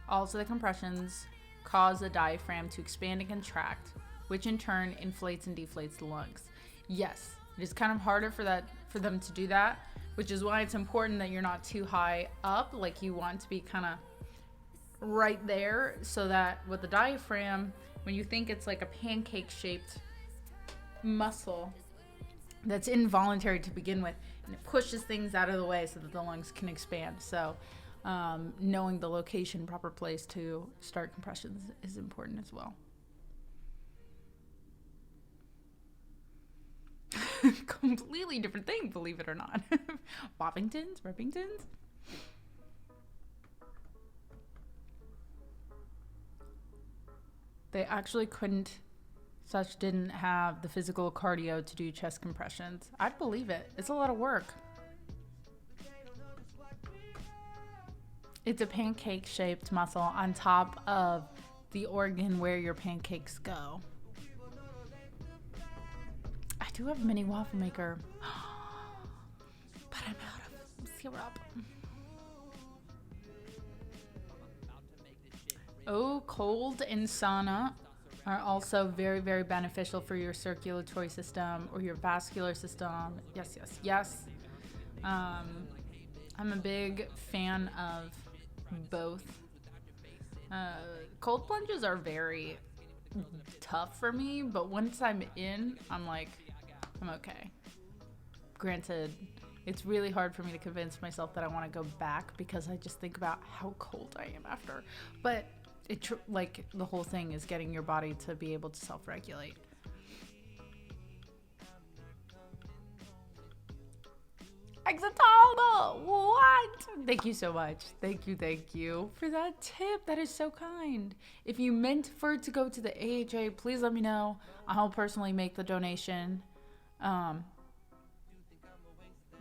Also, the compressions cause the diaphragm to expand and contract, which in turn inflates and deflates the lungs. Yes, it is kind of harder for them to do that, which is why it's important that you're not too high up. Like, you want to be kind of right there, so that with the diaphragm, when you think it's like a pancake shaped muscle that's involuntary to begin with, and it pushes things out of the way so that the lungs can expand. So knowing the location, proper place to start compressions is important as well. Completely different thing, believe it or not. Boppingtons, Rippingtons. They actually didn't have the physical cardio to do chest compressions. I'd believe it. It's a lot of work. It's a pancake-shaped muscle on top of the organ where your pancakes go. I do have a mini waffle maker, but I'm out of syrup. Oh, cold and sauna are also very, very beneficial for your circulatory system or your vascular system. Yes, yes, yes. I'm a big fan of both. Cold plunges are very tough for me, but once I'm in, I'm like, I'm okay. Granted, it's really hard for me to convince myself that I want to go back because I just think about how cold I am after. But like, the whole thing is getting your body to be able to self-regulate. Exotalba, what? Thank you so much. Thank you for that tip. That is so kind. If you meant for it to go to the AHA, please let me know. I'll personally make the donation.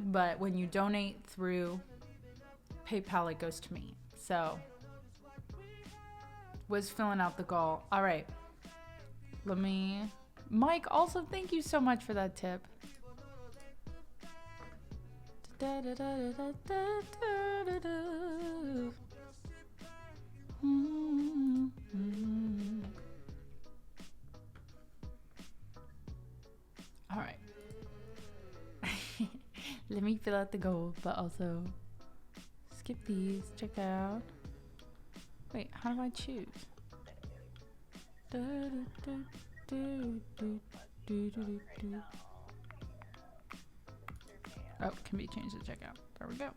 But when you donate through PayPal, it goes to me. So, was filling out the goal. All right. Mike, also thank you so much for that tip. All right. Let me fill out the goal, but also skip these. Check out. Wait, how do I choose? Oh, can be changed to checkout. There we go.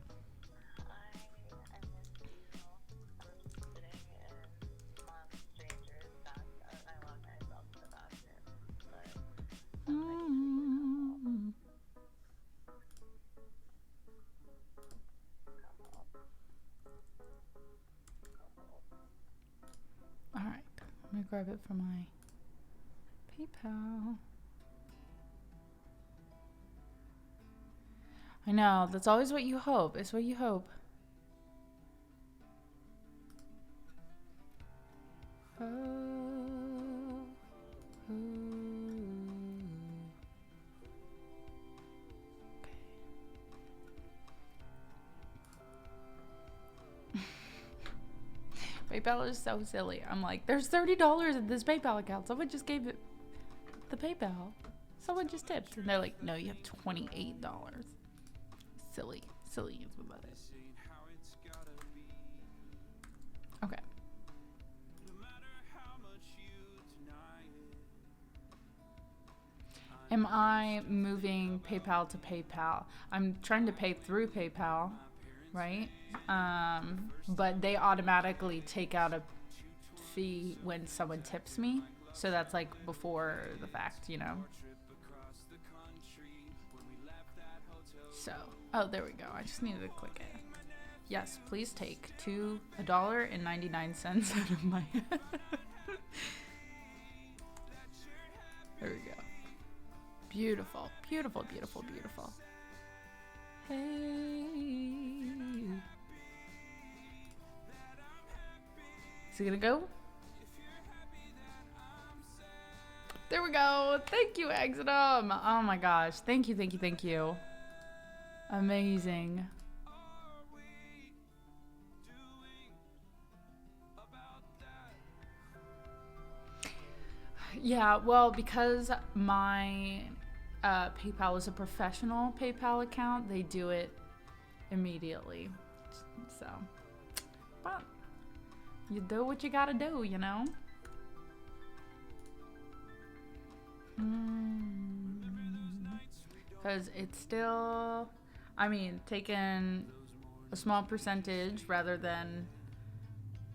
All right, let me grab it from my PayPal. I know, that's always what you hope. It's what you hope. PayPal is so silly. I'm like, there's $30 in this PayPal account. Someone just gave it the PayPal. Someone just tipped. And they're like, no, you have $28. Silly is what that is. Okay. Am I moving PayPal to PayPal? I'm trying to pay through PayPal, right? But they automatically take out a fee when someone tips me. So that's like before the fact, you know? So, oh, there we go. I just needed to click it. Yes, please take $1.99 out of my... There we go. Beautiful, beautiful, beautiful, beautiful. Hey. Is it gonna go? There we go. Thank you, Exodum. Oh my gosh. Thank you. Amazing. Yeah, well, because my PayPal is a professional PayPal account, they do it immediately. So, but you do what you gotta do, you know? Because it's still, I mean, taking a small percentage rather than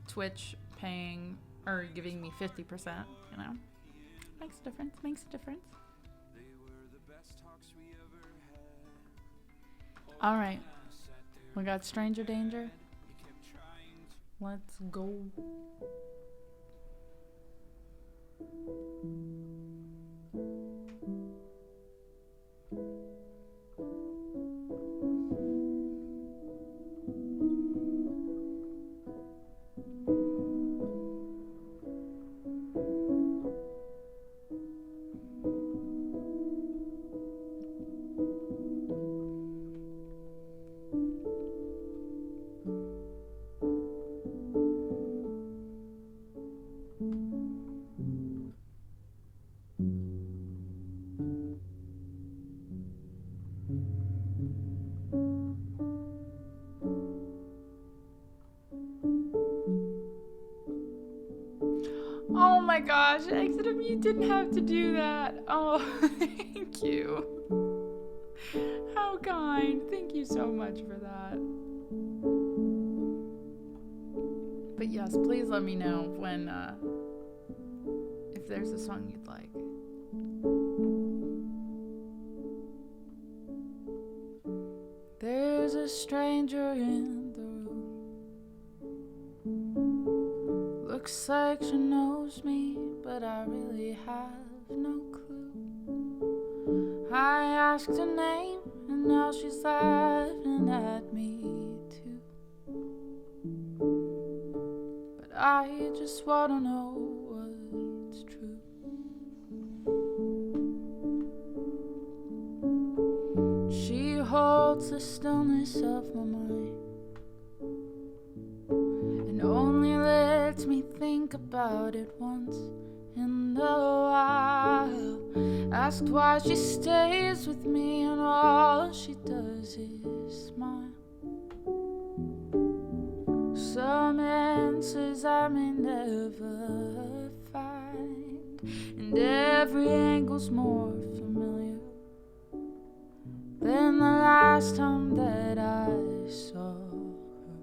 Twitch paying or giving me 50%, you know? Makes a difference. All right. We got Stranger Danger. Let's go. Oh my gosh, Exodum, you didn't have to do that. Oh, thank you. How kind. Thank you so much for that. But yes, please let me know when, if there's a song you'd like. there's a stranger in the room. Looks like she knows me, but I really have no clue. I asked her name, and now she's laughing at me too. But I just wanna know what's true. She holds the stillness of my mind and only lets me think about it once in a while. Asked why she stays with me, and all she does is smile. Some answers I may never find, and every angle's more familiar than the last time that I saw her.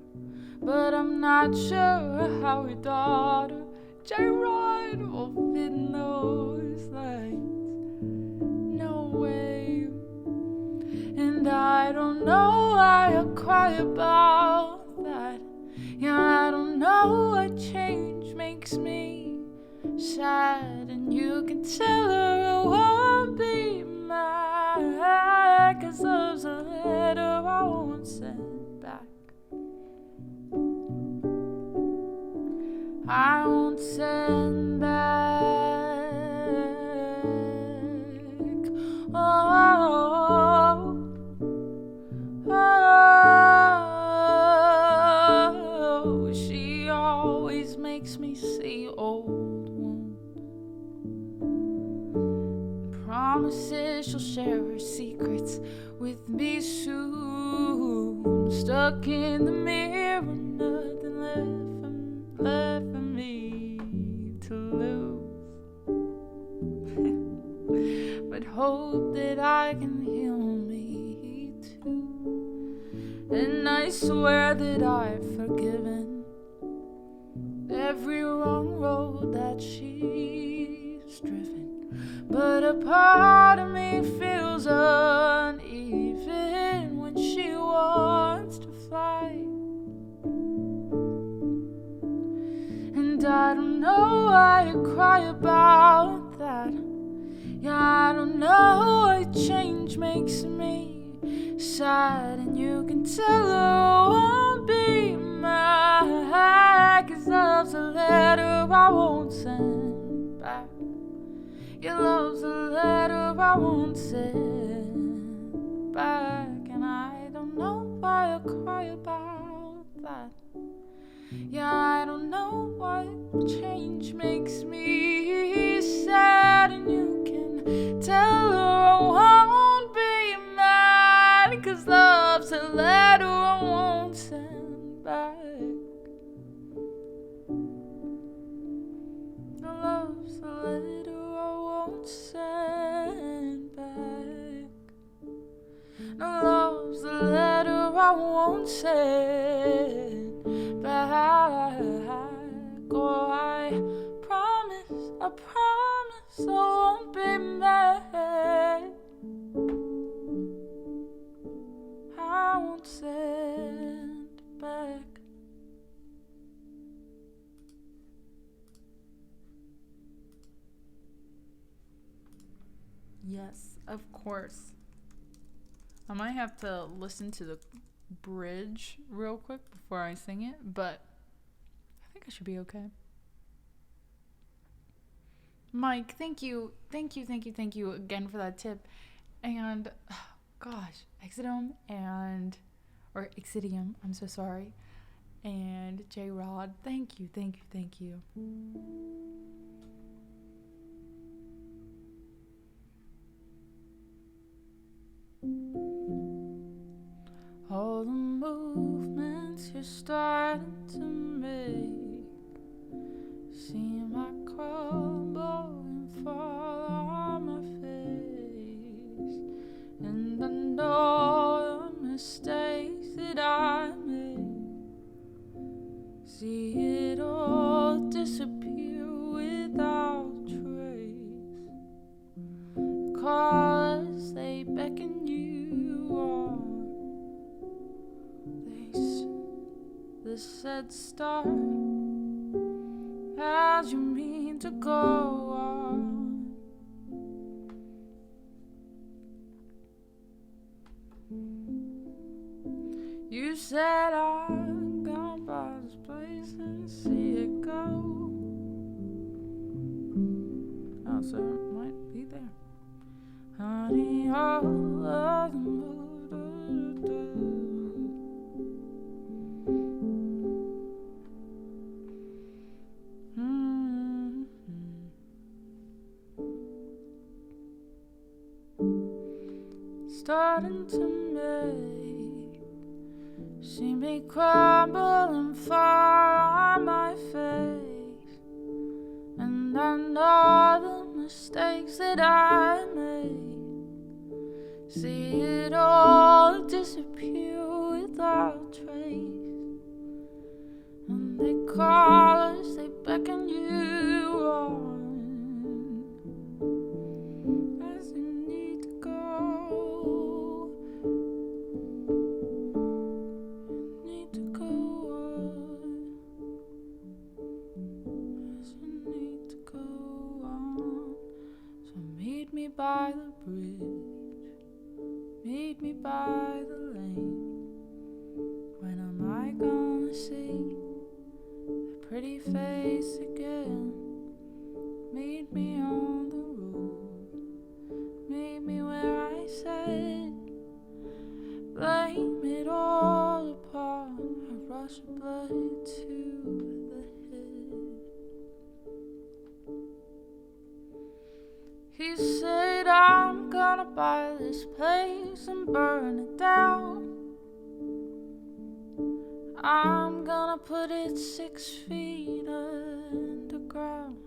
But I'm not sure how her daughter J-Rod will fit in those lines. No way. And I don't know why I cry about that. Yeah, I don't know what change makes me sad. And you can tell her I won't be mad, 'cause love's a letter I won't send back. I won't send back. Oh, oh, she always makes me see old wounds. Promises she'll share her secrets with me soon. Stuck in the mirror, nothing left for me to lose. But hope that I can heal me too. And I swear that I've forgiven every wrong road that she's driven. But a part of me feels uneven when she wants to fly. And I don't know why I cry about that. Yeah, I don't know what change makes me sad. And you can tell her I won't be mad, 'cause love's a letter I won't send back. Your love's a letter I won't send back. And I don't know why I cry about that. Yeah, I don't know what change makes me sad. And you can tell her I won't be mad, 'cause love's a letter I won't send back. Love's a letter I won't send back. No, love's a letter I won't send back. Oh, I promise I won't be mad. I won't send back. Yes, of course. I might have to listen to the bridge real quick before I sing it, but I think I should be okay. Mike, thank you again for that tip. And gosh, Exidium, I'm so sorry. And J-Rod, thank you. All the movements you're starting to make seem like crumble and fall on my face. And I know the mistakes that I made. See it all disappear with this said start as you mean to go on. You said I'm gonna buy this place and see it go. Oh, so it might be there. Honey, all of the mood. Starting to make see me crumble and fall on my face, and I know the mistakes that I made. See it all disappear without trace, and they call us, they beckon you on as you need to go. You need to go on as you need to go on. So meet me by the bridge, meet me by the lane. When am I gonna see that pretty face again? Meet me on the road, meet me where I said, blame it all upon a rush of blood to the head. He said, I'm gonna buy this place and burn it down. I'm gonna put it 6 feet underground.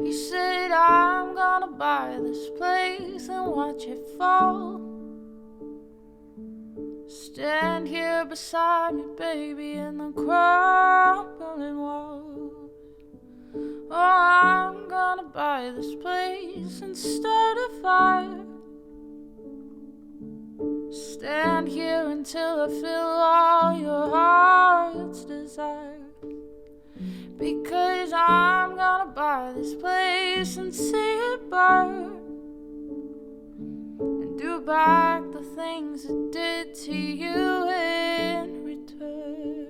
He said, I'm gonna buy this place and watch it fall. Stand here beside me, baby, in the crumbling walls. Oh, I'm gonna buy this place and start a fire. Stand here until I feel all your heart's desire. Because I'm gonna buy this place and see it burn, and do back the things it did to you in return.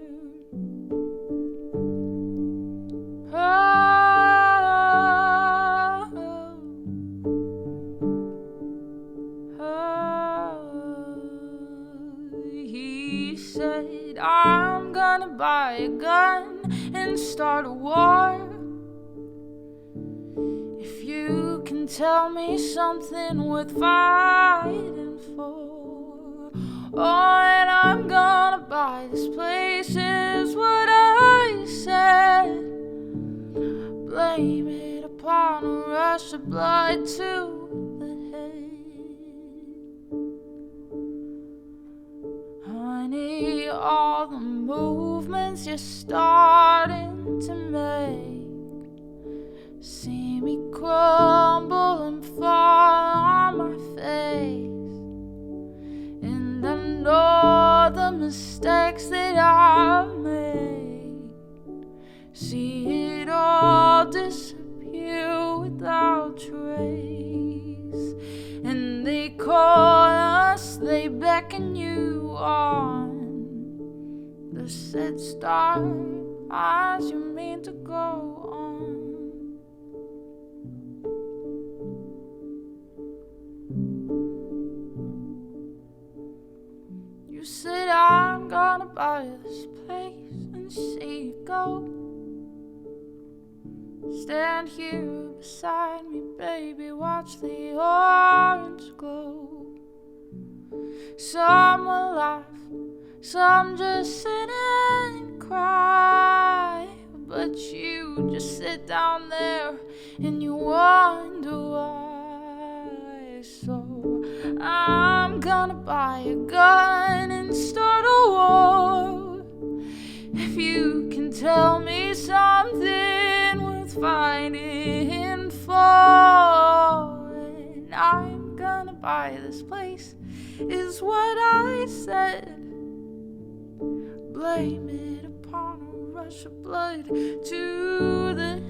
He said, I'm gonna buy a gun and start a war. If you can tell me something worth fighting for. Oh, and I'm gonna buy this place is what I said. Blame it upon a rush of blood to the head. Honey, all the movements you're starting to make see me crumble and fall on my face, and I know the mistakes that I made. See it all disappear without trace, and they call us, they beckon you on the set start as you mean to go on. You said, I'm gonna buy this place and see it go. Stand here beside me, baby, watch the orange glow. Some will laugh, some just sit and cry, but you just sit down there and you wonder why. So I'm gonna buy a gun and start a war. If you can tell me something worth fighting for, and I'm gonna buy this place is what I said. Blame it rush of blood to the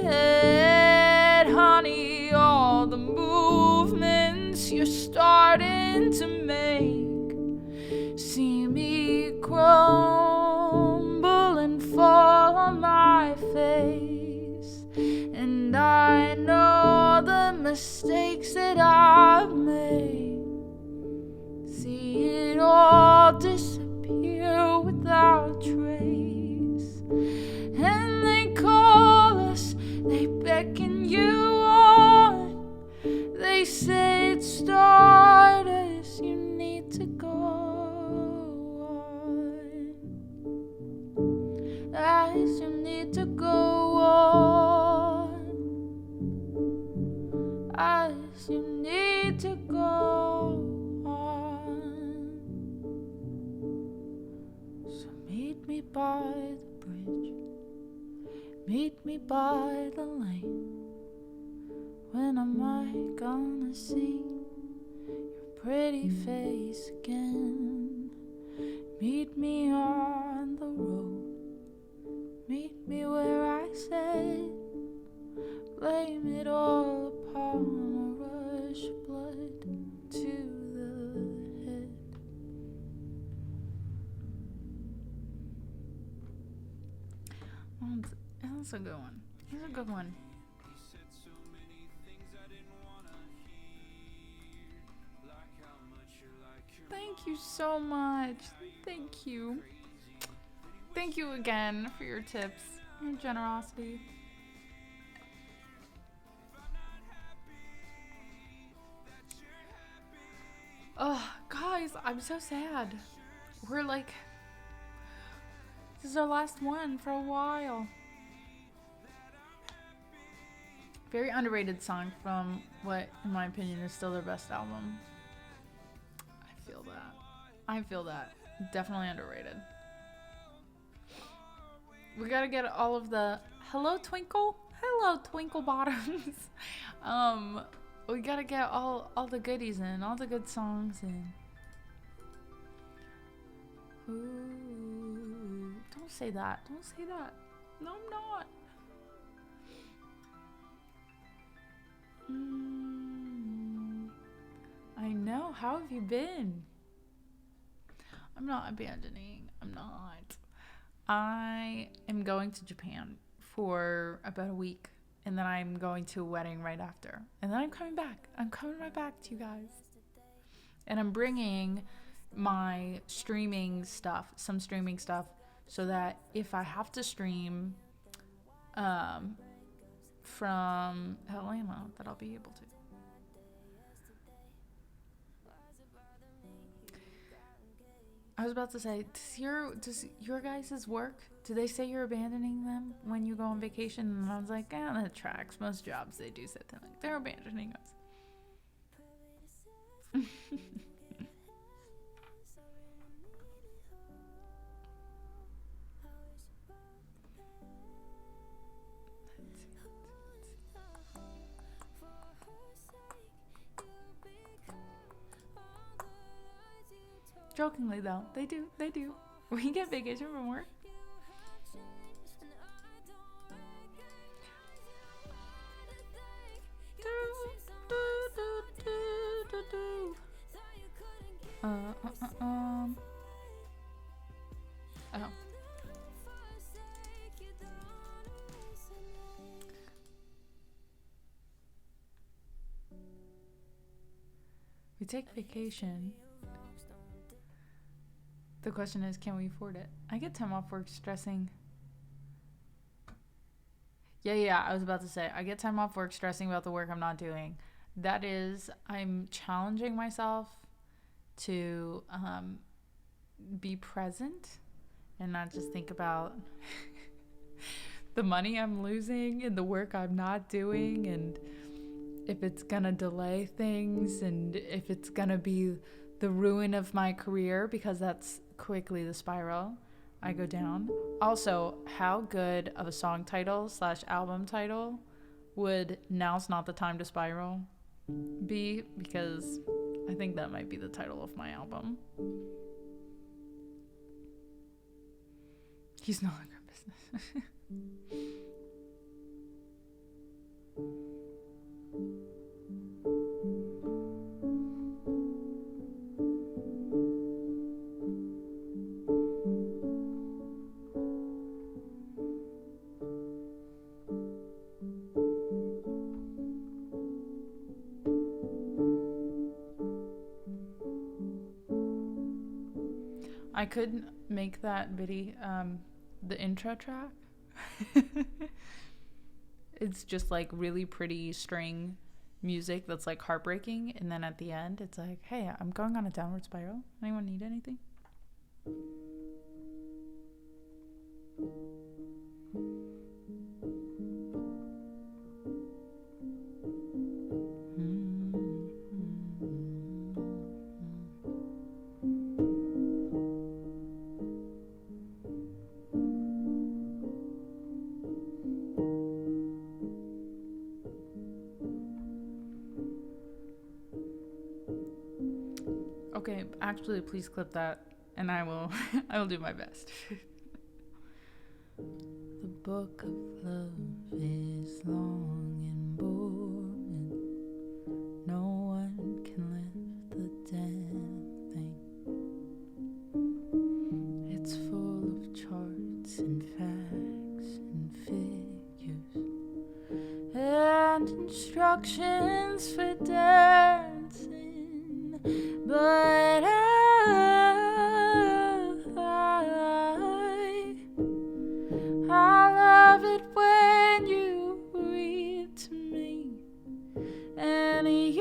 head, honey. All the movements you're starting to make see me crumble and fall on my face, and I know the mistakes that I've made. See it all disappear without trace, and they call us, they beckon you on. They say it stardust, you need to go on. As you need to go on. As you need to go on. So meet me by the bridge, meet me by the lane. When am I gonna see your pretty face again? Meet me on the road, meet me where I said, blame it all upon a rush of blood to the head. That's a good one. That's a good one. Thank you so much. Thank you. Thank you again for your tips, your generosity. Oh, guys, I'm so sad. We're like, this is our last one for a while. Very underrated song from what, in my opinion, is still their best album. I feel that. Definitely underrated. We gotta get all of the hello Twinkle Bottoms. We gotta get all the goodies in, all the good songs in. Ooh, don't say that. Don't say that. No, I'm not. I know. How have you been? I'm not abandoning. I'm not. I am going to Japan for about a week, and then I'm going to a wedding right after. And then I'm coming back. I'm coming right back to you guys. And I'm bringing my streaming stuff, some streaming stuff, so that if I have to stream from Atlanta, that I'll be able to. I was about to say, does your guys' work, do they say you're abandoning them when you go on vacation? And I was like, that tracks. Most jobs, they do say that. Like, they're abandoning us. Jokingly though, they do. We get vacation from work. Oh. We take vacation. The question is, can we afford it? I get time off work stressing. Yeah, I was about to say, I get time off work stressing about the work I'm not doing. That is, I'm challenging myself to be present and not just think about the money I'm losing and the work I'm not doing, and if it's gonna delay things, and if it's gonna be the ruin of my career, because that's quickly the spiral I go down. Also, how good of a song title / album title would Now's Not the Time to Spiral be? Because I think that might be the title of my album. He's no longer business. I could make that video the intro track. It's just like really pretty string music that's like heartbreaking, and then at the end it's like, hey, I'm going on a downward spiral. Anyone need anything? Okay, actually, please clip that, and I will I will do my best. The book of love is long and boring. No one can lift the damn thing. It's full of charts and facts and figures and instructions for dancing. But I love it when you read to me, and you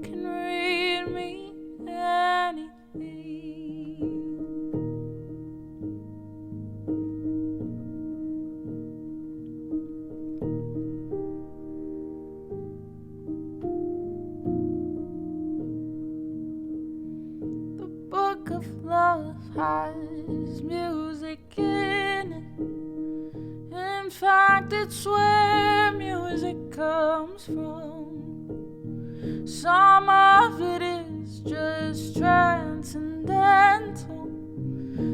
can read me anything. Book of love has music in it. In fact, it's where music comes from. Some of it is just transcendental.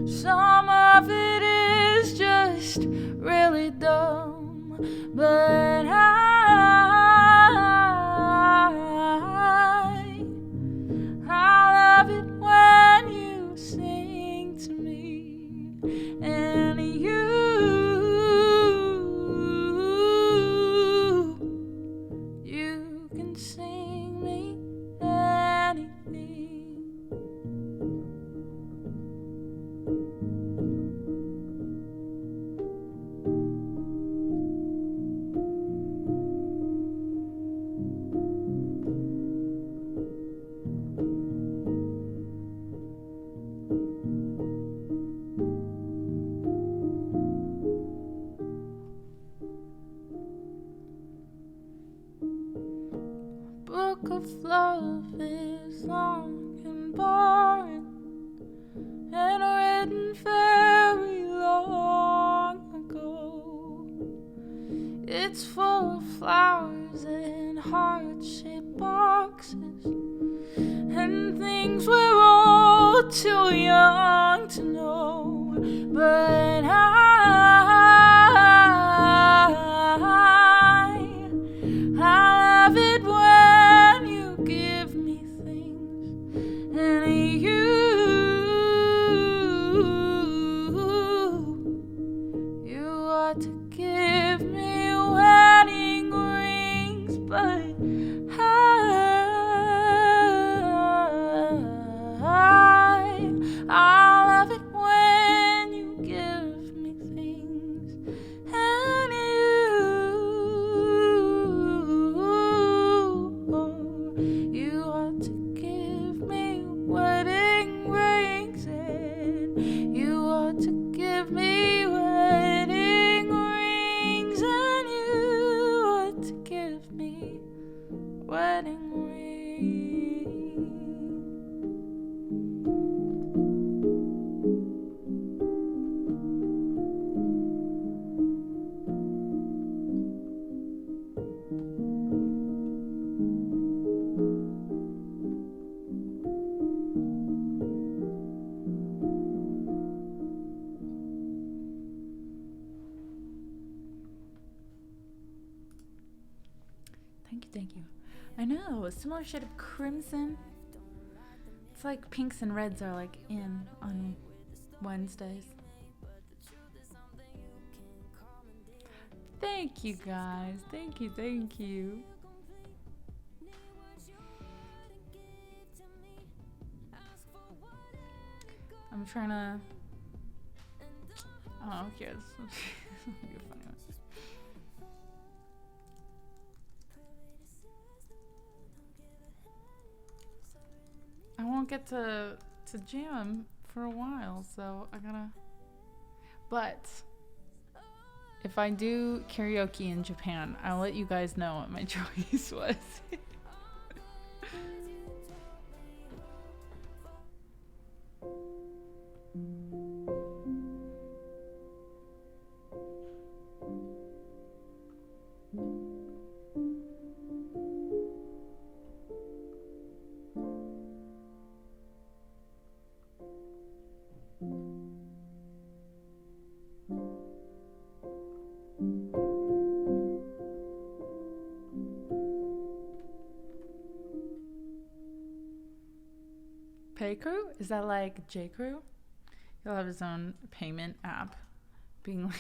Some of it is just really dumb. But I love it when you sing to me, and you can sing me anything. Book of love is long and boring, and written very long ago. It's full of flowers and heart-shaped boxes and things we're all too young to know. But I love it when you give me things, and you ought to give me wedding rings. But I love it when you give me Thank you. I know, a similar shade of crimson. It's like pinks and reds are like in on Wednesdays. Thank you guys. Thank you, thank you. I'm trying to... Oh, okay. This will be a funny one. I won't get to jam for a while, so I gotta... But if I do karaoke in Japan, I'll let you guys know what my choice was. Paycrew? Is that like J.Crew? He'll have his own payment app. Being like...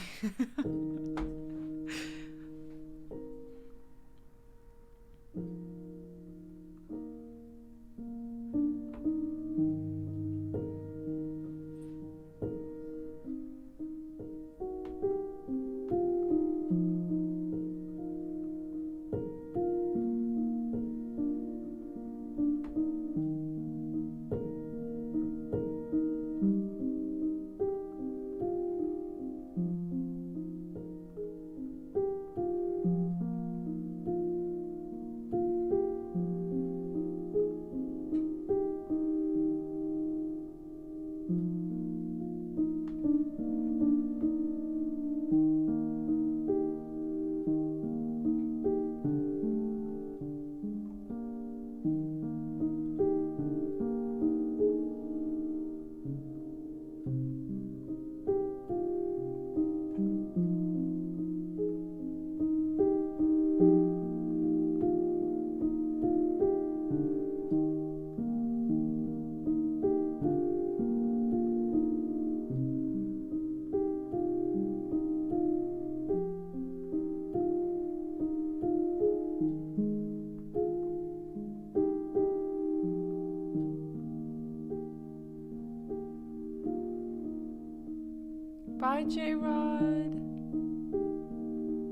Bye, J-Rod.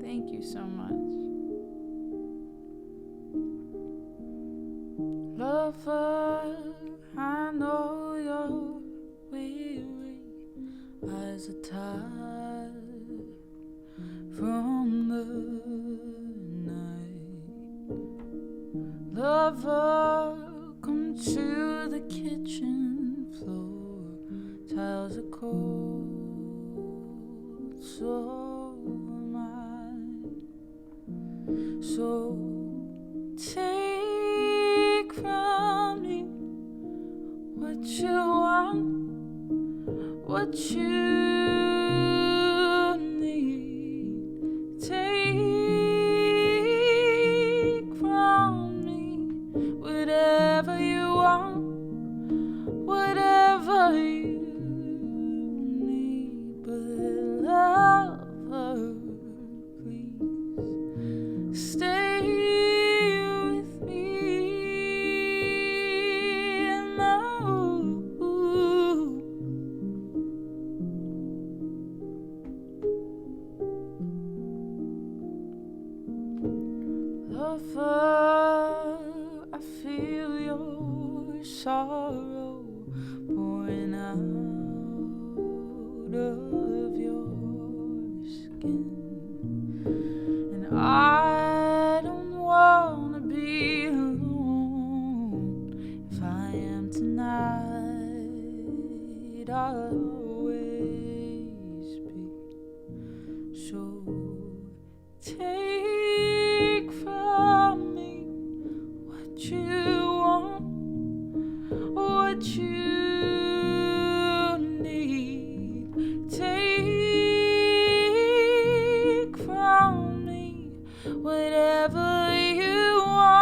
Thank you so much. Lover, I know you're weary as a tide from the night. Lover, come to the kitchen floor. Tiles are cold, so am I. So take from me what you want, what you need. Take from me whatever you want, whatever you need. But lover, please stay with me. Lover, I feel your sorrow pouring out of your skin, and I don't wanna be alone. If I am tonight, I'll always be. So take from me what you want, what you need. Take from me whatever you want,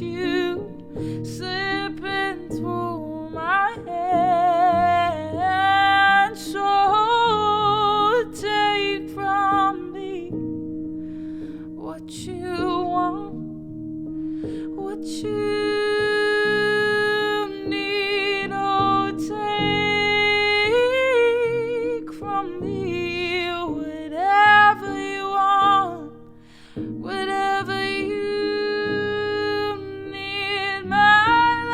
you slipping through my hands. So take from me what you want, what you need. Oh, take from me whatever you want, whatever you need. My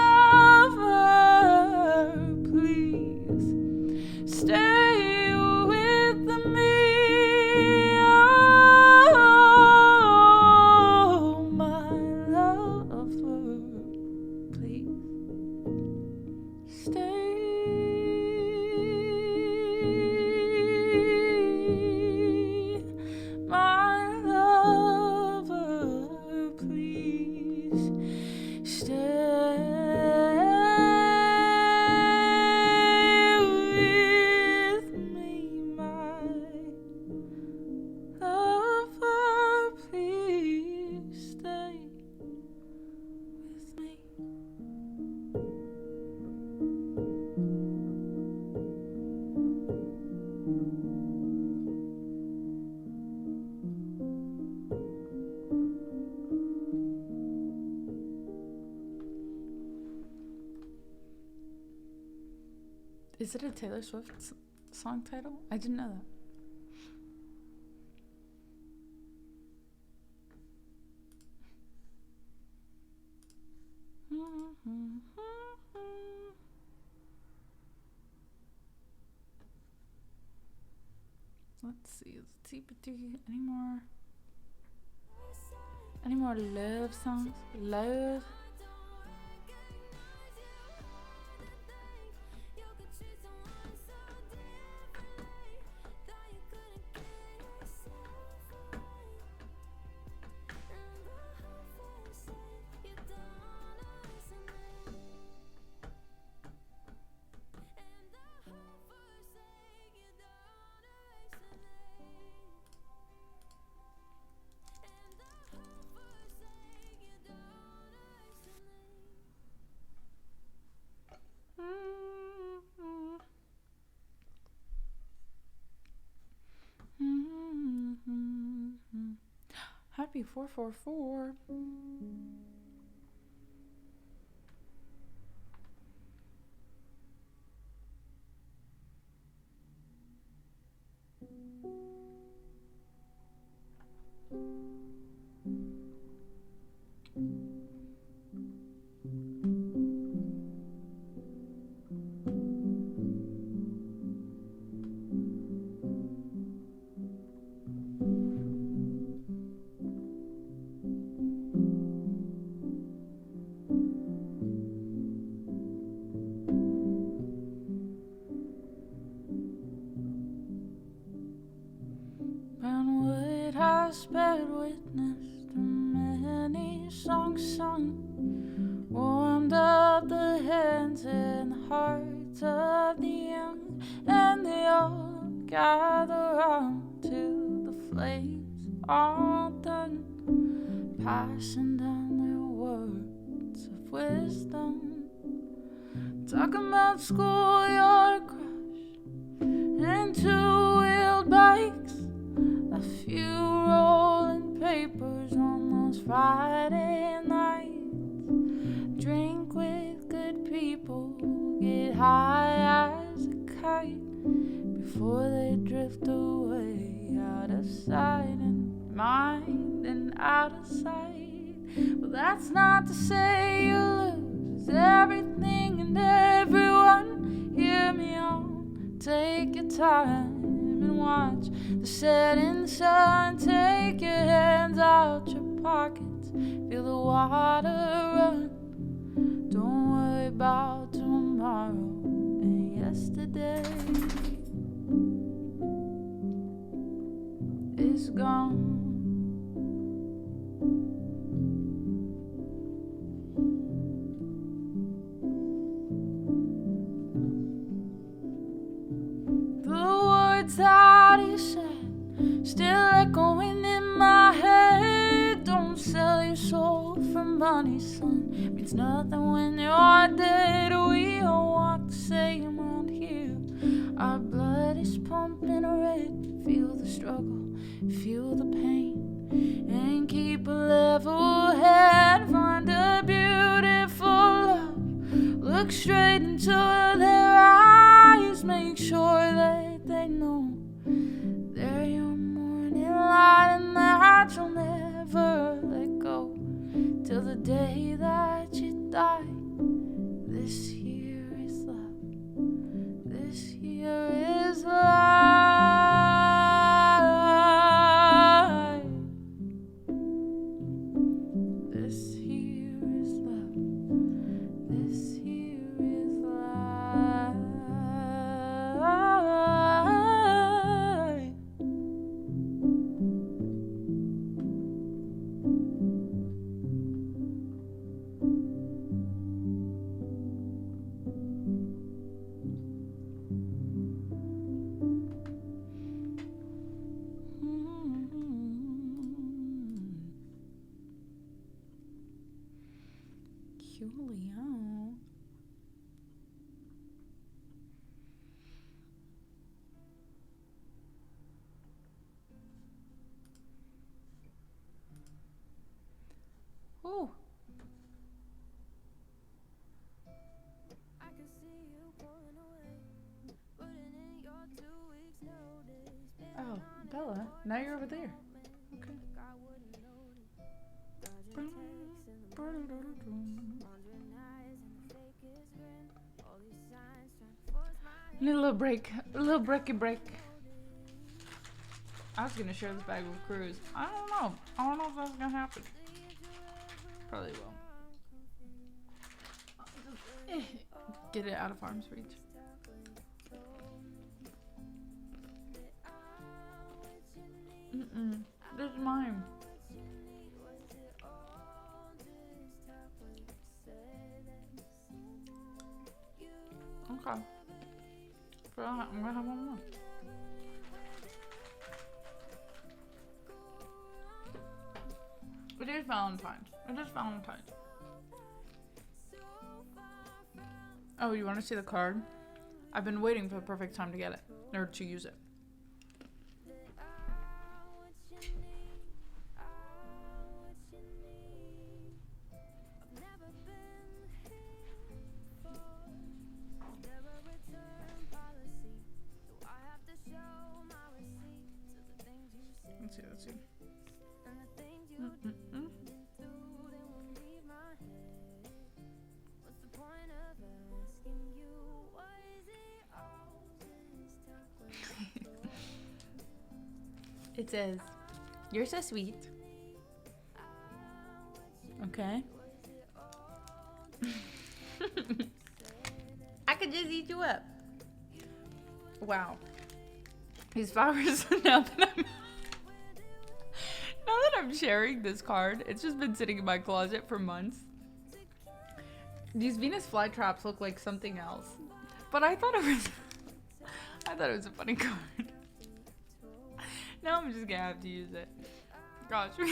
lover, please stay with me. Oh, my lover, please stay. My lover, please stay with me. My lover, please stay with me. Is it a Taylor Swift song title? I didn't know that. Let's see. Any more love songs? Love. Happy 444. Has bear witness to many songs sung, warmed up the hands and hearts of the young, and they all gather round till the flames are done, passing down their words of wisdom, talking about schoolyard crush and two-wheeled bikes, a few rolling papers on those Friday nights. Drink with good people, get high as a kite before they drift away out of sight and mind and out of sight. Well, that's not to say you lose everything and everyone. Hear me on, take your time and watch the setting sun. Take your hands out your pockets, feel the water run. Don't worry about tomorrow and yesterday is gone. That he said, still echoing in my head. Don't sell your soul for money, son, means nothing when you're dead. We all walk the same round here. Our blood is pumping red. Feel the struggle, feel the pain, and keep a level head. Find a beautiful love. Look straight into their eyes. Make sure that they know they're your morning light, and that you'll never let go till the day that you die. This here is love. This here is life. This here is love. This here is life. Julio. Ooh. I can see you pulling away, putting in your 2 weeks notice. Oh, Bella, now you're over there. Okay. I wouldn't notice. Dodging texts in the morning, wandering eyes and the fakest grin. All these signs trying to force my hand. Need a little break. A little breaky break. I was gonna share this bag with Cruz. I don't know. I don't know if that's gonna happen. Probably will. Get it out of arm's reach. This is mine. Okay. So I'm gonna have one more. It is Valentine's. It is Valentine's. Oh, you want to see the card? I've been waiting for the perfect time to get it, or to use it. Let's see. It says, "You're so sweet." Okay. I could just eat you up. Wow. These flowers now that I'm sharing this card, it's just been sitting in my closet for months. These Venus flytraps look like something else, but I thought it was a funny card. Now I'm just gonna have to use it. Gosh, I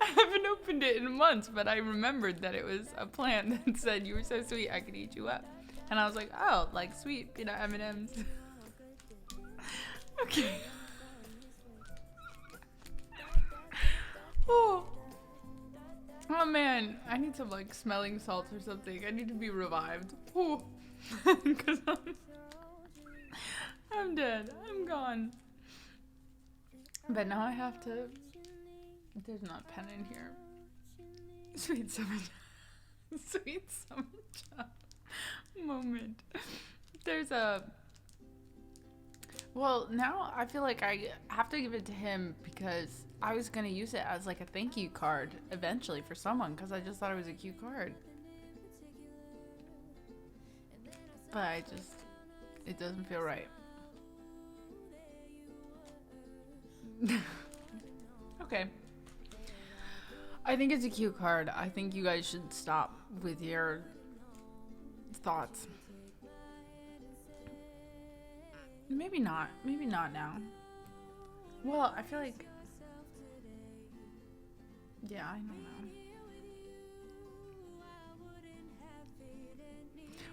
haven't opened it in months, but I remembered that it was a plant that said, "You were so sweet, I could eat you up." And I was like, oh, like sweet peanut M&Ms. Okay. Oh man, I need some like smelling salts or something. I need to be revived. Oh, because I'm dead. I'm gone. But now I have to. There's not a pen in here. Sweet summer child moment. There's a. Well, now I feel like I have to give it to him because I was gonna use it as like a thank you card eventually for someone because I just thought it was a cute card. But it doesn't feel right. Okay. I think it's a cute card. I think you guys should stop with your thoughts. Maybe not. Maybe not now. Well, I feel like Yeah, I don't know.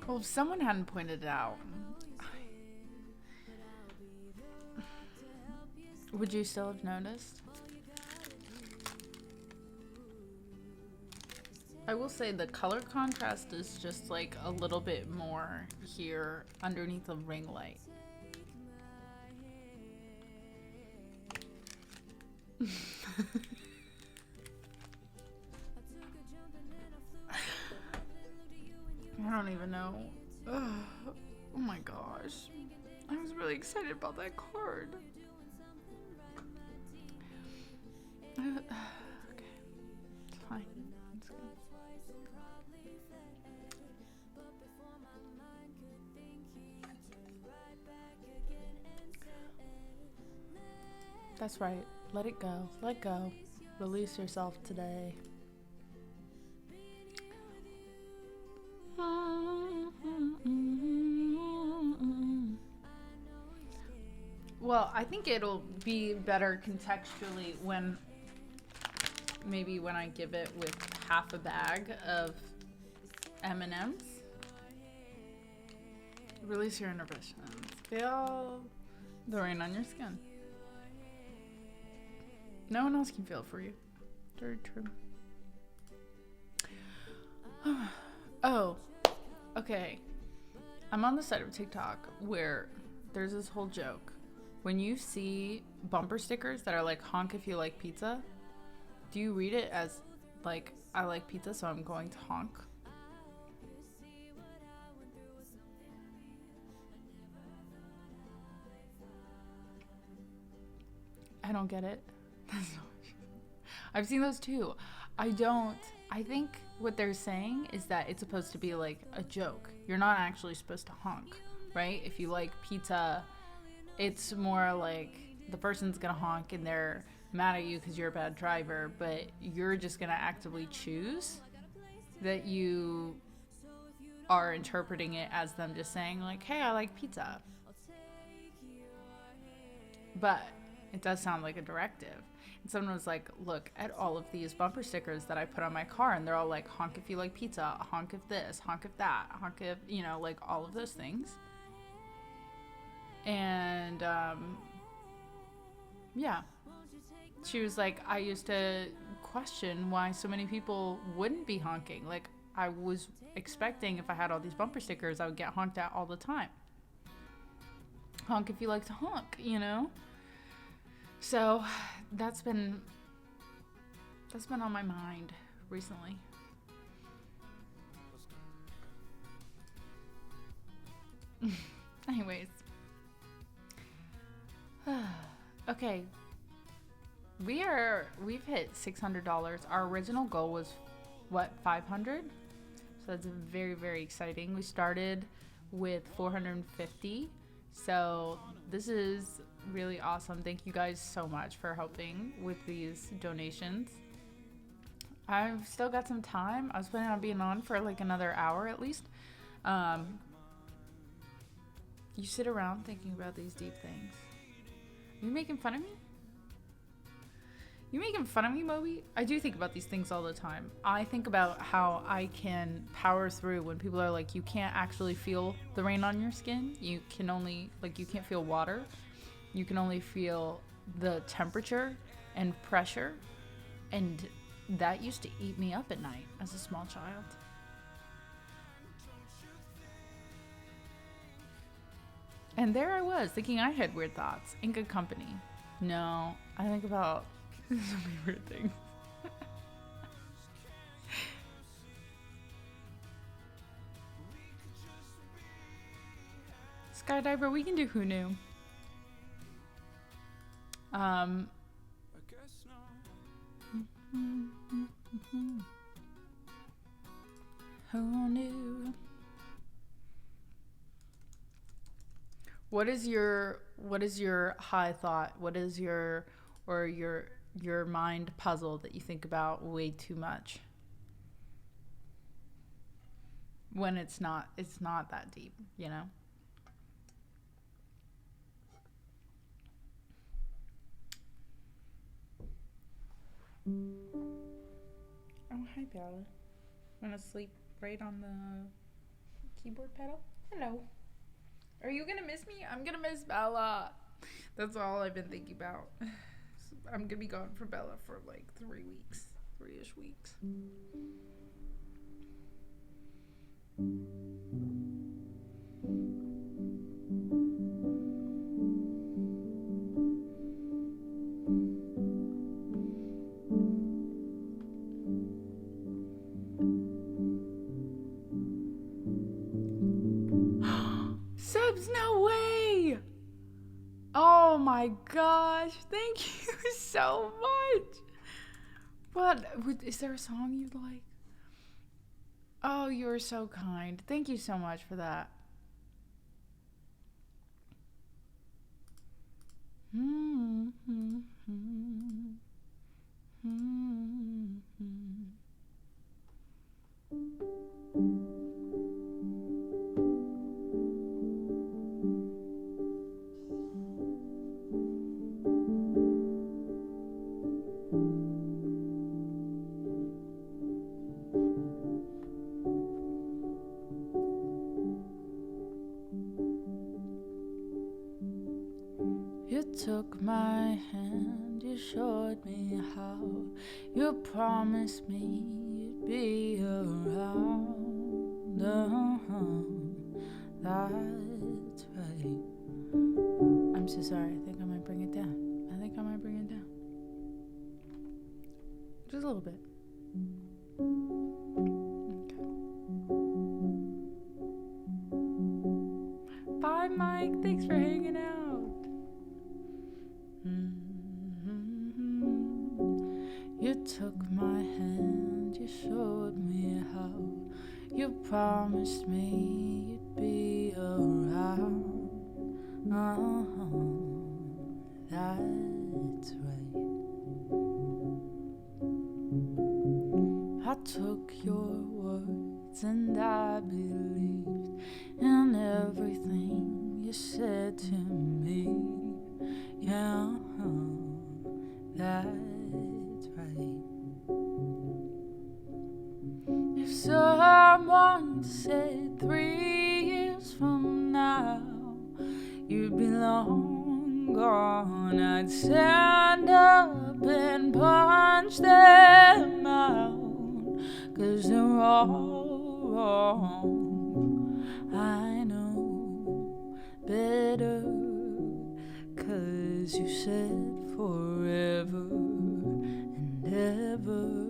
Well, if someone hadn't pointed it out, would you still have noticed? I will say the color contrast is just like a little bit more here underneath the ring light. I don't even know. Ugh. Oh my gosh. I was really excited about that card. Okay. It's fine. It's good. That's right. Let it go. Let go. Release yourself today. Well, I think it'll be better contextually when I give it with half a bag of M&Ms. Release your inhibitions. Feel the rain on your skin. No one else can feel it for you. Very true. Oh, okay. I'm on the side of TikTok where there's this whole joke. When you see bumper stickers that are like, honk if you like pizza, do you read it as like, I like pizza, so I'm going to honk? I don't get it. I've seen those too. I think what they're saying is that it's supposed to be like a joke. You're not actually supposed to honk, right? If you like pizza, it's more like the person's gonna honk and they're mad at you because you're a bad driver, but you're just gonna actively choose that you are interpreting it as them just saying like, hey, I like pizza. But it does sound like a directive. And someone was like, look at all of these bumper stickers that I put on my car, and they're all like, honk if you like pizza, honk if this, honk if that, honk if, like all of those things. And yeah, she was like, I used to question why so many people wouldn't be honking. Like, I was expecting if I had all these bumper stickers, I would get honked at all the time. Honk if you like to honk, So that's been on my mind recently. Anyways. Okay. We've hit $600. Our original goal was what, 500? So that's very, very exciting. We started with 450. So this is really awesome. Thank you guys so much for helping with these donations. I've still got some time. I was planning on being on for like another hour at least. You sit around thinking about these deep things. Are you making fun of me? You making fun of me, Moby? I do think about these things all the time. I think about how I can power through when people are like, you can't actually feel the rain on your skin. You can only, like, you can't feel water. You can only feel the temperature and pressure. And that used to eat me up at night as a small child. And there I was, thinking I had weird thoughts in good company. No, I think about so many weird things. Skydiver, we can do Who Knew. Who knew? What is your high thought? What is your mind puzzle that you think about way too much? When it's not that deep, Hi, Bella. Wanna sleep right on the keyboard pedal? Hello. Are you gonna miss me? I'm gonna miss Bella. That's all I've been thinking about. I'm gonna be gone for Bella for like 3 weeks. 3-ish weeks. Subs, no way! Oh my gosh, thank you so much. What, is there a song you'd like? Oh, you're so kind. Thank you so much for that. You took my hand, you showed me how. You promised me you'd be around. That's right. I'm so sorry. I think I might bring it down. Just a little bit. Okay. Bye, Mike. Thanks for hanging out. You took my hand, you showed me how. You promised me you'd be around. That's right. I took your words and I believed in everything you said to me. Yeah, that's right. If someone said 3 years from now you'd be long gone, I'd stand up and punch them out, 'cause they're all wrong. I know better, 'cause you said forever and ever.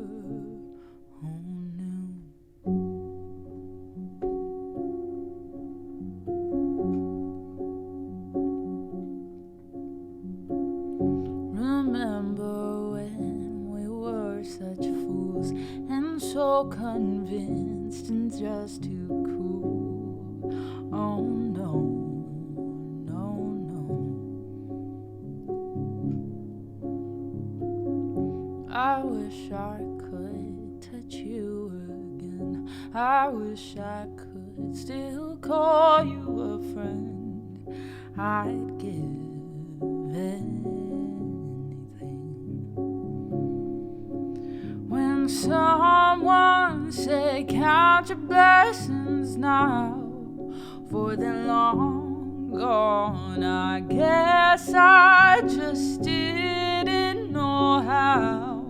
Remember when we were such fools and so convinced and just too cool? Oh no, no, no. I wish I could touch you again. I wish I could still call you a friend. I'd give when someone said count your blessings now, for they're long gone, I guess I just didn't know how.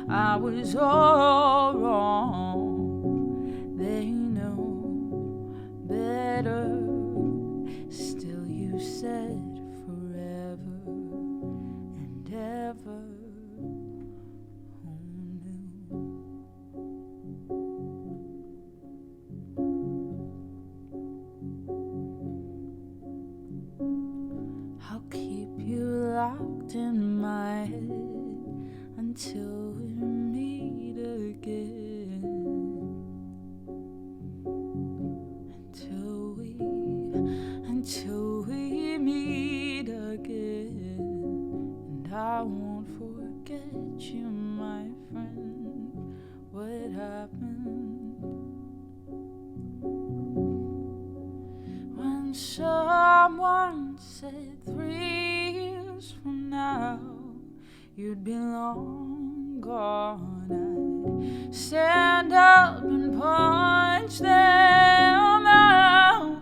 I was all wrong. They know better. Still you said forever and ever. I'll keep you locked in my head until we meet again. Until we meet again. And I won't forget you, my friend. What happened? When someone said 3 years from now you'd be long gone, stand up and punch them out,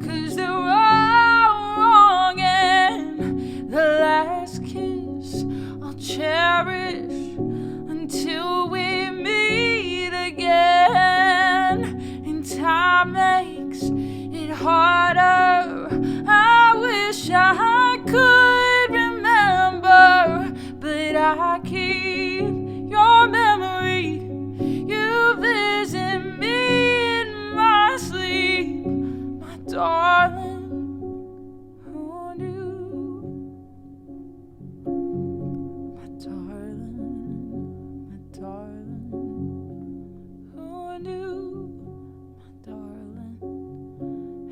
'cause they're all wrong, and the last kiss I'll cherish until we meet again. And time makes it harder. I wish I could remember, but I keep your memory. You visit me in my sleep, my darling. Who knew? My darling, my darling. Who knew? My darling,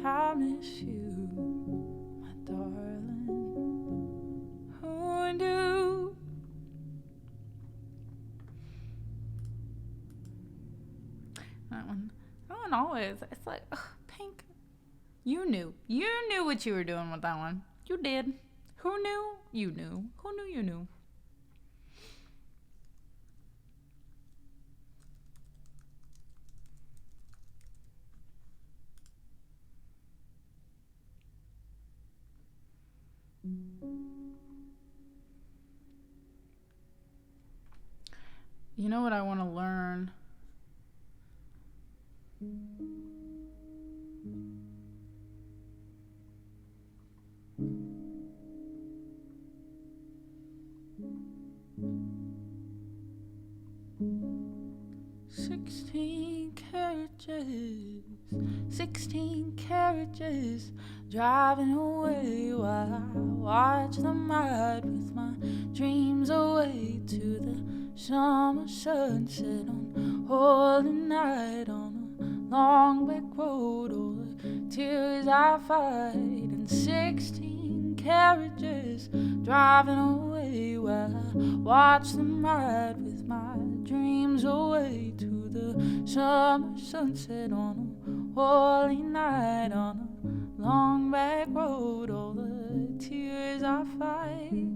I miss you, my darling. Who knew? That one always, it's like, ugh, Pink. You knew what you were doing with that one. You did. Who knew? You knew. Who knew you knew? You know what I want to learn? Sixteen carriages driving away while I watch them ride with my dreams away to the summer sunset on holy night on a long back road. All the tears I fight, and 16 carriages driving away while I watch them ride with my dreams away to the summer sunset on a holy night on a long back road. All the tears I fight.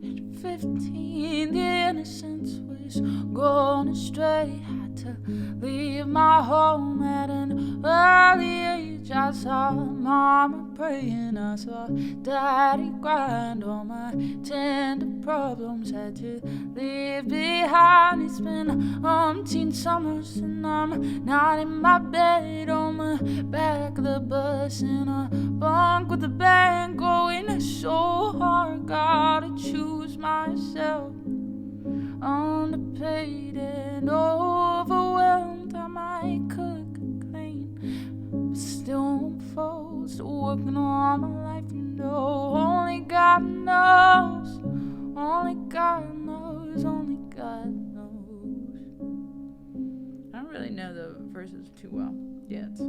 At 15, the innocence was gone astray. Had to leave my home at an early age. I saw mama praying, I saw daddy grind. All my tender problems had to leave behind. It's been umpteen summers and I'm not in my bed, on the back of the bus in a bunk with a band going so hard. Gotta choose myself, underpaid and overwhelmed. I might cook and clean, but still won't fold. Still working on my life, you know. Only God knows, only God knows, only God knows. I don't really know the verses too well yet.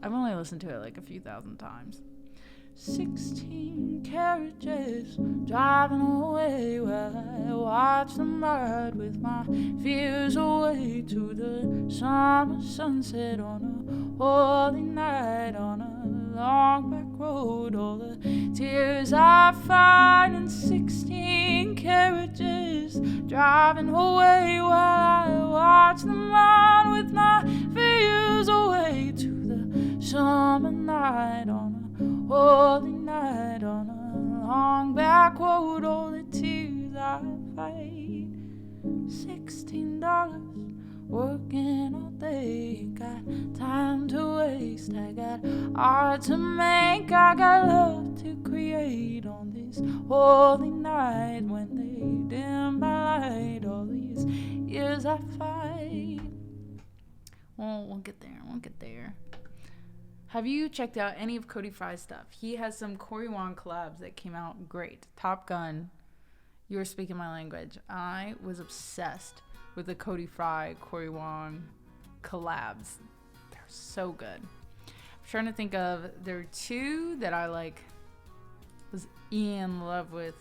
I've only listened to it like a few thousand times. 16 carriages driving away while I watch them ride with my fears away to the summer sunset on a holy night on a long back road. All the tears I find in 16 carriages driving away while I watch them ride with my fears away to the summer night on a holy night on a long back road. All the tears I fight. $16 working all day. Got time to waste, I got art to make, I got love to create on this holy night when they dim my light. All these years I fight. We'll get there. Have you checked out any of Cody Fry's stuff? He has some Cory Wong collabs that came out great. Top Gun, You Were Speaking My Language. I was obsessed with the Cody Fry, Cory Wong collabs. They're so good. I'm trying to think of, there are two that I was in love with.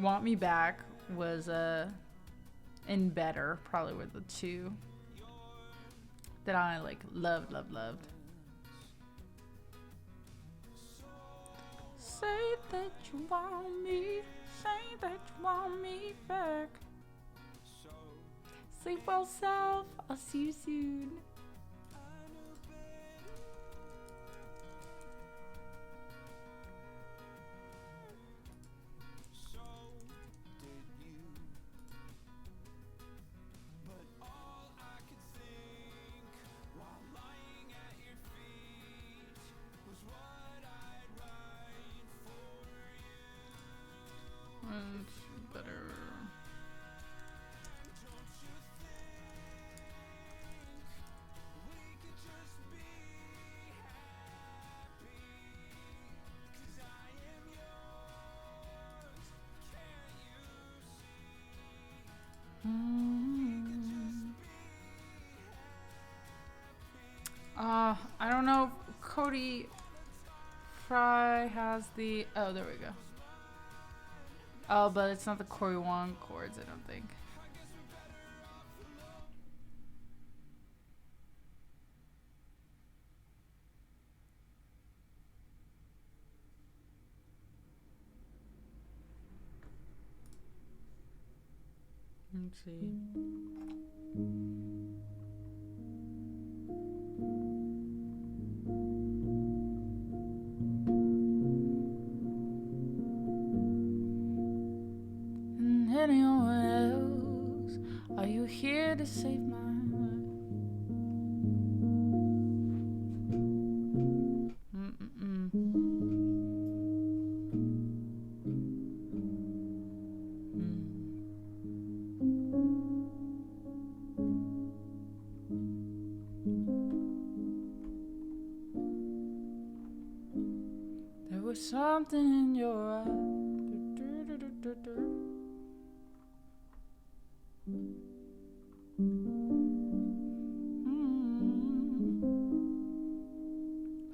Want Me Back was and Better probably were the two that I like loved. Say that you want me, say that you want me back. Sleep well, self. I'll see you soon. It's better. I don't know if Cody Fry has the. Oh, there we go. Oh, but it's not the Corey Wong chords, I don't think. Let's see. And anyone else, are you here to save my life? There was something in your eyes.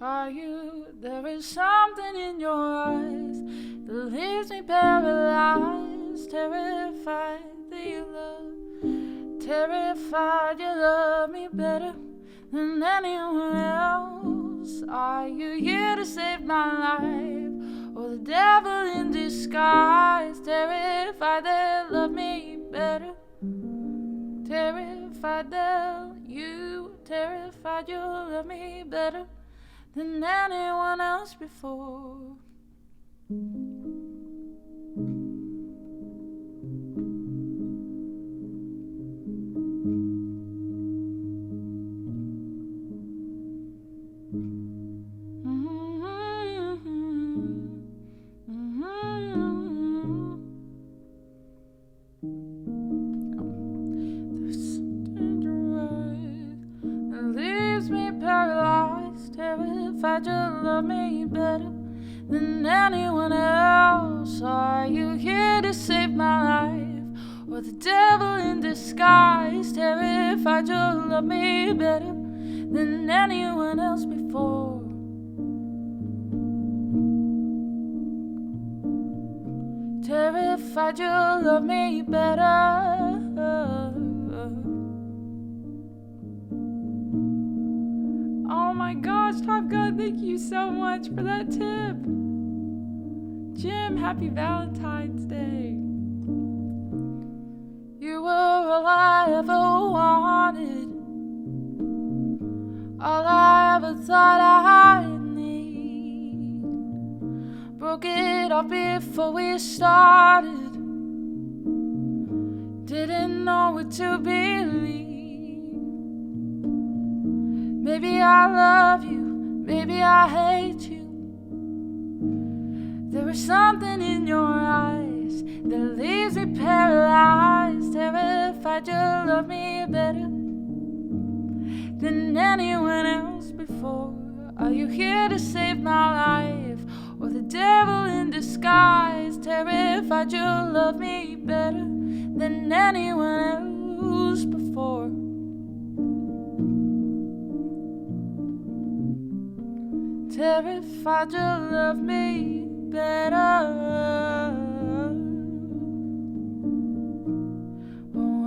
Are you? There is something in your eyes that leaves me paralyzed, terrified that you love, terrified you love me better than anyone else. Are you here to save my life, or the devil in disguise, terrified that love me better, terrified that you, terrified you love me better than anyone else before. Terrified you love me better than anyone else. Are you here to save my life, or the devil in disguise, terrified you love me better than anyone else before? Terrified you love me better. Oh my gosh, Top Gun, thank you so much for that tip. Jim, happy Valentine's Day. You were all I ever wanted, all I ever thought I'd need. Broke it off before we started, didn't know what to believe. Maybe I love you, maybe I hate you. There is something in your eyes that leaves me paralyzed, terrified you love me better than anyone else before. Are you here to save my life, or the devil in disguise, terrified you love me better than anyone else before? Terrified you love me better.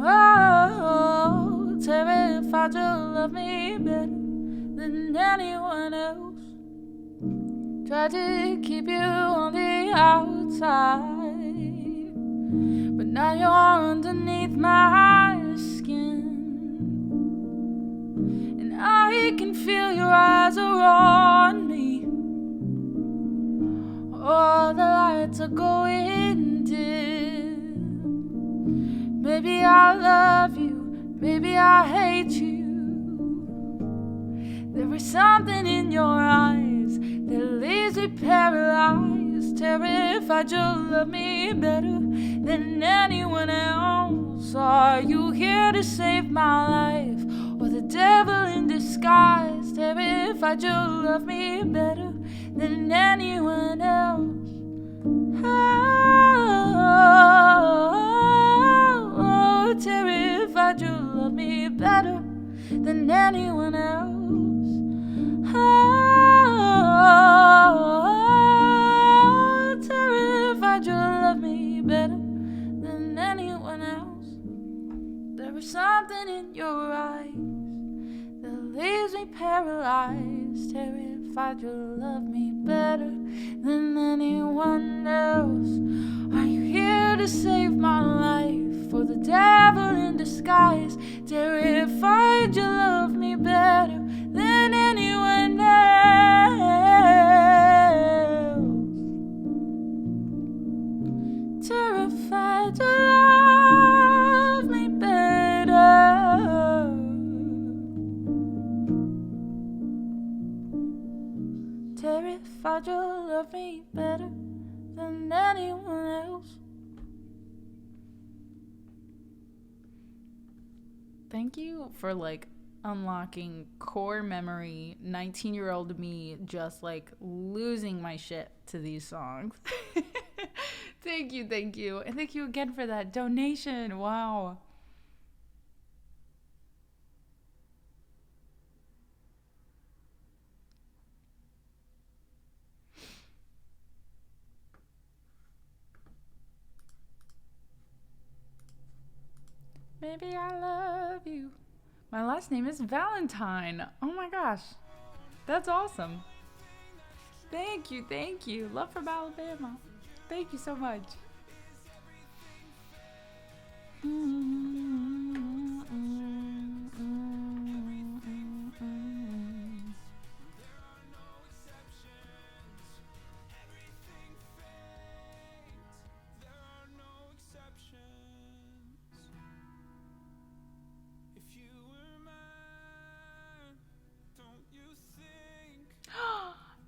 Oh, terrified thought you loved me better than anyone else. Tried to keep you on the outside, but now you're underneath my skin, and I can feel your eyes are on me. All the lights are going dim. Maybe I love you, maybe I hate you. There is something in your eyes that leaves me paralyzed, terrified you'll love me better than anyone else. Are you here to save my life, or the devil in disguise, terrified you'll love me better than anyone else? Oh, terrified you'll love me better than anyone else. Oh, terrified you'll love me better than anyone else. There is something in your eyes that leaves me paralyzed, terrified you'll love me better than anyone else. Are you here to save my life, or the devil in disguise, terrified you'll love me better than anyone else? Terrified you'll love me better. Terrified you'll love me better than anyone else. Thank you for unlocking core memory 19-year-old me just losing my shit to these songs. Thank you. And thank you again for that donation. Wow. Maybe I love you. My last name is Valentine. Oh my gosh. That's awesome. Thank you. Love from Alabama. Thank you so much.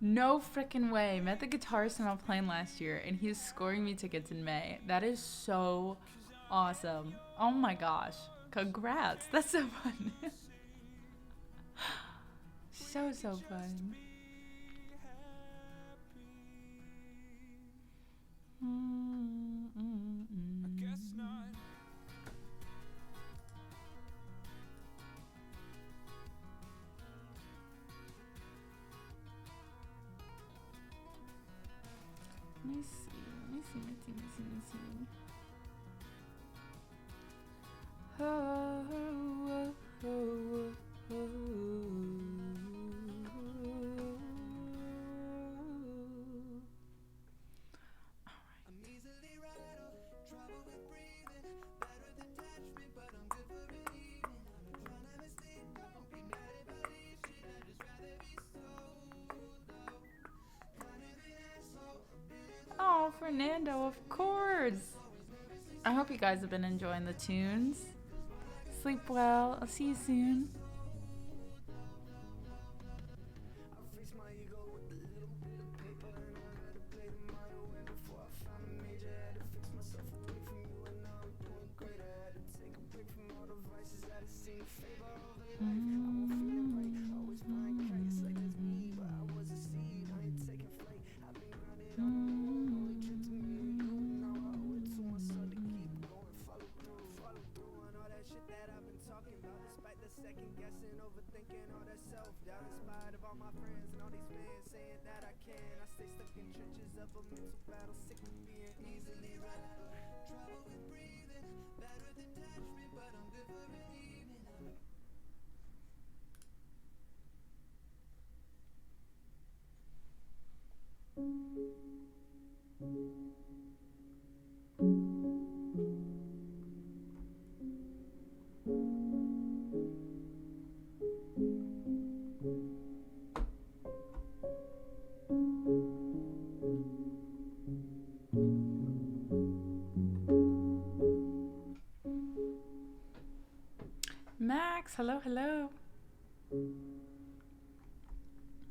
No freaking way. Met the guitarist on a plane last year, and he's scoring me tickets in May. That is so awesome. Oh my gosh. Congrats. That's so fun. So fun. Let me see. Oh, Fernando, of course. I hope you guys have been enjoying the tunes. Sleep well. I'll see you soon.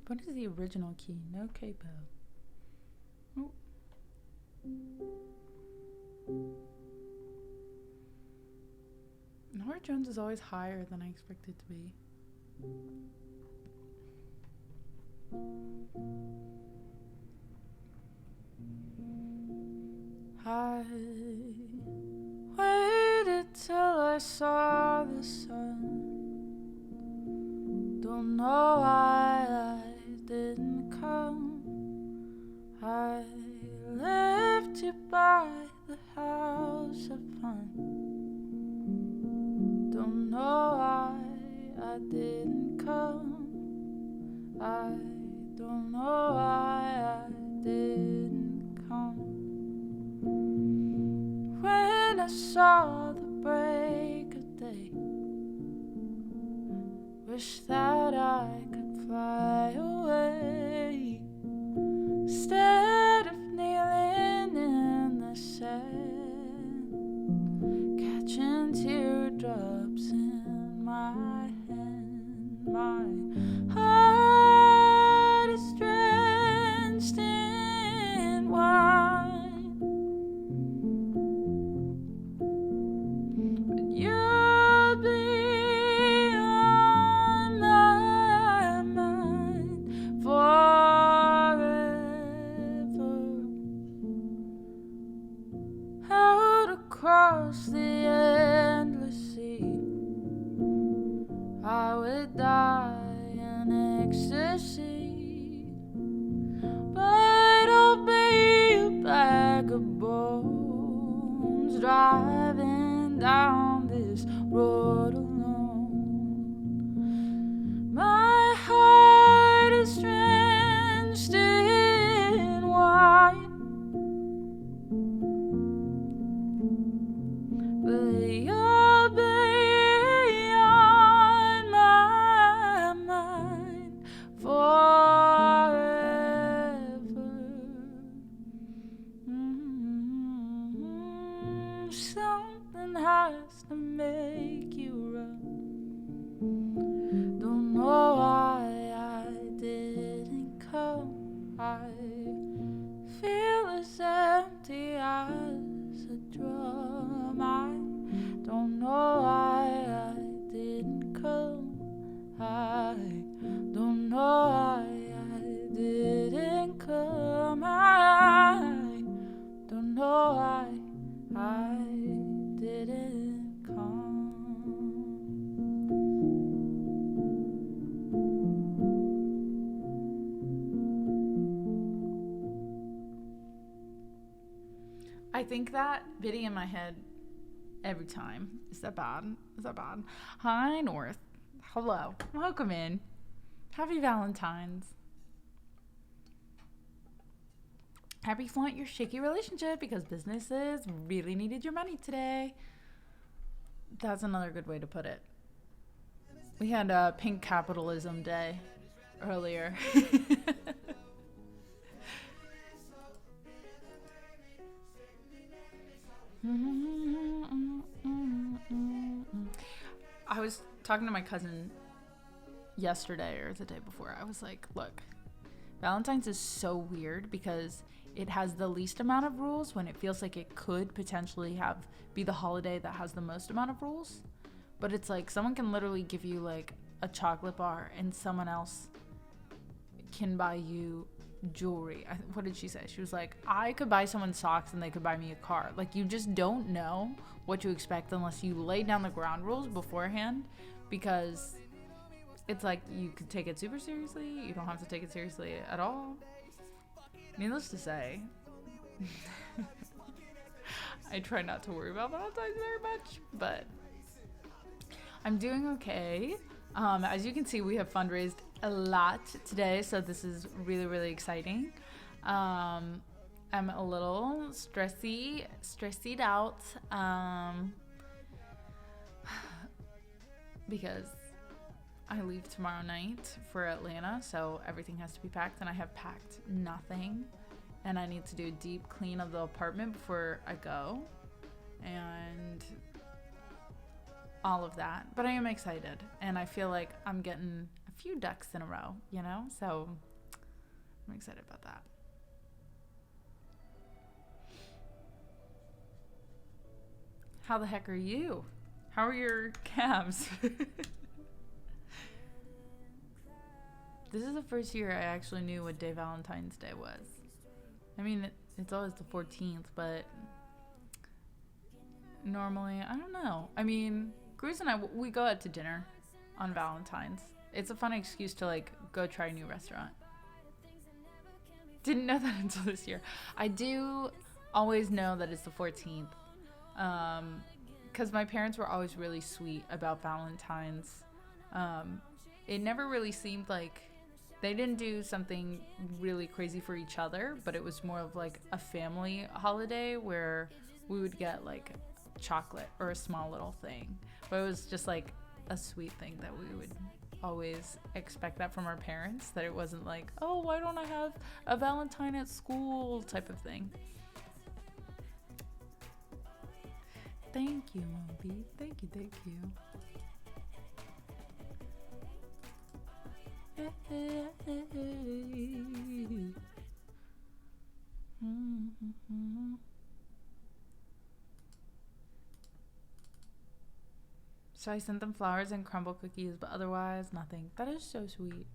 What is the original key? No capo. Oh. Nora Jones is always higher than I expect it to be. I waited till I saw the sun. Don't know why I didn't come. I left you by the house of fun. Don't know why I didn't come. I don't know why I didn't come. When I saw the break of day, wish that I could fly away instead of kneeling in the sand, catching teardrops in my hand. My heart is drenched in wine, but you'll be on my mind forever. Out across the endless sea, I would die in ecstasy, but I'll be a bag of bones driving down this road alone. My heart is drenched in wine, but you'll be on my mind forever. Something has to make you run. Don't know why I didn't come. I feel as empty as a drum. I don't know why I didn't come. I don't know why I didn't come. I don't know why I didn't come. I think that video in my head every time. Is that bad? Is that bad? Hi, North. Hello. Welcome in. Happy Valentine's. Happy flaunt your shaky relationship because businesses really needed your money today. That's another good way to put it. We had a Pink Capitalism Day earlier. I was talking to my cousin yesterday or the day before. I was like, look, Valentine's is so weird because it has the least amount of rules when it feels like it could potentially be the holiday that has the most amount of rules. But it's like someone can literally give you like a chocolate bar and someone else can buy you jewelry. What did she say? She was like, I could buy someone socks and they could buy me a car. Like, you just don't know what to expect unless you lay down the ground rules beforehand, because it's like you could take it super seriously, you don't have to take it seriously at all. Needless to say, I try not to worry about Valentine's very much, but I'm doing okay. As you can see, we have fundraised a lot today, so this is really, really exciting. I'm a little stressed out, because I leave tomorrow night for Atlanta, so everything has to be packed, and I have packed nothing, and I need to do a deep clean of the apartment before I go, and all of that. But I am excited, and I feel like I'm getting few ducks in a row, you know? So I'm excited about that. How the heck are you? How are your calves? This is the first year I actually knew what day Valentine's Day was. I mean, it's always the 14th, but normally, I don't know. I mean, Cruz and I, we go out to dinner on Valentine's. It's a fun excuse to, like, go try a new restaurant. Didn't know that until this year. I do always know that it's the 14th. Because my parents were always really sweet about Valentine's. It never really seemed like they didn't do something really crazy for each other, but it was more of like a family holiday where we would get like chocolate or a small little thing. But it was just like a sweet thing that we would always expect that from our parents, that it wasn't like, oh, why don't I have a Valentine at school type of thing. Thank you, Moby. Thank you, thank you. So I sent them flowers and crumble cookies, but otherwise nothing. That is so sweet.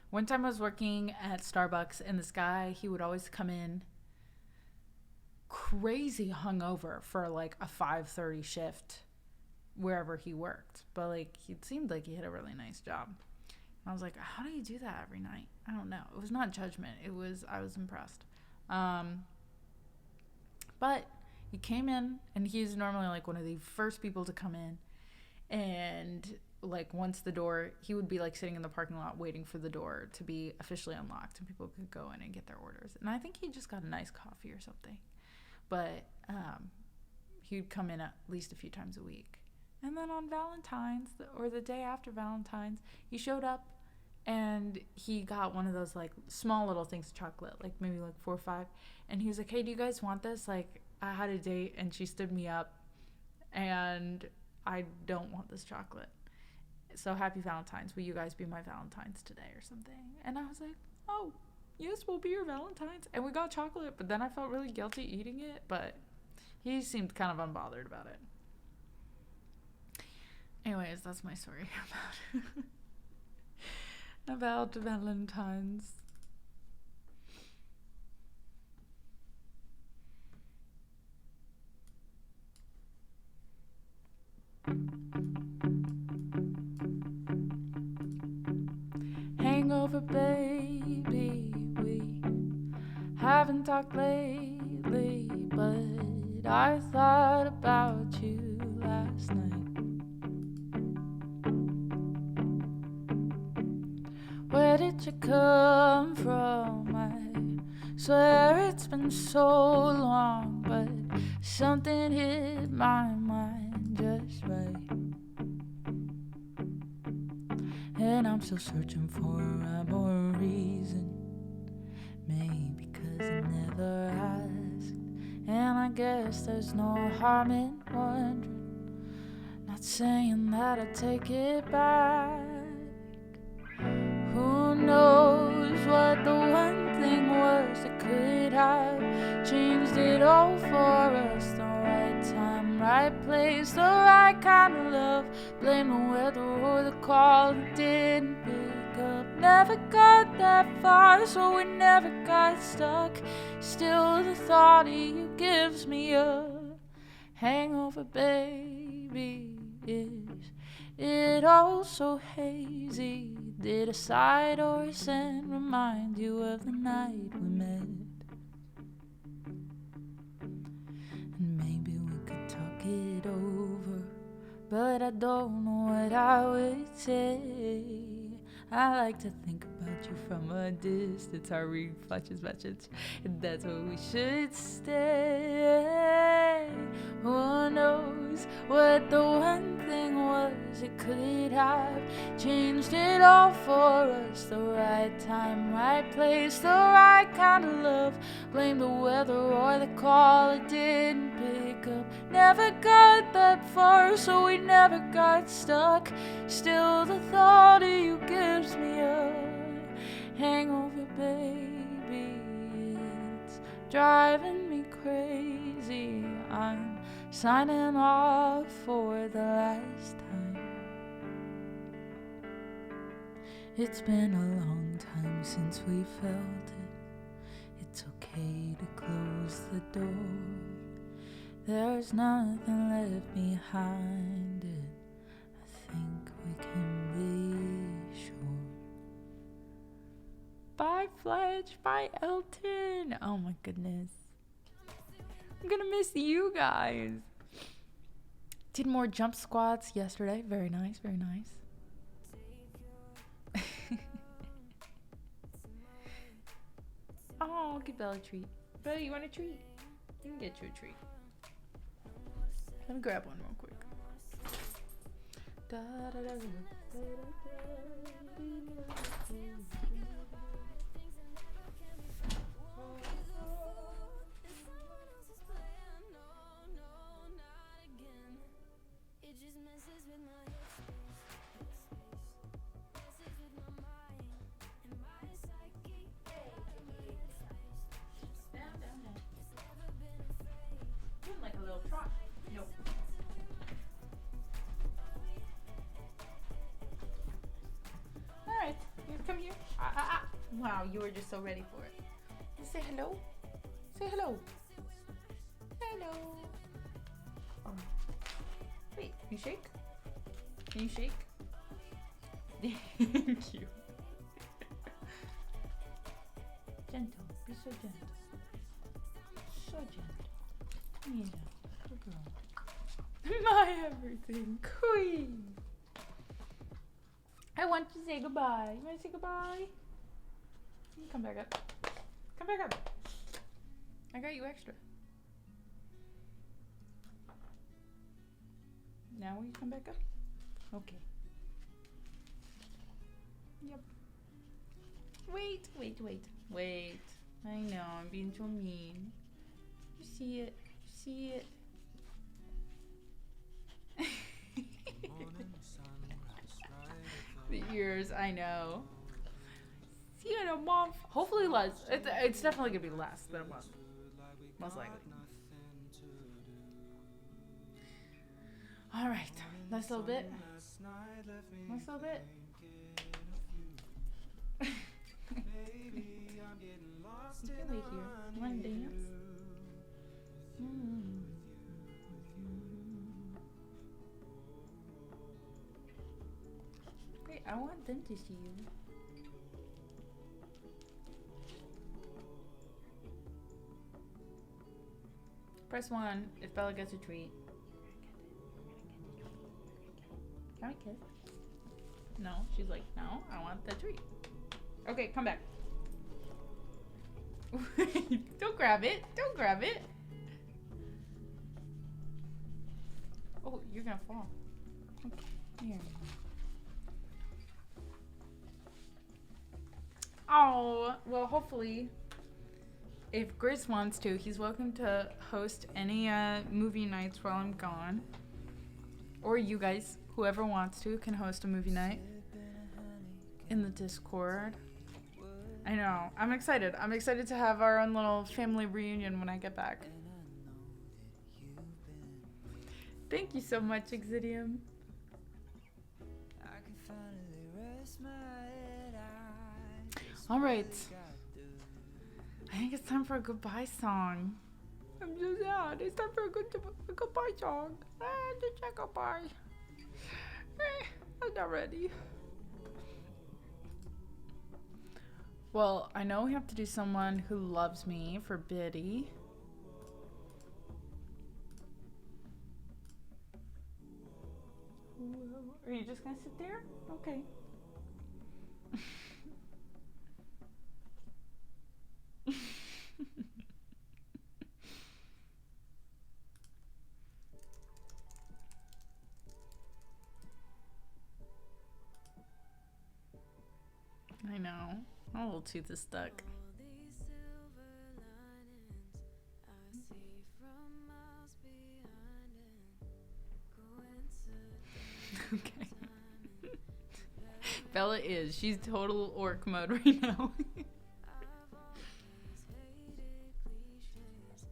One time I was working at Starbucks, and this guy, he would always come in crazy hungover for like a 5:30 shift wherever he worked. But like, it seemed like he had a really nice job. And I was like, how do you do that every night? I don't know. It was not judgment. I was impressed. But he came in, and he's normally like one of the first people to come in. And like once the door, he would be like sitting in the parking lot waiting for the door to be officially unlocked and people could go in and get their orders. And I think he just got a nice coffee or something. But he'd come in at least a few times a week. And then on Valentine's, or the day after Valentine's, he showed up and he got one of those like small little things of chocolate, like maybe like 4 or 5. And he was like, hey, do you guys want this? Like, I had a date and she stood me up and I don't want this chocolate. So happy Valentine's. Will you guys be my Valentines today or something? And I was like, oh, yes, we'll be your Valentines. And we got chocolate, but then I felt really guilty eating it. But he seemed kind of unbothered about it. Anyways, that's my story about Valentine's. Hangover, baby, we haven't talked lately, but I thought about you last night. Where did you come from? I swear it's been so long, but something hit my mind just right. And I'm still searching for a rhyme or a reason. Maybe because I never asked. And I guess there's no harm in wondering. Not saying that I take it back. Who knows what the one thing was that could have changed it all for us. The right time, right place, the right kind of love. Blame the weather or the call that didn't pick up. Never got that far, so we never got stuck. Still the thought of you gives me a hangover, baby. Is it all so hazy? Did a sight or a scent remind you of the night we met? And maybe we could talk it over, but I don't know what I would say. I like to think about you from a distance. Our reflections match it, and that's where we should stay. Who knows what the one thing was? It could have changed it all for us. The right time, right place, the right kind of love. Blame the weather or the call it didn't pick up. Never got that far, so we never got stuck. Still the thought of you gives me a hangover, baby. It's driving me crazy. I'm signing off for the last time. It's been a long time since we felt it. It's okay to close the door. There's nothing left behind it. I think we can be sure. Bye, Fletch. Bye, Elton. Oh my goodness. I'm gonna miss you guys. Did more jump squats yesterday. Very nice, very nice. Oh, give Bella a treat. Bella, you want a treat? You can get you a treat. Let me grab one real quick. It just messes with my headspace, messes with my mind and my psyche. Down, down, down. It's never been afraid. Doing like a little trot. Nope. Alright, you come here. Wow, you were just so ready for it. You say hello. Say hello. Hello. Oh. Wait, you shake? Can you shake? Thank you. Gentle. Be so gentle. So gentle. Yeah. Good girl. My everything. Queen. I want to say goodbye. You want to say goodbye? Come back up. Come back up. I got you extra. Now will you come back up? Okay. Yep. Wait. I know, I'm being so mean. You see it. The ears, I know. See you in a month. Hopefully less. It's definitely gonna be less than a month. Most likely. Alright. Nice little bit. You can wait here. You wanna dance? Wait, I want them to see you. Press 1 if Bella gets a treat. Can I kiss? No, she's like, no, I want the treat. Okay, come back. Don't grab it. Oh, you're gonna fall. Okay, here. Oh, well, hopefully, if Grizz wants to, he's welcome to host any movie nights while I'm gone. Or you guys, whoever wants to, can host a movie night in the Discord. I know. I'm excited. I'm excited to have our own little family reunion when I get back. Thank you so much, Exidium. Alright. I think it's time for a goodbye song. I'm so sad. It's time for a goodbye song. Just say goodbye. I'm not ready. Well, I know we have to do Someone Who Loves Me for Biddy. Are you just gonna sit there? Okay. My little tooth is stuck. All these silver linings I see from miles behind and coincidence. Okay. Bella is. She's total orc mode right now. I've always hated cliches.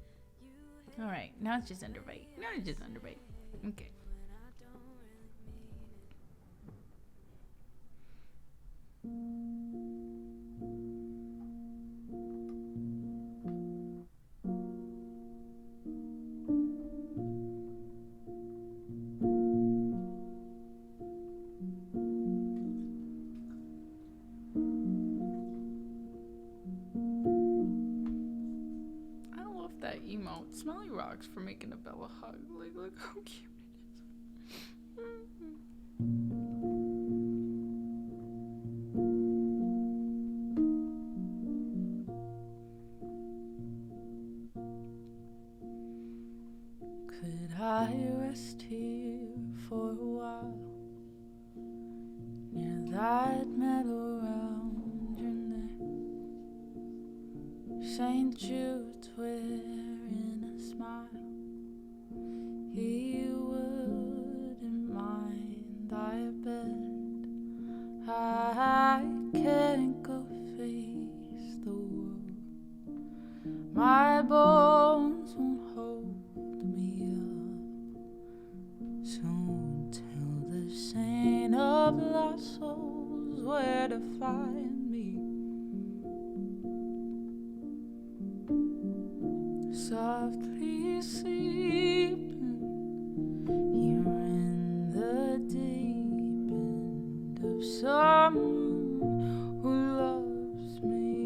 You hate Alright, now it's just underbite. Now it's just underbite. Okay. when I don't really mean it. I love that emote. Smelly rocks for making a Bella hug. Like, look how cute it is. Could I rest here for a while near that metal round your neck? St. Jude's wearing a smile. He wouldn't mind, I bet. I can't go face the world. My bones won't hold me up. So tell the saint of lost souls where to find me. Softly sleeping here in the deep end of someone who loves me.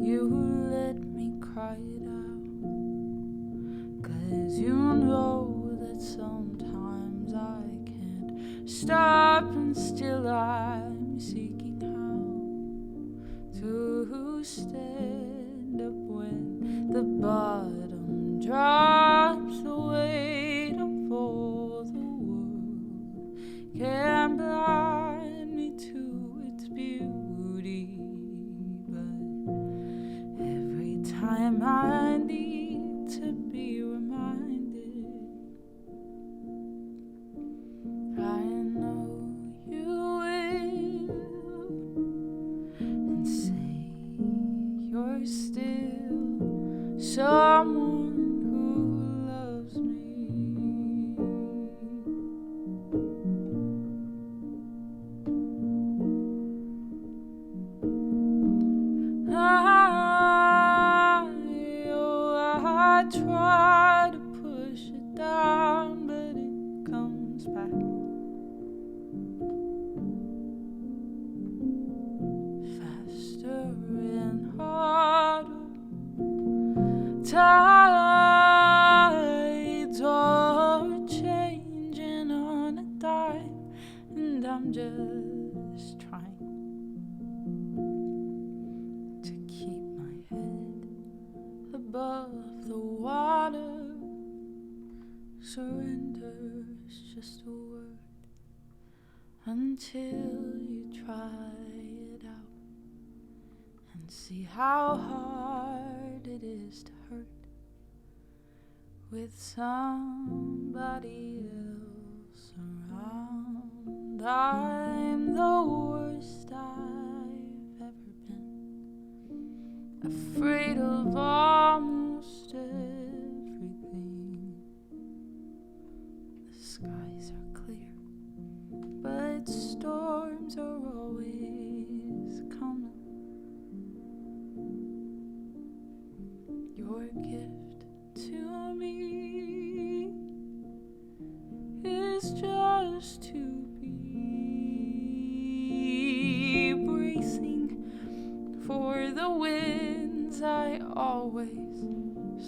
You let me cry it out, 'cause you know that sometimes I can't stop, and still I'm seeking how to stand up when the bottom drops. The weight of all the world can blind me to its beauty, but every time I need to be reminded, I know you will, and say you're still someone who loves me. I try to push it down, but it comes back faster and harder. Tides are changing on a dime, and I'm just trying to keep my head above the water. Surrender's just a word until you try it out and see how hard it is to hurt with somebody else around. I'm the worst I've ever been, afraid of almost everything. The skies are clear, but storms are always coming. Your gift to me is just to be bracing for the winds I always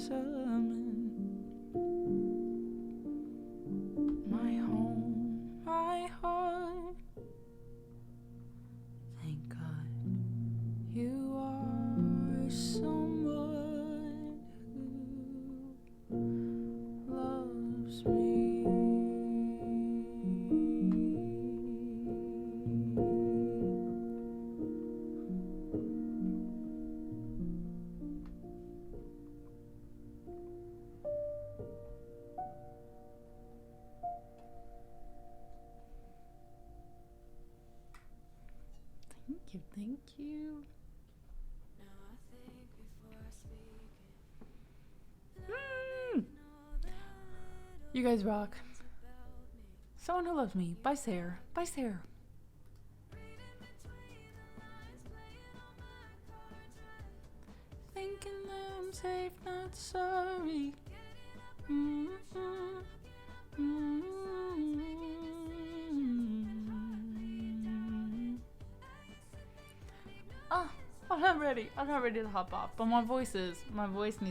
summon. My home, my heart, thank God you are someone who loves me. Thank you. Thank you. You guys rock. Someone Who Loves Me by Sarah. By Sarah. Thinking that I'm safe, not sorry. Oh, I'm not ready. I'm not ready to hop off. But my voice needs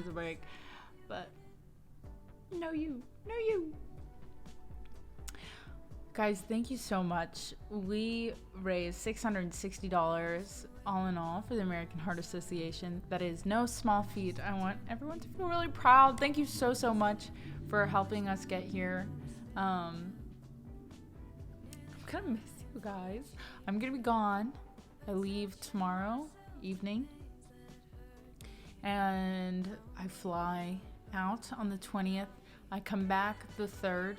a break. But no you. Guys, thank you so much. We raised $660 all in all for the American Heart Association. That is no small feat. I want everyone to feel really proud. Thank you so much for helping us get here. I'm gonna miss you guys. I'm gonna be gone. I leave tomorrow evening and I fly out on the 20th. I come back the 3rd.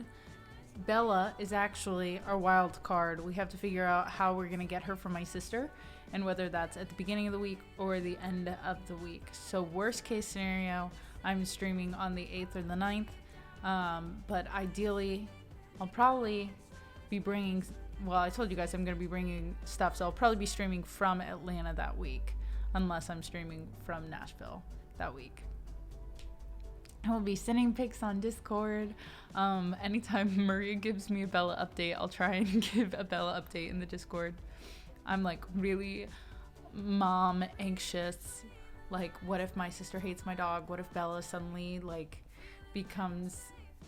Bella is actually our wild card. We have to figure out how we're gonna get her from my sister and whether that's at the beginning of the week or the end of the week. So worst case scenario, I'm streaming on the 8th or the 9th. But ideally, I'll probably be bringing, well, I told you guys I'm gonna be bringing stuff, so I'll probably be streaming from Atlanta that week, unless I'm streaming from Nashville that week. I will be sending pics on Discord. Anytime Maria gives me a Bella update, I'll try and give a Bella update in the Discord. I'm like really mom anxious. Like, what if my sister hates my dog? What if Bella suddenly like becomes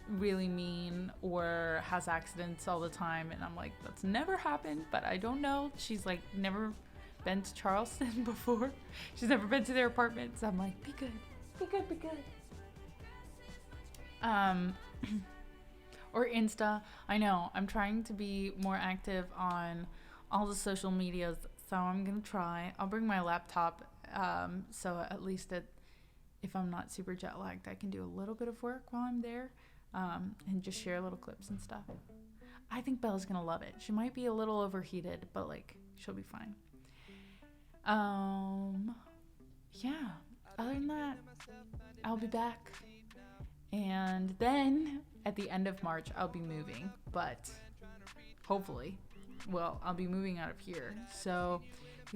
really mean or has accidents all the time? And I'm like, that's never happened, but I don't know. She's like never been to Charleston before. She's never been to their apartment. So I'm like, be good. Or Insta. I know I'm trying to be more active on all the social medias, so I'm gonna try. I'll bring my laptop, so at least if I'm not super jet lagged, I can do a little bit of work while I'm there, and just share little clips and stuff. I think Bella's gonna love it. She might be a little overheated, but like she'll be fine. Yeah. Other than that, I'll be back. And then at the end of March, I'll be moving, but hopefully, well, I'll be moving out of here. So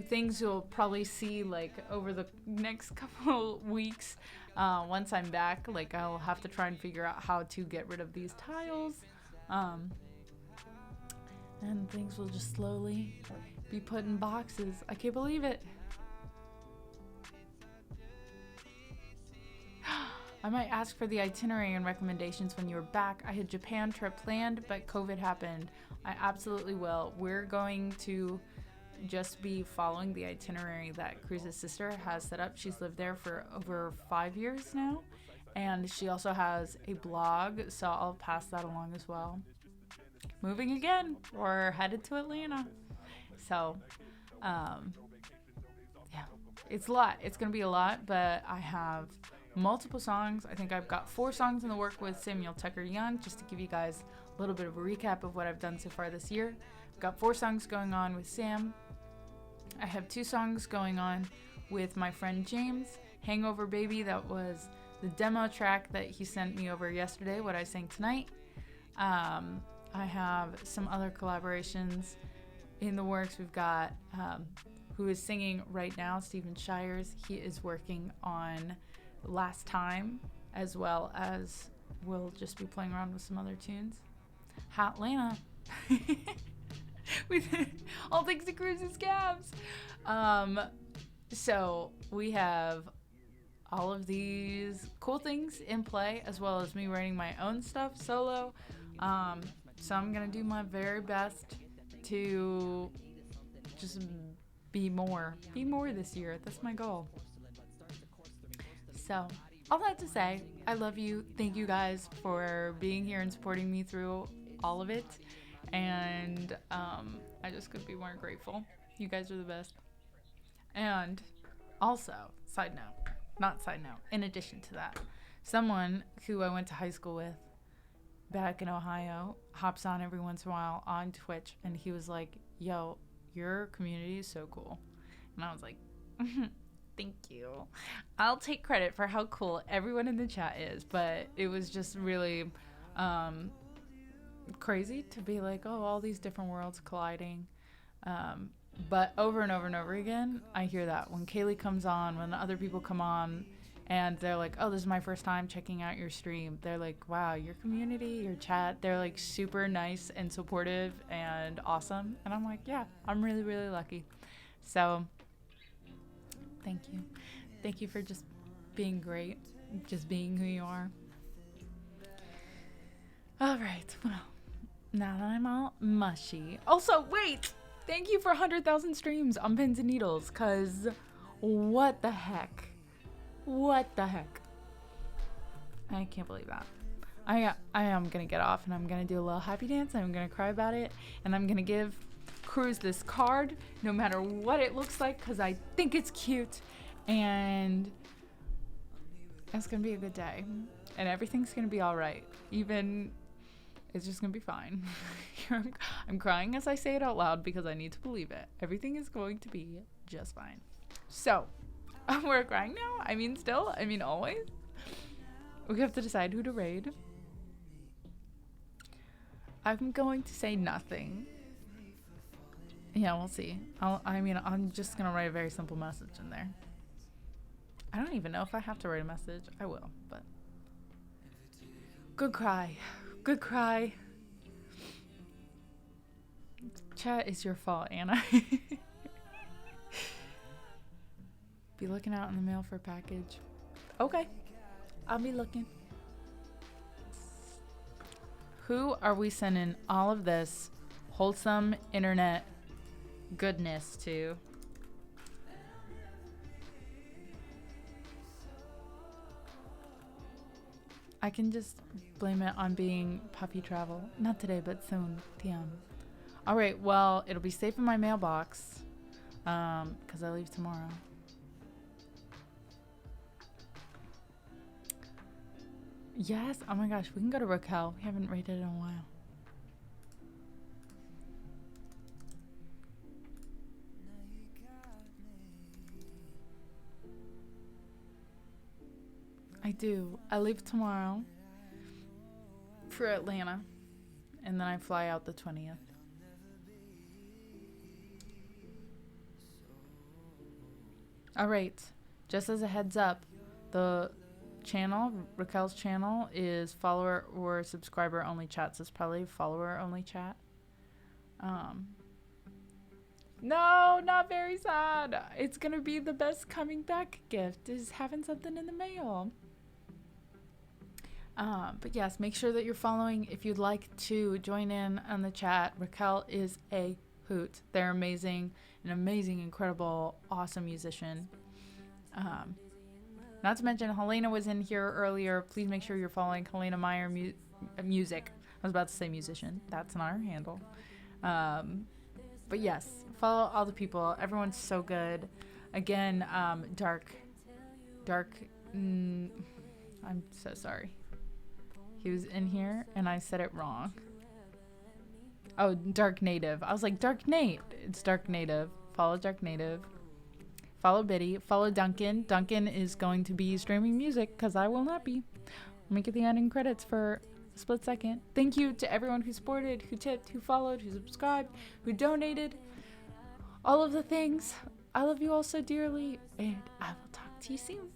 things you'll probably see like over the next couple weeks, once I'm back, like I'll have to try and figure out how to get rid of these tiles. And things will just slowly be put in boxes. I can't believe it. I might ask for the itinerary and recommendations when you're back. I had Japan trip planned, but COVID happened. I absolutely will. We're going to just be following the itinerary that Cruz's sister has set up. She's lived there for over 5 years now, and she also has a blog, so I'll pass that along as well. Moving again. We're headed to Atlanta. So, yeah, it's a lot. It's going to be a lot, but I have multiple songs. I think I've got 4 songs in the work with Samuel Tucker Young, just to give you guys a little bit of a recap of what I've done so far this year. I've got 4 songs going on with Sam. I have 2 songs going on with my friend James. Hangover Baby, that was the demo track that he sent me over yesterday, what I sang tonight. I have some other collaborations in the works. We've got who is singing right now, Stephen Shires. He is working on Last Time, as well as we'll just be playing around with some other tunes. Hotlanta. With all things to Cruises Scabs. So we have all of these cool things in play, as well as me writing my own stuff solo. So I'm gonna do my very best to just be more this year. That's my goal. So all that to say, I love you. Thank you guys for being here and supporting me through all of it. And I just could be more grateful. You guys are the best. And also, in addition to that, someone who I went to high school with back in Ohio hops on every once in a while on Twitch, and he was like, yo, your community is so cool. And I was like, thank you. I'll take credit for how cool everyone in the chat is, but it was just really crazy to be like, oh, all these different worlds colliding. But over and over and over again, I hear that when Kaylee comes on, when other people come on, and they're like, oh, this is my first time checking out your stream. They're like, wow, your community, your chat, they're like super nice and supportive and awesome. And I'm like, yeah, I'm really, really lucky. So thank you. Thank you for just being great, just being who you are. All right, well, now that I'm all mushy. Also, wait, thank you for 100,000 streams on Pins and Needles, because what the heck? What the heck? I can't believe that. I am going to get off and I'm going to do a little happy dance. And I'm going to cry about it. And I'm going to give Cruz this card no matter what it looks like because I think it's cute. And it's going to be a good day. And everything's going to be all right. Even it's just going to be fine. I'm crying as I say it out loud because I need to believe it. Everything is going to be just fine. So, we're crying now? I mean, still? I mean, always? We have to decide who to raid. I'm going to say nothing. Yeah, we'll see. I'm just going to write a very simple message in there. I don't even know if I have to write a message. I will, but... Good cry. Good cry. Chat is your fault, Anna. Be looking out in the mail for a package. Okay. I'll be looking. Who are we sending all of this wholesome internet goodness to? I can just blame it on being puppy travel. Not today, but soon. Damn. All right, well, it'll be safe in my mailbox because I leave tomorrow. Yes. Oh my gosh, we can go to Raquel. We haven't rated in a while. I do. I leave tomorrow for Atlanta, and then I fly out the 20th. All right. Just as a heads up, the channel, Raquel's channel, is follower or subscriber only chat, so it's probably follower only chat. No, not very sad. It's gonna be the best coming back gift is having something in the mail. But yes, make sure that you're following if you'd like to join in on the chat. Raquel is a hoot. They're amazing, an amazing, incredible, awesome musician. Not to mention, Helena was in here earlier. Please make sure you're following Helena Meyer Music. I was about to say musician. That's not her handle. But yes, follow all the people. Everyone's so good. Again, Dark. I'm so sorry. He was in here, and I said it wrong. Oh, Dark Native. I was like, Dark Nate. It's Dark Native. Follow Dark Native. Follow Biddy. Follow Duncan. Duncan is going to be streaming music because I will not be. Let me get the ending credits for a split second. Thank you to everyone who supported, who tipped, who followed, who subscribed, who donated. All of the things. I love you all so dearly, and I will talk to you soon.